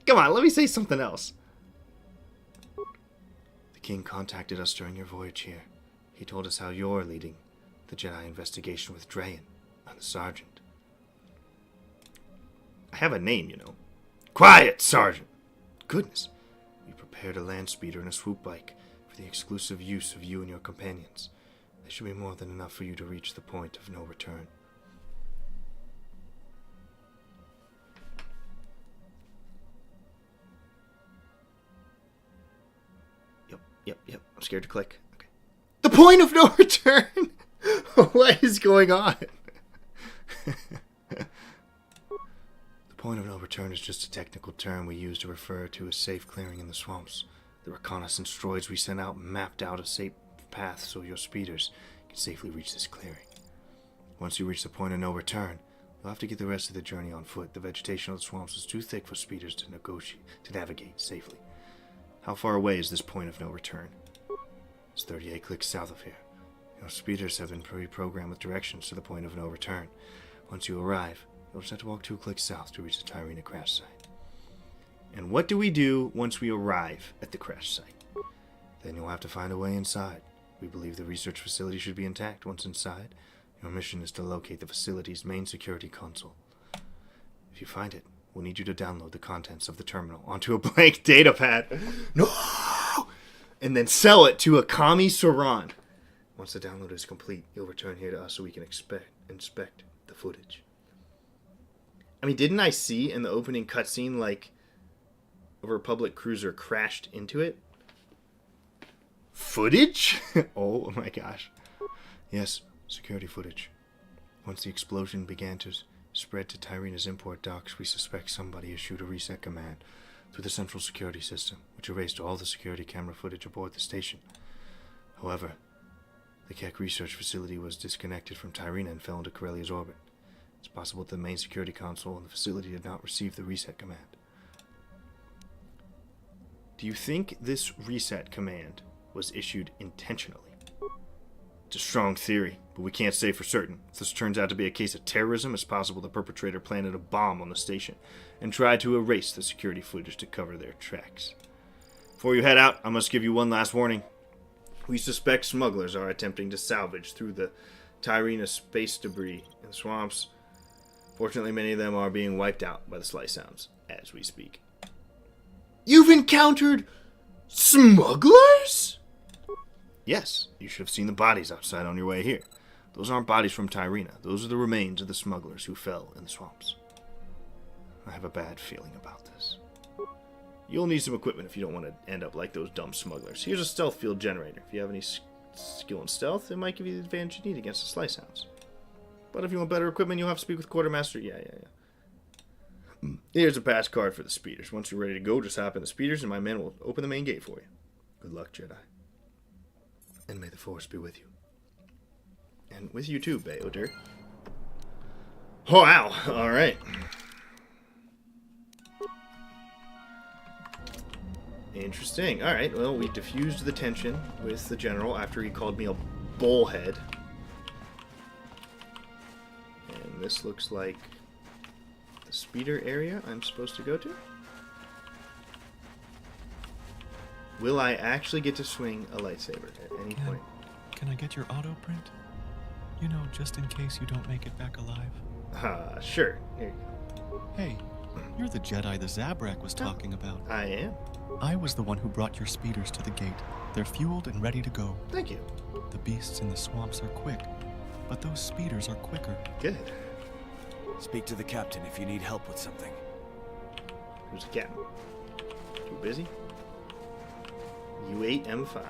Come on, let me say something else. The king contacted us during your voyage here. He told us how you're leading the Jedi investigation with Drayan and the Sergeant. I have a name, you know. Quiet, Sergeant! Goodness. We prepared a land speeder and a swoop bike for the exclusive use of you and your companions. There should be more than enough for you to reach the point of no return. Yep. I'm scared to click. Okay. The point of no return! What is going on? The point of no return is just a technical term we use to refer to a safe clearing in the swamps. The reconnaissance droids we sent out mapped out a safe path so your speeders can safely reach this clearing. Once you reach the point of no return, you'll have to get the rest of the journey on foot. The vegetation of the swamps is too thick for speeders to navigate safely. How far away is this point of no return? It's 38 clicks south of here. Your speeders have been pre-programmed with directions to the point of no return. Once you arrive, you'll just have to walk 2 clicks south to reach the Tyrina crash site. And what do we do once we arrive at the crash site? Then you'll have to find a way inside. We believe the research facility should be intact. Once inside, your mission is to locate the facility's main security console. If you find it, we'll need you to download the contents of the terminal onto a blank data pad. No! And then sell it to a commie Saran. Once the download is complete, you'll return here to us so we can inspect the footage. I mean, didn't I see in the opening cutscene, like, a Republic cruiser crashed into it? Footage? Oh my gosh. Yes, security footage. Once the explosion began to spread to Tyrina's import docks, we suspect somebody issued a reset command through the central security system, which erased all the security camera footage aboard the station. However, the Keck research facility was disconnected from Tyrina and fell into Corellia's orbit. It's possible that the main security console in the facility did not receive the reset command. Do you think this reset command was issued intentionally? It's a strong theory, but we can't say for certain. If this turns out to be a case of terrorism, it's possible the perpetrator planted a bomb on the station and tried to erase the security footage to cover their tracks. Before you head out, I must give you one last warning. We suspect smugglers are attempting to salvage through the Tyrina space debris in the swamps. Fortunately, many of them are being wiped out by the slice sounds as we speak. You've encountered smugglers? Yes, you should have seen the bodies outside on your way here. Those aren't bodies from Tyrina. Those are the remains of the smugglers who fell in the swamps. I have a bad feeling about this. You'll need some equipment if you don't want to end up like those dumb smugglers. Here's a stealth field generator. If you have any skill in stealth, it might give you the advantage you need against the slice hounds. But if you want better equipment, you'll have to speak with Quartermaster. Yeah. Here's a pass card for the speeders. Once you're ready to go, just hop in the speeders and my men will open the main gate for you. Good luck, Jedi. And may the Force be with you. And with you too, Bo-Katan. Oh, wow. Alright. Interesting. Alright, well, we diffused the tension with the General after he called me a bullhead. And this looks like the speeder area I'm supposed to go to. Will I actually get to swing a lightsaber at any point? Can I get your auto print? You know, just in case you don't make it back alive. Sure. Here you go. Hey, you're the Jedi the Zabrak was talking about. I am. I was the one who brought your speeders to the gate. They're fueled and ready to go. Thank you. The beasts in the swamps are quick, but those speeders are quicker. Good. Speak to the captain if you need help with something. Who's the captain? Too busy? U8 M5.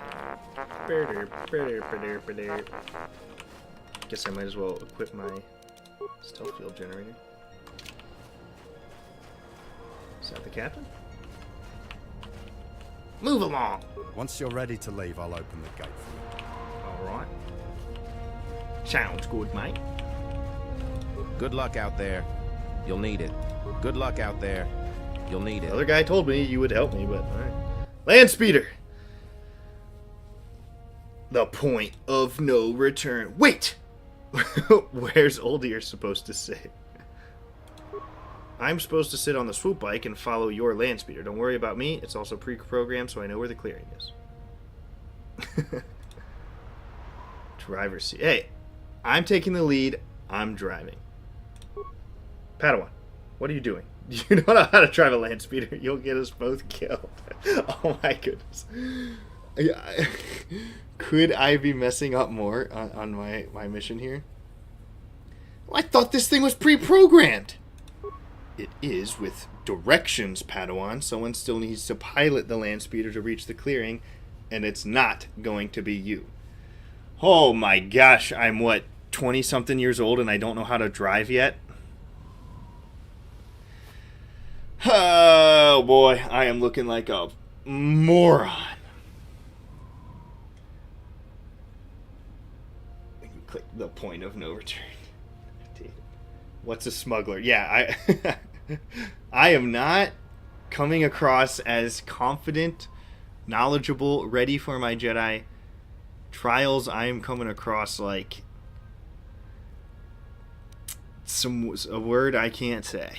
Guess I might as well equip my stealth field generator. Is that the captain? Move along! Once you're ready to leave, I'll open the gate for you. Alright. Sounds good, mate. Good luck out there. You'll need it. Good luck out there. You'll need it. The other guy told me you would help me, but alright. Land speeder! The point of no return. Wait! Where's Old Ear supposed to sit? I'm supposed to sit on the swoop bike and follow your land speeder. Don't worry about me. It's also pre-programmed, so I know where the clearing is. Driver's seat. Hey, I'm taking the lead. I'm driving. Padawan, what are you doing? You don't know how to drive a land speeder. You'll get us both killed. Oh my goodness. Could I be messing up more on my mission here? Well, I thought this thing was pre-programmed. It is with directions, Padawan. Someone still needs to pilot the land speeder to reach the clearing, and it's not going to be you. Oh my gosh, I'm what, 20-something years old and I don't know how to drive yet? Oh boy, I am looking like a moron. Click the point of no return. What's a smuggler? Yeah, I am not coming across as confident, knowledgeable, ready for my Jedi trials. I am coming across like a word I can't say.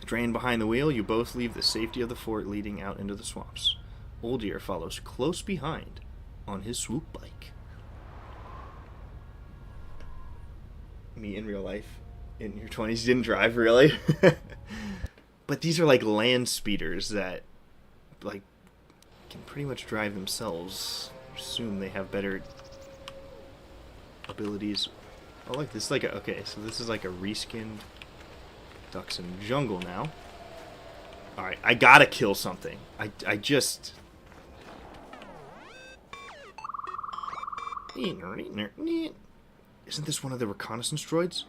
Drain behind the wheel, you both leave the safety of the fort leading out into the swamps. Old Ear follows close behind on his swoop bike. Me in real life, in your 20s, didn't drive, really? But these are like land speeders that like can pretty much drive themselves. Assume they have better abilities. Oh look, this is like a, okay, so this is like a reskinned Ducks in Jungle now. Alright, I gotta kill something. I just... Isn't this one of the reconnaissance droids?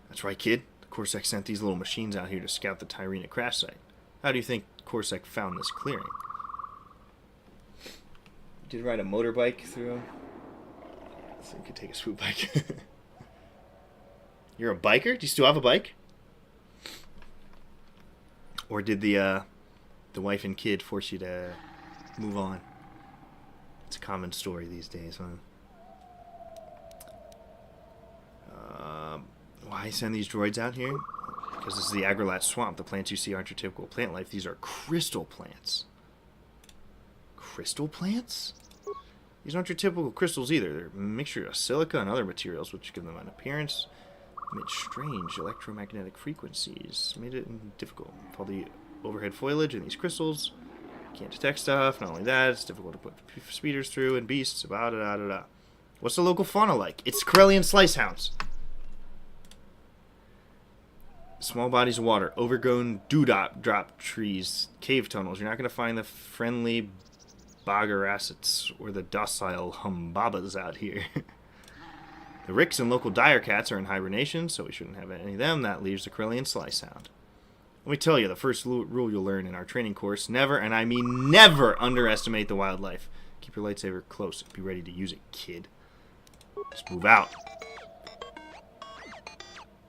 That's right, kid. Corsac sent these little machines out here to scout the Tyrina crash site. How do you think Corsac found this clearing? You did ride a motorbike through? So you could take a swoop bike. You're a biker? Do you still have a bike? Or did the wife and kid force you to move on? It's a common story these days, huh? Why send these droids out here? Because this is the Agrilat Swamp. The plants you see aren't your typical plant life. These are crystal plants. Crystal plants? These aren't your typical crystals either. They're a mixture of silica and other materials which give them an appearance amid strange electromagnetic frequencies. Made it difficult. With all the overhead foliage and these crystals, you can't detect stuff. Not only that, it's difficult to put speeders through and beasts. What's the local fauna like? It's Corellian slicehounds. Small bodies of water, overgrown dewdrop trees, cave tunnels. You're not going to find the friendly Bagarassets or the docile Humbabas out here. The Ricks and local dire cats are in hibernation, so we shouldn't have any of them. That leaves the Corellian slicehound. Let me tell you, the first rule you'll learn in our training course, never, and I mean never, underestimate the wildlife. Keep your lightsaber close and be ready to use it, kid. Just move out.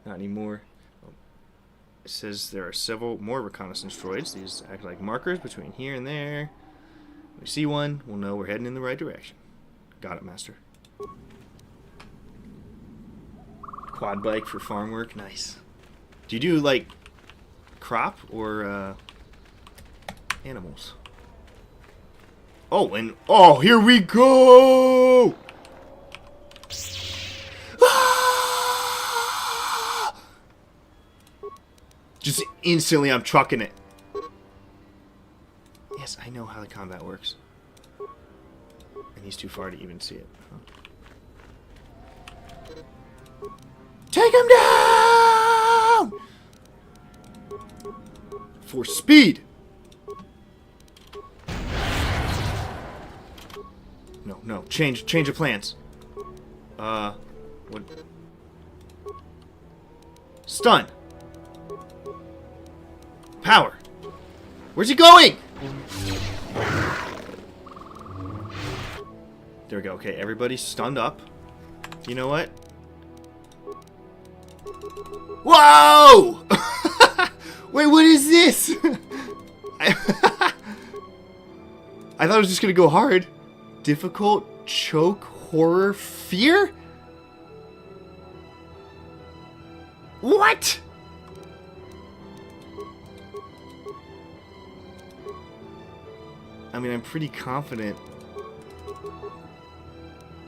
Not anymore. It says there are several more reconnaissance droids. These act like markers between here and there. When we see one, we'll know we're heading in the right direction. Got it, Master. Quad bike for farm work. Nice. Do you do, like, crop or animals? Oh, and... Oh, here we go! Just instantly, I'm trucking it. Yes, I know how the combat works. And he's too far to even see it. Huh. Take him down! For speed! No, no. Change of plans. What? Stun! Power. Where's he going? There we go. Okay, everybody's stunned up. You know what? Whoa! Wait, what is this? I thought it was just gonna go hard. Difficult, choke, horror, fear? What? I mean, I'm pretty confident.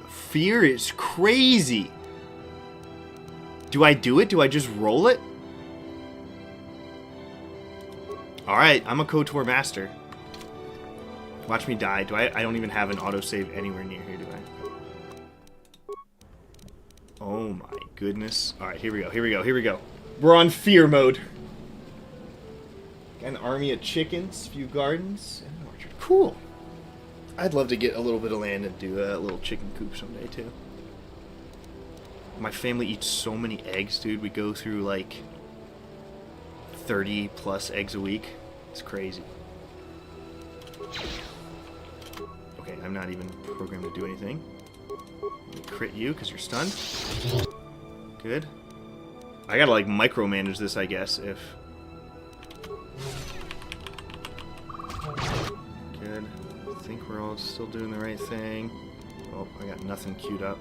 Fear is crazy. Do I do it? Do I just roll it? Alright, I'm a KOTOR master. Watch me die. I don't even have an autosave anywhere near here, do I? Oh my goodness. Alright, here we go, here we go, here we go. We're on fear mode. Got an army of chickens, few gardens, and an orchard. Cool. I'd love to get a little bit of land and do a little chicken coop someday, too. My family eats so many eggs, dude. We go through, like, 30 plus eggs a week. It's crazy. Okay, I'm not even programmed to do anything. Crit you because you're stunned. Good. I gotta, like, micromanage this, I guess, if... Good. I think we're all still doing the right thing. Oh, I got nothing queued up.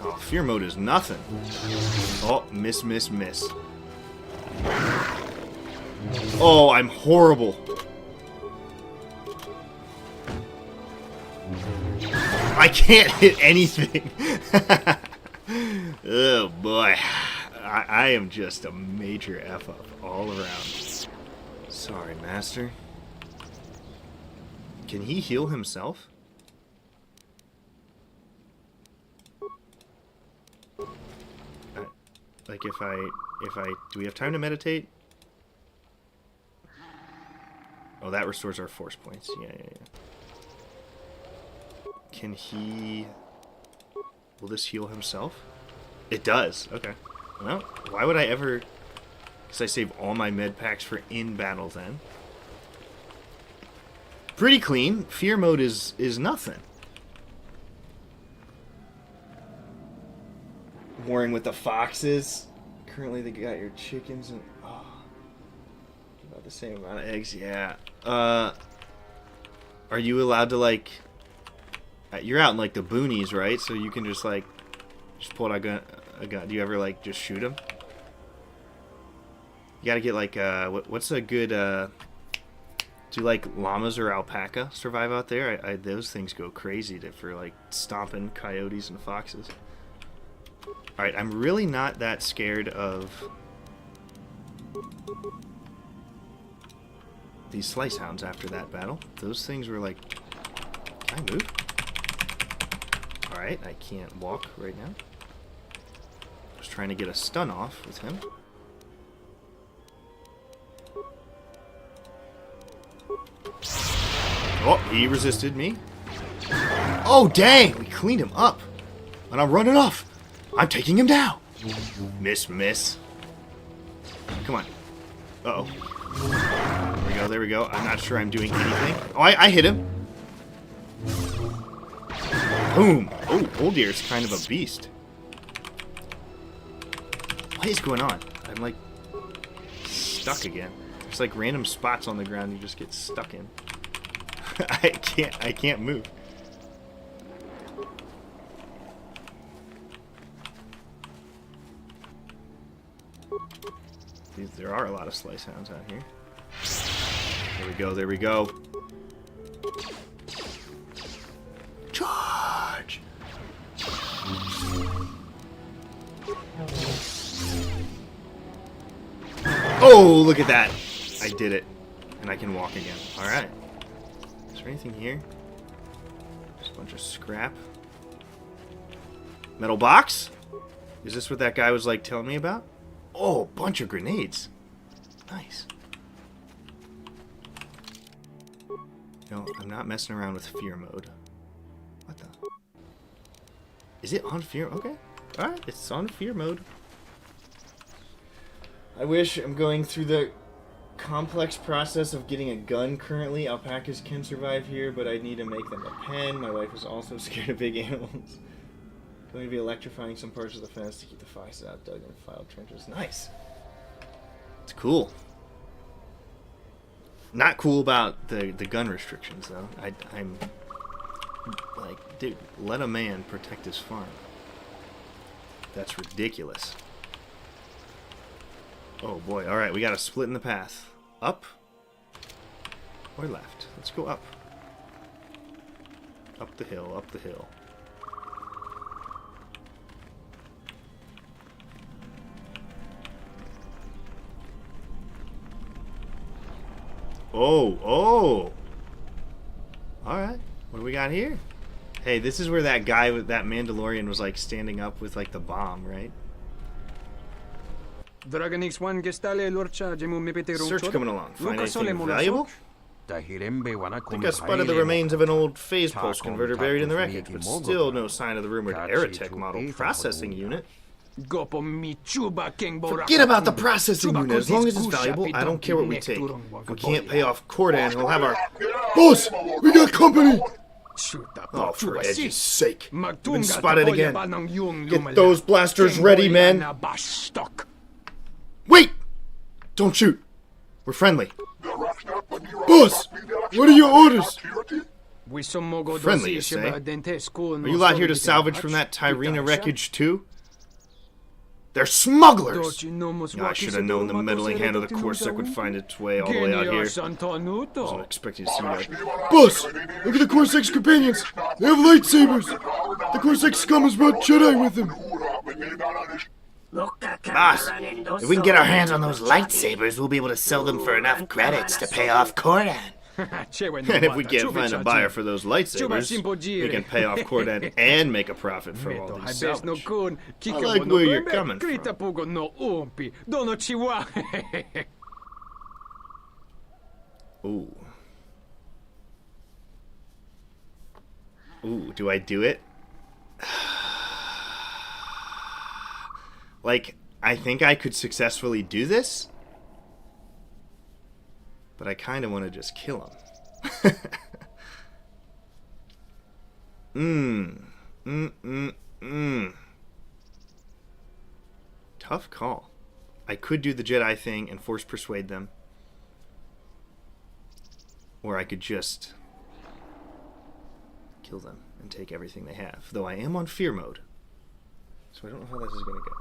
Oh, fear mode is nothing. Oh, miss, miss, miss. Oh, I'm horrible. I can't hit anything. Oh, boy. I am just a major F-up all around. Sorry, master. Can he heal himself? Like if I, do we have time to meditate? Oh, that restores our force points. Yeah. Can he, will this heal himself? It does, okay. Well, why would I ever, because I save all my med packs for in battle then. Pretty clean. Fear mode is nothing. Warring with the foxes. Currently they got your chickens and about the same amount of eggs. Yeah. Are you allowed to, like, you're out in like the boonies, right? So you can just like pull out a gun. Do you ever like just shoot them? You gotta get like what's a good do like llamas or alpaca survive out there? Those things go crazy for like stomping coyotes and foxes. Alright, I'm really not that scared of these slice hounds after that battle. Those things were like... Can I move? Alright, I can't walk right now. Just trying to get a stun off with him. Oh, he resisted me. Oh, dang! We cleaned him up. And I'm running off. I'm taking him down. Miss, miss. Come on. Uh-oh. There we go, there we go. I'm not sure I'm doing anything. Oh, I hit him. Boom. Oh, Old Deer's kind of a beast. What is going on? I'm like stuck again. There's like random spots on the ground you just get stuck in. I can't move. There are a lot of slice hounds out here. There we go, there we go. Charge! Oh, look at that. I did it. And I can walk again. Alright. Is there anything here? Just a bunch of scrap. Metal box? Is this what that guy was like telling me about? Oh, a bunch of grenades. Nice. No, I'm not messing around with fear mode. What the? Is it on fear? Okay. Alright, it's on fear mode. I wish I'm going through the complex process of getting a gun currently. Alpacas can survive here, but I need to make them a pen. My wife is also scared of big animals. Going to be electrifying some parts of the fence to keep the foxes out, dug in filed trenches. Nice. It's cool. Not cool about the gun restrictions, though. I'm like, dude, let a man protect his farm. That's ridiculous. Oh boy, alright, we got a split in the path. Up or left? Let's go up. Up the hill, up the hill. Oh! Alright, what do we got here? Hey, this is where that guy with that Mandalorian was like standing up with like the bomb, right? Search coming along. Find anything valuable? I think I spotted the remains of an old phase pulse converter buried in the wreckage, but still no sign of the rumored Aerotech model processing unit. Forget about the processing unit. As long as it's valuable, I don't care what we take. If we can't pay off KOTOR, we'll have our... Boss! We got company! Oh, for Edge's sake. You've been spotted again. Get those blasters ready, men. Wait! Don't shoot. We're friendly. Boss! What are your orders? Friendly, you say? Are you out here to salvage from that Tyrina wreckage, too? They're smugglers! Oh, I should have known the meddling hand of the Corsac would find its way all the way out here. I wasn't expecting to see that. Boss! Look at the Corsac's companions! They have lightsabers! The Corsac scum has brought Jedi with them! Boss, if we can get our hands on those lightsabers, we'll be able to sell them for enough credits to pay off Cordan. And if we can't find a buyer for those lightsabers, we can pay off Cordan and make a profit from all these salvage. I like where you're coming from. Ooh. Ooh, do I do it? Like, I think I could successfully do this, but I kind of want to just kill him. Tough call. I could do the Jedi thing and force persuade them, or I could just kill them and take everything they have. Though I am on fear mode, so I don't know how this is going to go.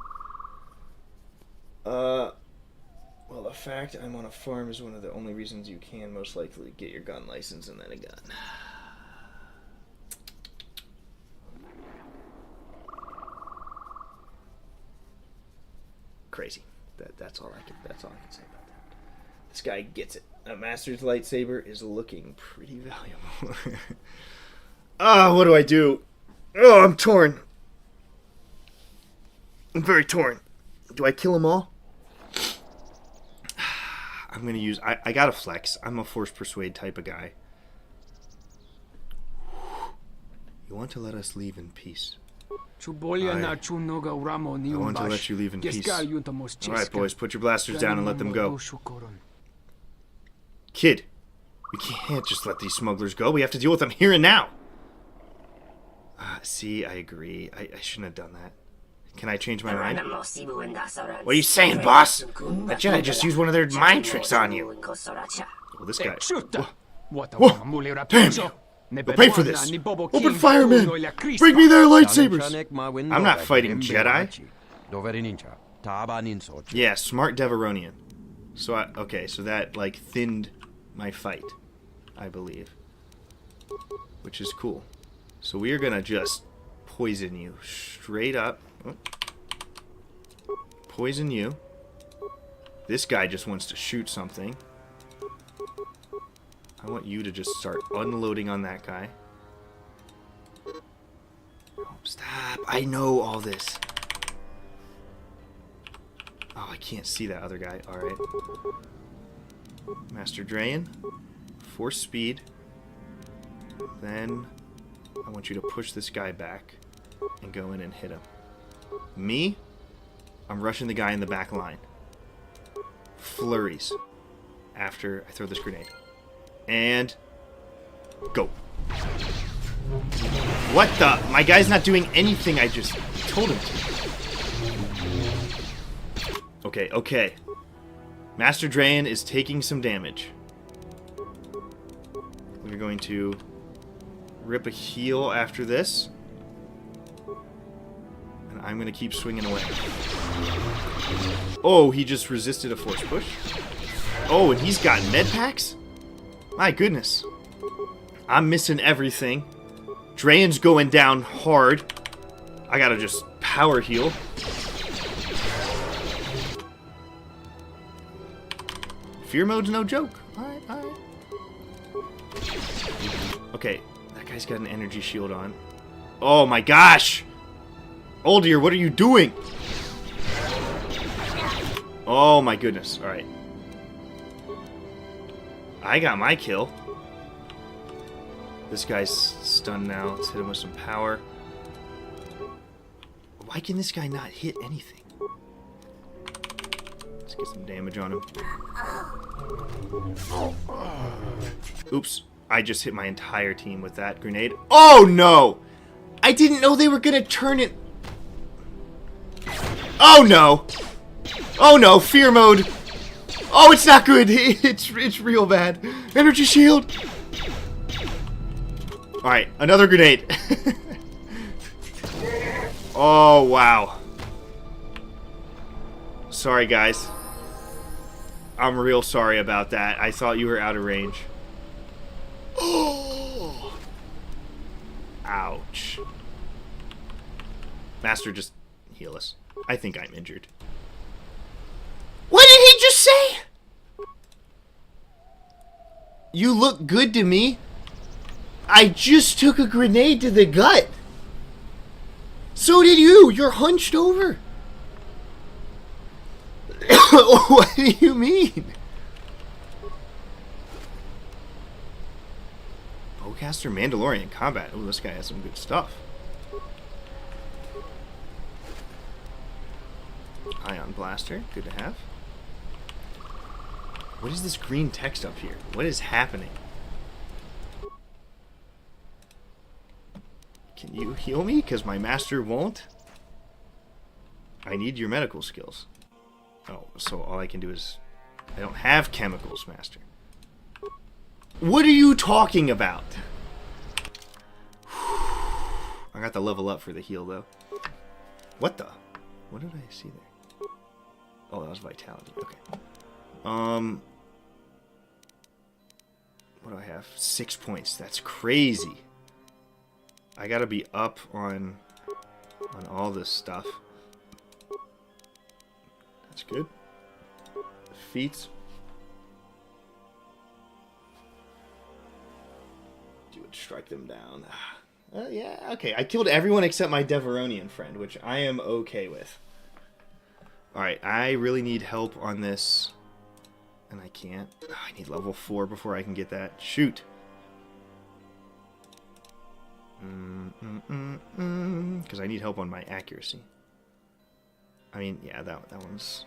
Well, the fact I'm on a farm is one of the only reasons you can most likely get your gun license and then a gun. Crazy. That's all I can say about that. This guy gets it. A master's lightsaber is looking pretty valuable. What do I do? Oh, I'm torn. I'm very torn. Do I kill them all? I'm going to use... I got to flex. I'm a force persuade type of guy. You want to let us leave in peace. I want to let you leave in peace. Alright, boys. Put your blasters down and let them go. Kid, we can't just let these smugglers go. We have to deal with them here and now. See, I agree. I shouldn't have done that. Can I change my mind? What are you saying, boss? That Jedi just used one of their mind tricks on you. Well, this guy... Whoa. Damn you! We'll pay for this! Open fire, man! Bring me their lightsabers! I'm not fighting Jedi. Yeah, smart Devaronian. So, okay, so that, like, thinned my fight, I believe. Which is cool. So we are gonna just poison you straight up. Oh. Poison you. This guy just wants to shoot something. I want you to just start unloading on that guy. Oh, stop. I know all this. Oh, I can't see that other guy. Alright. Master Drayan. Force speed. Then I want you to push this guy back and go in and hit him. Me, I'm rushing the guy in the back line. Flurries after I throw this grenade. And go. What the? My guy's not doing anything I just told him to. Okay, okay. Master Drayan is taking some damage. going to rip a heal after this. And I'm going to keep swinging away. Oh, he just resisted a force push. Oh, and he's got med packs? My goodness. I'm missing everything. Draen's going down hard. I gotta just power heal. Fear mode's no joke. Alright, alright. Okay, that guy's got an energy shield on. Oh my gosh! Oldir, what are you doing? Oh my goodness, alright. I got my kill. This guy's stunned now. Let's hit him with some power. Why can this guy not hit anything? Let's get some damage on him. Oops. I just hit my entire team with that grenade. Oh no! I didn't know they were gonna turn it. Oh no! Oh no, fear mode! Oh, it's not good! It's real bad. Energy shield! Alright, another grenade. Oh, wow. Sorry, guys. I'm real sorry about that. I thought you were out of range. Oh! Ouch. Master, just heal us. I think I'm injured. What did he just say? You look good to me. I just took a grenade to the gut. So did you. You're hunched over. What do you mean? Bowcaster Mandalorian combat. Oh, this guy has some good stuff. Ion Blaster. Good to have. What is this green text up here? What is happening? Can you heal me? Because my master won't. I need your medical skills. Oh, so all I can do is... I don't have chemicals, master. What are you talking about? I got the level up for the heal, though. What the? What did I see there? Oh, that was vitality. Okay. What do I have? 6 points. That's crazy. I gotta be up on all this stuff. That's good. Feats. Do it. Strike them down. Yeah, okay. I killed everyone except my Deveronian friend, which I am okay with. Alright, I really need help on this. And I can't. Oh, I need level 4 before I can get that. Shoot. Because I need help on my accuracy. I mean, yeah, that one's...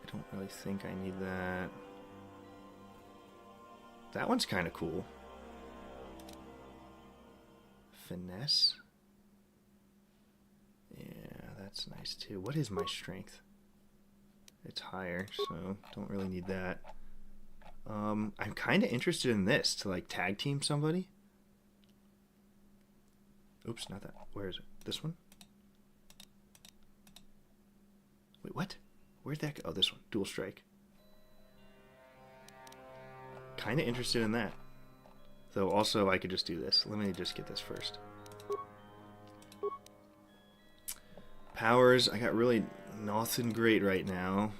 I don't really think I need that. That one's kind of cool. Finesse? Yeah, that's nice too. What is my strength? It's higher, so don't really need that. I'm kind of interested in this, to like tag team somebody. Oops, not that. Where is it? This one? Wait, what? Where'd that go? Oh, this one. Dual strike. Kind of interested in that. Though also I could just do this. Let me just get this first. Powers, I got really nothing great right now.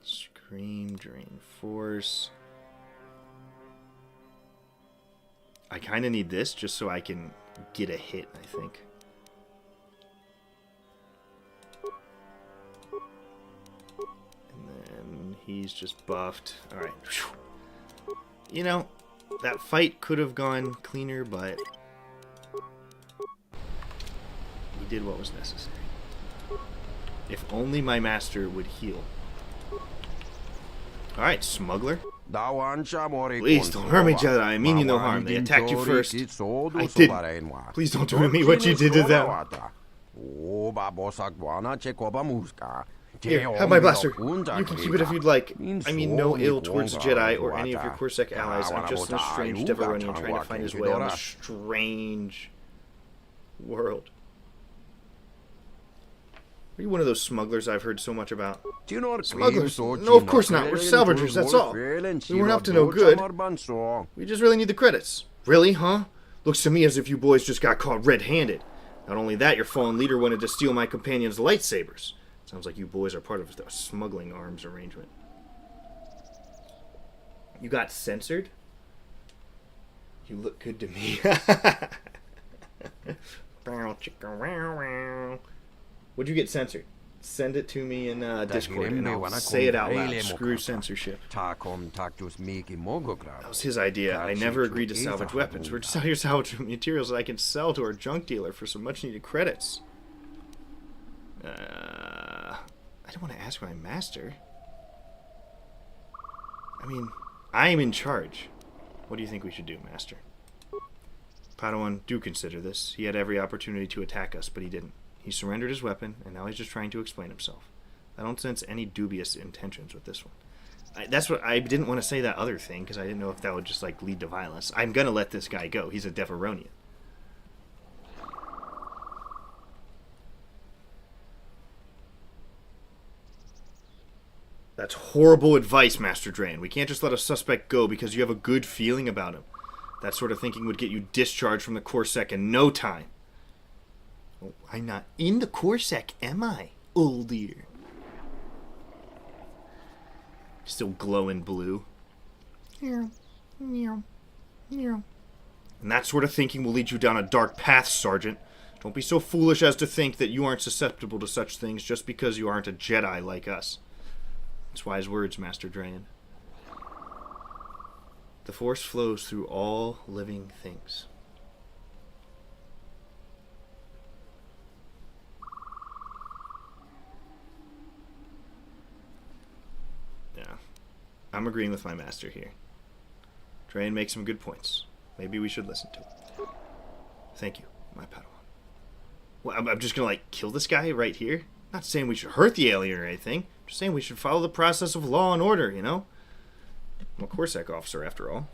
Scream, Drain Force. I kind of need this just so I can get a hit, I think. And then he's just buffed. Alright. You know, that fight could have gone cleaner, but we did what was necessary. If only my master would heal. Alright, Smuggler. Please don't hurt me, Jedi. I mean you no harm. They attacked you first. I didn't. Please don't do to me what you did to them. Here, have my blaster. You can keep it if you'd like. I mean no ill towards the Jedi or any of your Corsac allies. I'm just a strange Devaronian trying to find his way on a strange world. Are you one of those smugglers I've heard so much about? Smugglers? No, of course not. We're salvagers, that's all. We weren't up to no good. We just really need the credits. Really, huh? Looks to me as if you boys just got caught red-handed. Not only that, your fallen leader wanted to steal my companion's lightsabers. Sounds like you boys are part of the smuggling arms arrangement. You got censored? You look good to me. What'd you get censored? Send it to me in Discord and I'll say it out loud. Screw censorship. That was his idea. I never agreed to salvage weapons. We're just out here salvaging materials that I can sell to our junk dealer for some much needed credits. I don't want to ask my master. I mean, I am in charge. What do you think we should do, master? Padawan, do consider this. He had every opportunity to attack us, but he didn't. He surrendered his weapon, and now he's just trying to explain himself. I don't sense any dubious intentions with this one. That's what I didn't want to say that other thing, because I didn't know if that would just, like, lead to violence. I'm going to let this guy go. He's a Devaronian. That's horrible advice, Master Drain. We can't just let a suspect go because you have a good feeling about him. That sort of thinking would get you discharged from the Corsac in no time. Oh, I'm not in the Corsac, am I, old dear? Still glowing blue. And that sort of thinking will lead you down a dark path, Sergeant. Don't be so foolish as to think that you aren't susceptible to such things just because you aren't a Jedi like us. It's wise words, Master Drain. The Force flows through all living things. Yeah, I'm agreeing with my master here. Drain makes some good points. Maybe we should listen to him. Thank you, my Padawan. Well, I'm just gonna, like, kill this guy right here? Not saying we should hurt the alien or anything. Just saying we should follow the process of law and order, you know? I'm a Corsac officer, after all.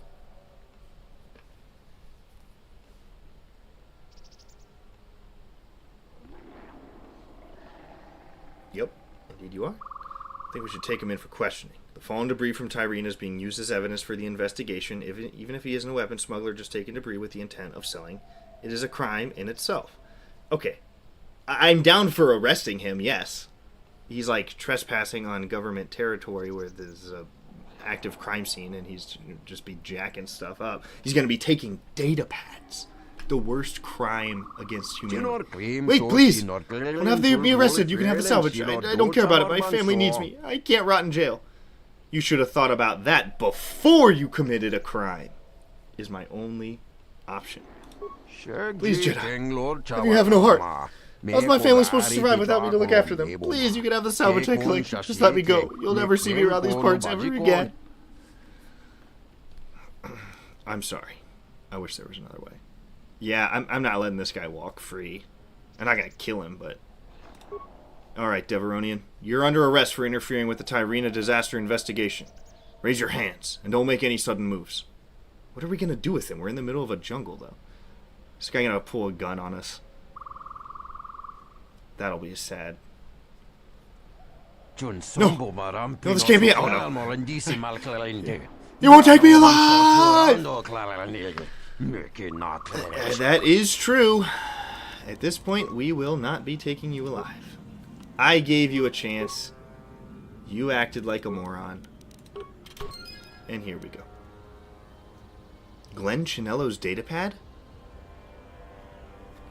Yep, indeed you are. I think we should take him in for questioning. The fallen debris from Tyrene is being used as evidence for the investigation. Even if he isn't a weapon smuggler just taking debris with the intent of selling, it is a crime in itself. Okay, I'm down for arresting him, yes. He's like trespassing on government territory where there's a active crime scene and he's just be jacking stuff up. He's going to be taking data pads. The worst crime against humanity. Wait, please! Don't have me arrested. You can have the salvage. I don't care about it. My family needs me. I can't rot in jail. You should have thought about that before you committed a crime. Is my only option. Please, Jedi. You have no heart. How's my family supposed to survive without me to look after them? Please, you can have the salvage I collection. Just let me go. You'll never see me around these parts ever again. I'm sorry. I wish there was another way. Yeah, I'm not letting this guy walk free. I'm not going to kill him, but... Alright, Devaronian. You're under arrest for interfering with the Tyrena disaster investigation. Raise your hands, and don't make any sudden moves. What are we going to do with him? We're in the middle of a jungle, though. Is this guy going to pull a gun on us? That'll be sad. No! No, this can't be it! Oh, no. You won't take me alive! That is true. At this point, we will not be taking you alive. I gave you a chance. You acted like a moron. And here we go. Glenn Chinello's datapad?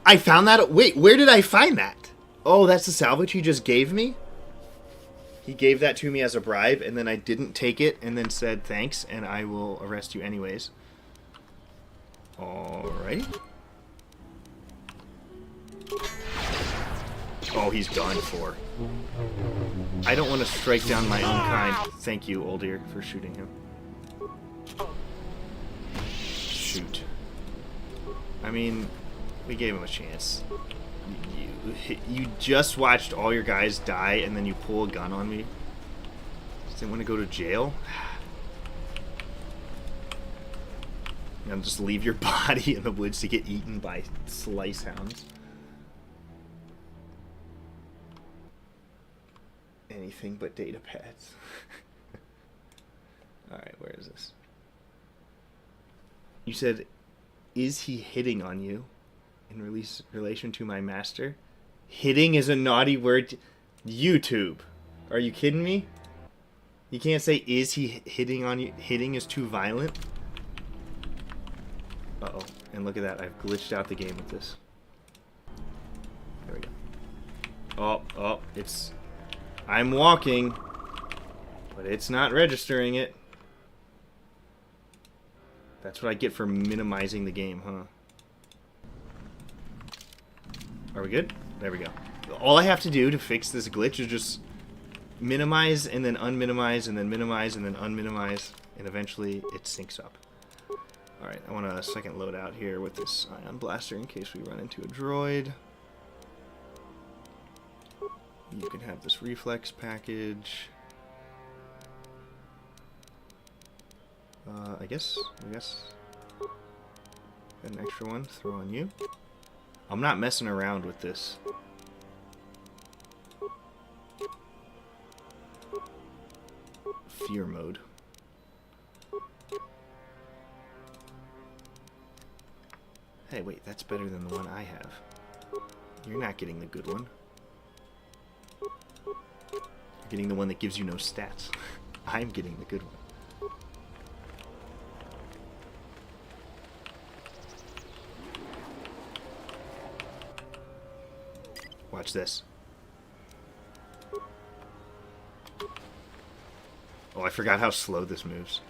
I found that... Wait, where did I find that? Oh, that's the salvage he just gave me? He gave that to me as a bribe, and then I didn't take it, and then said thanks, and I will arrest you anyways. Alright. Oh, he's done for. I don't want to strike down my own kind. Thank you, Oldir, for shooting him. shoot. I mean, we gave him a chance. You just watched all your guys die and then you pull a gun on me? Just didn't want to go to jail? And just leave your body in the woods to get eaten by slice hounds. Anything but data pads. Alright, where is this? You said, is he hitting on you in relation to my master? Hitting is a naughty word. YouTube. Are you kidding me? You can't say, is he hitting on you? Hitting is too violent. Uh-oh. And look at that. I've glitched out the game with this. There we go. Oh, it's... I'm walking, but it's not registering it. That's what I get for minimizing the game, huh? Are we good? There we go. All I have to do to fix this glitch is just minimize and then unminimize and then minimize and then unminimize, and eventually it syncs up. Alright, I want a second loadout here with this ion blaster in case we run into a droid. You can have this reflex package. I guess an extra one, throw on you. I'm not messing around with this. Fear mode. Hey, wait, that's better than the one I have. You're not getting the good one. You're getting the one that gives you no stats. I'm getting the good one. Watch this. Oh, I forgot how slow this moves.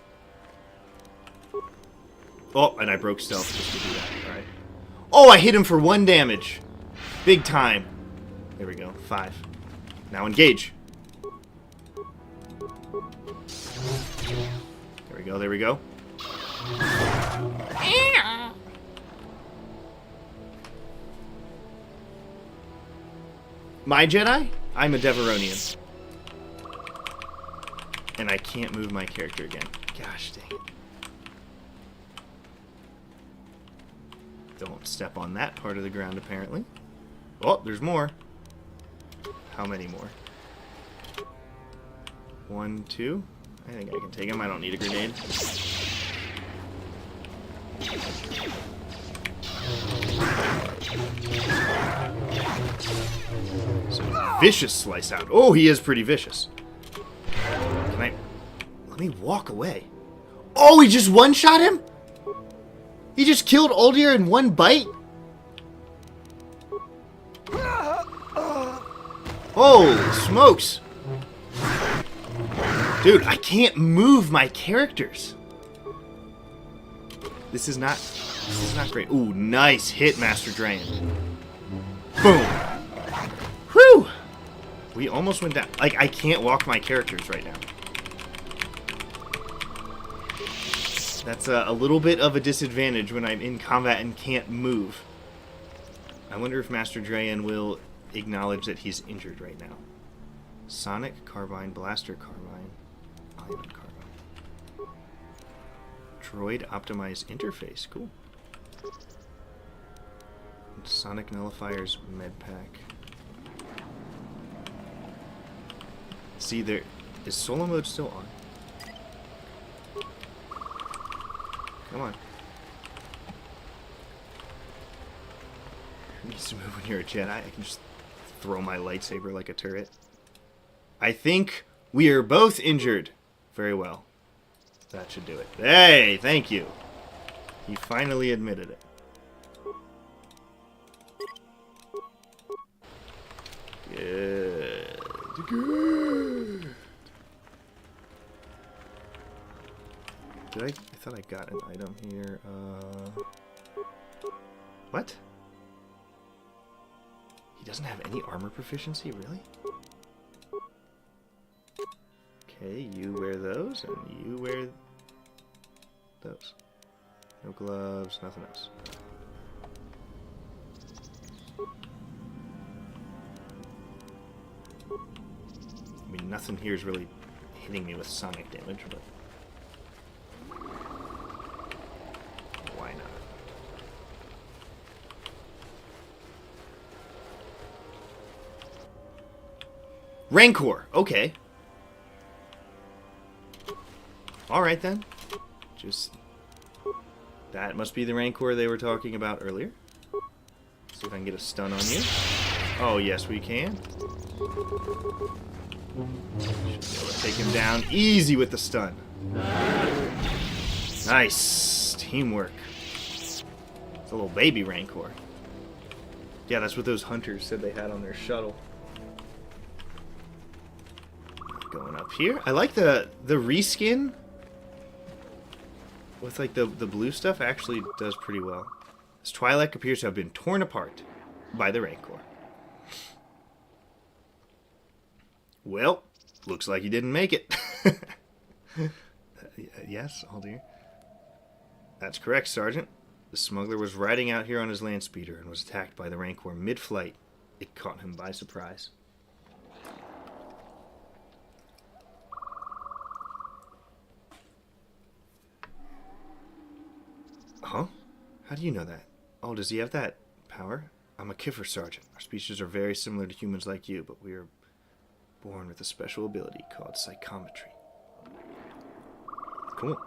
Oh, and I broke stealth just to do that. Alright. Oh, I hit him for 1 damage. Big time. There we go. 5. Now engage. There we go, there we go. My Jedi? I'm a Deveronian. And I can't move my character again. Gosh dang it. Don't step on that part of the ground, apparently. Oh, there's more. How many more? 1, 2. I think I can take him. I don't need a grenade. So vicious slice out. Oh, he is pretty vicious. Can I... Let me walk away. Oh, he just one-shot him? He just killed Uldir in 1 bite? Holy smokes. Dude, I can't move my characters. This is not great. Ooh, nice hit, Master Drain. Boom. Whew. We almost went down. Like, I can't walk my characters right now. That's a little bit of a disadvantage when I'm in combat and can't move. I wonder if Master Drayan will acknowledge that he's injured right now. Sonic, Carbine, Blaster, Carbine, Ion, Carbine. Droid Optimized Interface, cool. And Sonic Nullifiers Med Pack. See, there is solo mode still on. Come on. It needs to move when you're a Jedi. I can just throw my lightsaber like a turret. I think we are both injured. Very well. That should do it. Hey, thank you. You finally admitted it. Good. Good. I thought I got an item here. What? He doesn't have any armor proficiency, really? Okay, you wear those, and you wear those. No gloves, nothing else. I mean, nothing here is really hitting me with sonic damage, but why not? Rancor, okay. Alright then. Just... that must be the Rancor they were talking about earlier. Let's see if I can get a stun on you. Oh, yes we can. Should be able to take him down easy with the stun. Nice. Teamwork. It's a little baby Rancor. Yeah, that's what those hunters said they had on their shuttle. Going up here. I like the reskin with like the blue stuff actually does pretty well. This Twi'lek appears to have been torn apart by the Rancor. Well, looks like he didn't make it. Yes, all dear. That's correct, Sergeant. The smuggler was riding out here on his land speeder and was attacked by the Rancor mid-flight. It caught him by surprise. Huh? How do you know that? Oh, does he have that power? I'm a Kiffer, Sergeant. Our species are very similar to humans like you, but we are born with a special ability called psychometry. Cool.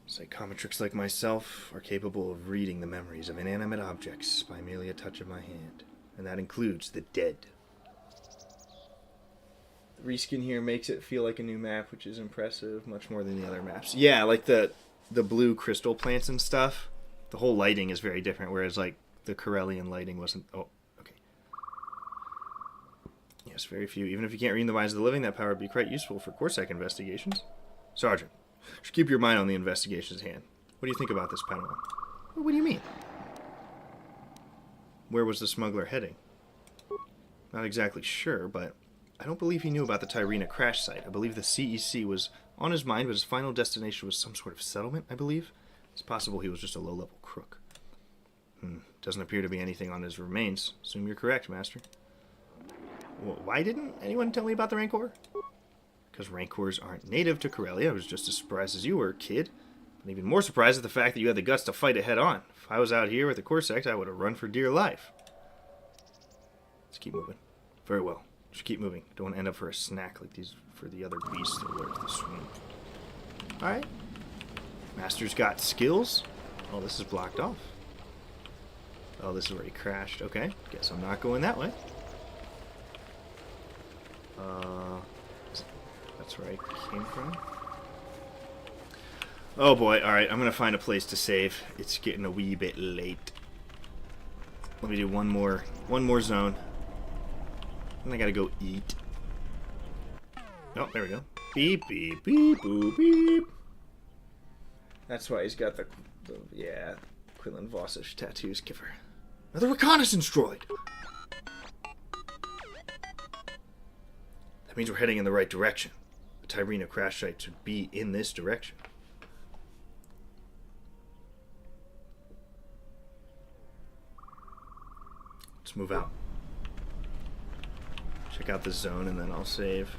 Psychometrics like myself are capable of reading the memories of inanimate objects by merely a touch of my hand, and that includes the dead. The reskin here makes it feel like a new map, which is impressive, much more than the other maps. Yeah, like the blue crystal plants and stuff. The whole lighting is very different, whereas like the Corellian lighting wasn't... Oh, okay. Yes, very few. Even if you can't read the minds of the living, that power would be quite useful for Corsac investigations. Sergeant, just keep your mind on the investigations at hand. What do you think about this Padawan? What do you mean? Where was the smuggler heading? Not exactly sure, but I don't believe he knew about the Tyrina crash site. I believe the CEC was on his mind, but his final destination was some sort of settlement, I believe. It's possible he was just a low-level crook. Doesn't appear to be anything on his remains. Assume you're correct, Master. Well, why didn't anyone tell me about the Rancor? Because Rancors aren't native to Corellia. I was just as surprised as you were, kid. And even more surprised at the fact that you had the guts to fight it head-on. If I was out here with the Corsac, I would have run for dear life. Let's keep moving. Very well. Just keep moving. Don't want to end up for a snack like these for the other beasts that lurk the swamp. Alright. Master's got skills. Oh, this is blocked off. Oh, this is where he crashed. Okay. Guess I'm not going that way. That's where I came from. Oh boy. Alright, I'm going to find a place to save. It's getting a wee bit late. Let me do one more zone. And I gotta go eat. Oh, there we go. Beep, beep, beep, boop, beep. That's why he's got the yeah, Quinlan Vossish tattoos, Kiffer. Another reconnaissance droid! That means we're heading in the right direction. The Tyrina crash site should be in this direction. Let's move out. Check out the zone and then I'll save.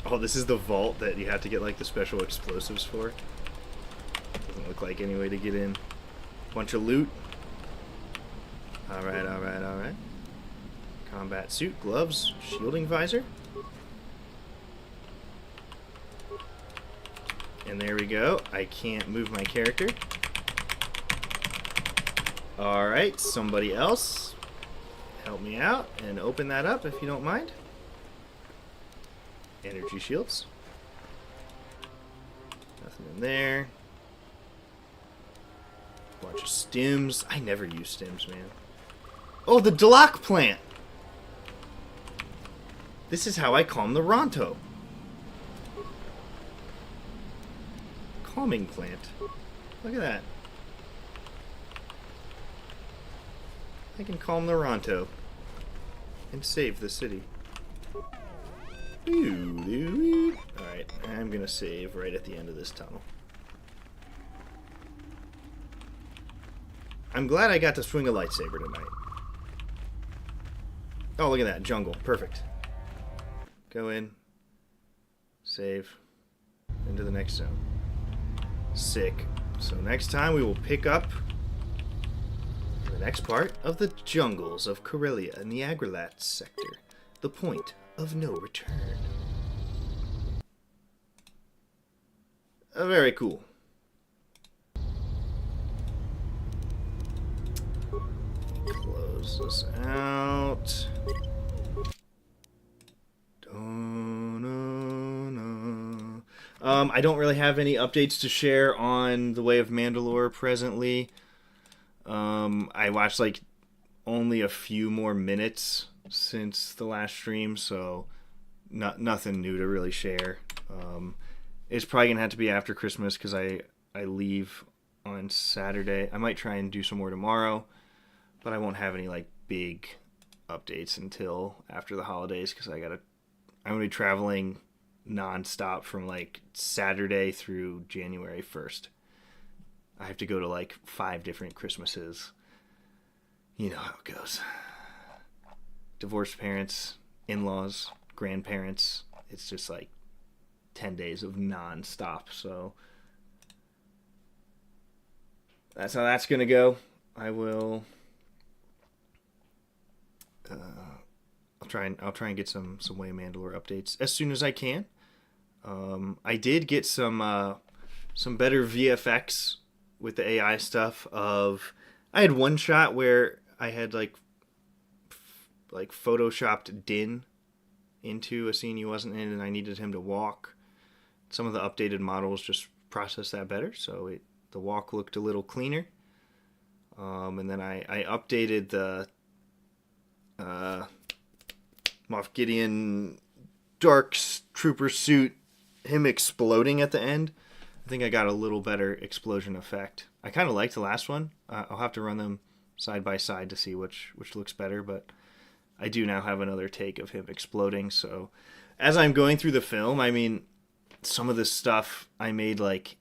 Oh, this is the vault that you have to get like the special explosives for. Doesn't look like any way to get in. Bunch of loot. Alright, alright, alright. Combat suit, gloves, shielding visor. And there we go. I can't move my character. Alright, somebody else. Help me out and open that up if you don't mind. Energy shields. Nothing in there. Bunch of stims. I never use stims, man. Oh, the Dlok plant! This is how I calm the Ronto. Calming plant. Look at that. I can calm the Ronto and save the city. Alright, I'm gonna save right at the end of this tunnel. I'm glad I got to swing a lightsaber tonight. Oh, look at that. Jungle. Perfect. Go in. Save. Into the next zone. Sick. So next time we will pick up the next part of the jungles of Corellia in the Agrilat sector. The point of no return. Very cool. Close this out. I don't really have any updates to share on The Way of Mandalore presently. I watched like only a few more minutes since the last stream, so nothing new to really share. It's probably gonna have to be after Christmas because I leave on Saturday. I might try and do some more tomorrow, but I won't have any like big updates until after the holidays because I'm gonna be traveling non-stop from like Saturday through January 1st. I have to go to like 5 different Christmases. You know how it goes. Divorced parents, in-laws, grandparents. It's just like 10 days of non-stop. So that's how that's gonna go. I will. I'll try and get some Way of Mandalore updates as soon as I can. I did get some better VFX with the AI stuff. I had one shot where I had like photoshopped Din into a scene he wasn't in, and I needed him to walk. Some of the updated models just processed that better, so the walk looked a little cleaner. And then I updated the Moff Gideon Dark Trooper suit, him exploding at the end. I think I got a little better explosion effect. I kind of liked the last one. I'll have to run them side by side to see which looks better, but I do now have another take of him exploding. So as I'm going through the film, I mean, some of this stuff I made like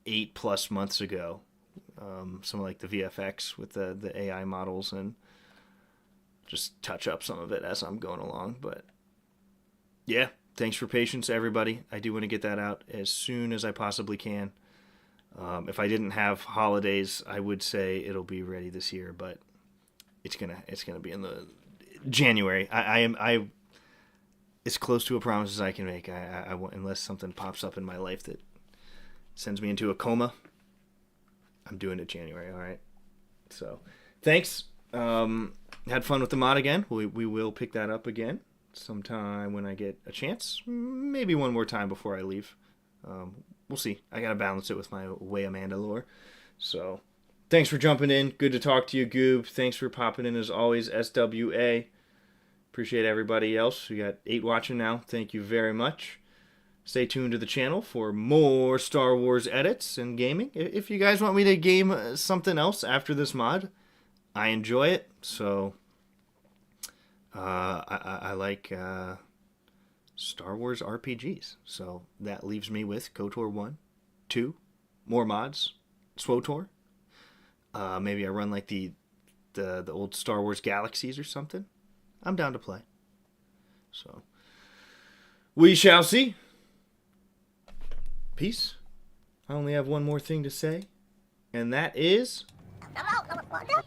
8+ months ago. Some of like the VFX with the AI models, and just touch up some of it as I'm going along. But yeah, thanks for patience, everybody. I do want to get that out as soon as I possibly can. If I didn't have holidays, I would say it'll be ready this year, but it's gonna be in the January. I as close to a promise as I can make. I won't, unless something pops up in my life that sends me into a coma. I'm doing it January, all right? So, thanks. Had fun with the mod again. We will pick that up again sometime when I get a chance. Maybe one more time before I leave. We'll see. I got to balance it with my Way of Mandalore. So, thanks for jumping in. Good to talk to you, Goob. Thanks for popping in as always, SWA. Appreciate everybody else. We got 8 watching now. Thank you very much. Stay tuned to the channel for more Star Wars edits and gaming. If you guys want me to game something else after this mod, I enjoy it. So I like Star Wars RPGs. So that leaves me with KOTOR 1, 2, more mods, SWTOR. Maybe I run like the old Star Wars Galaxies or something. I'm down to play. So we shall see. Peace. I only have one more thing to say, and that is... Hello, motherfucker.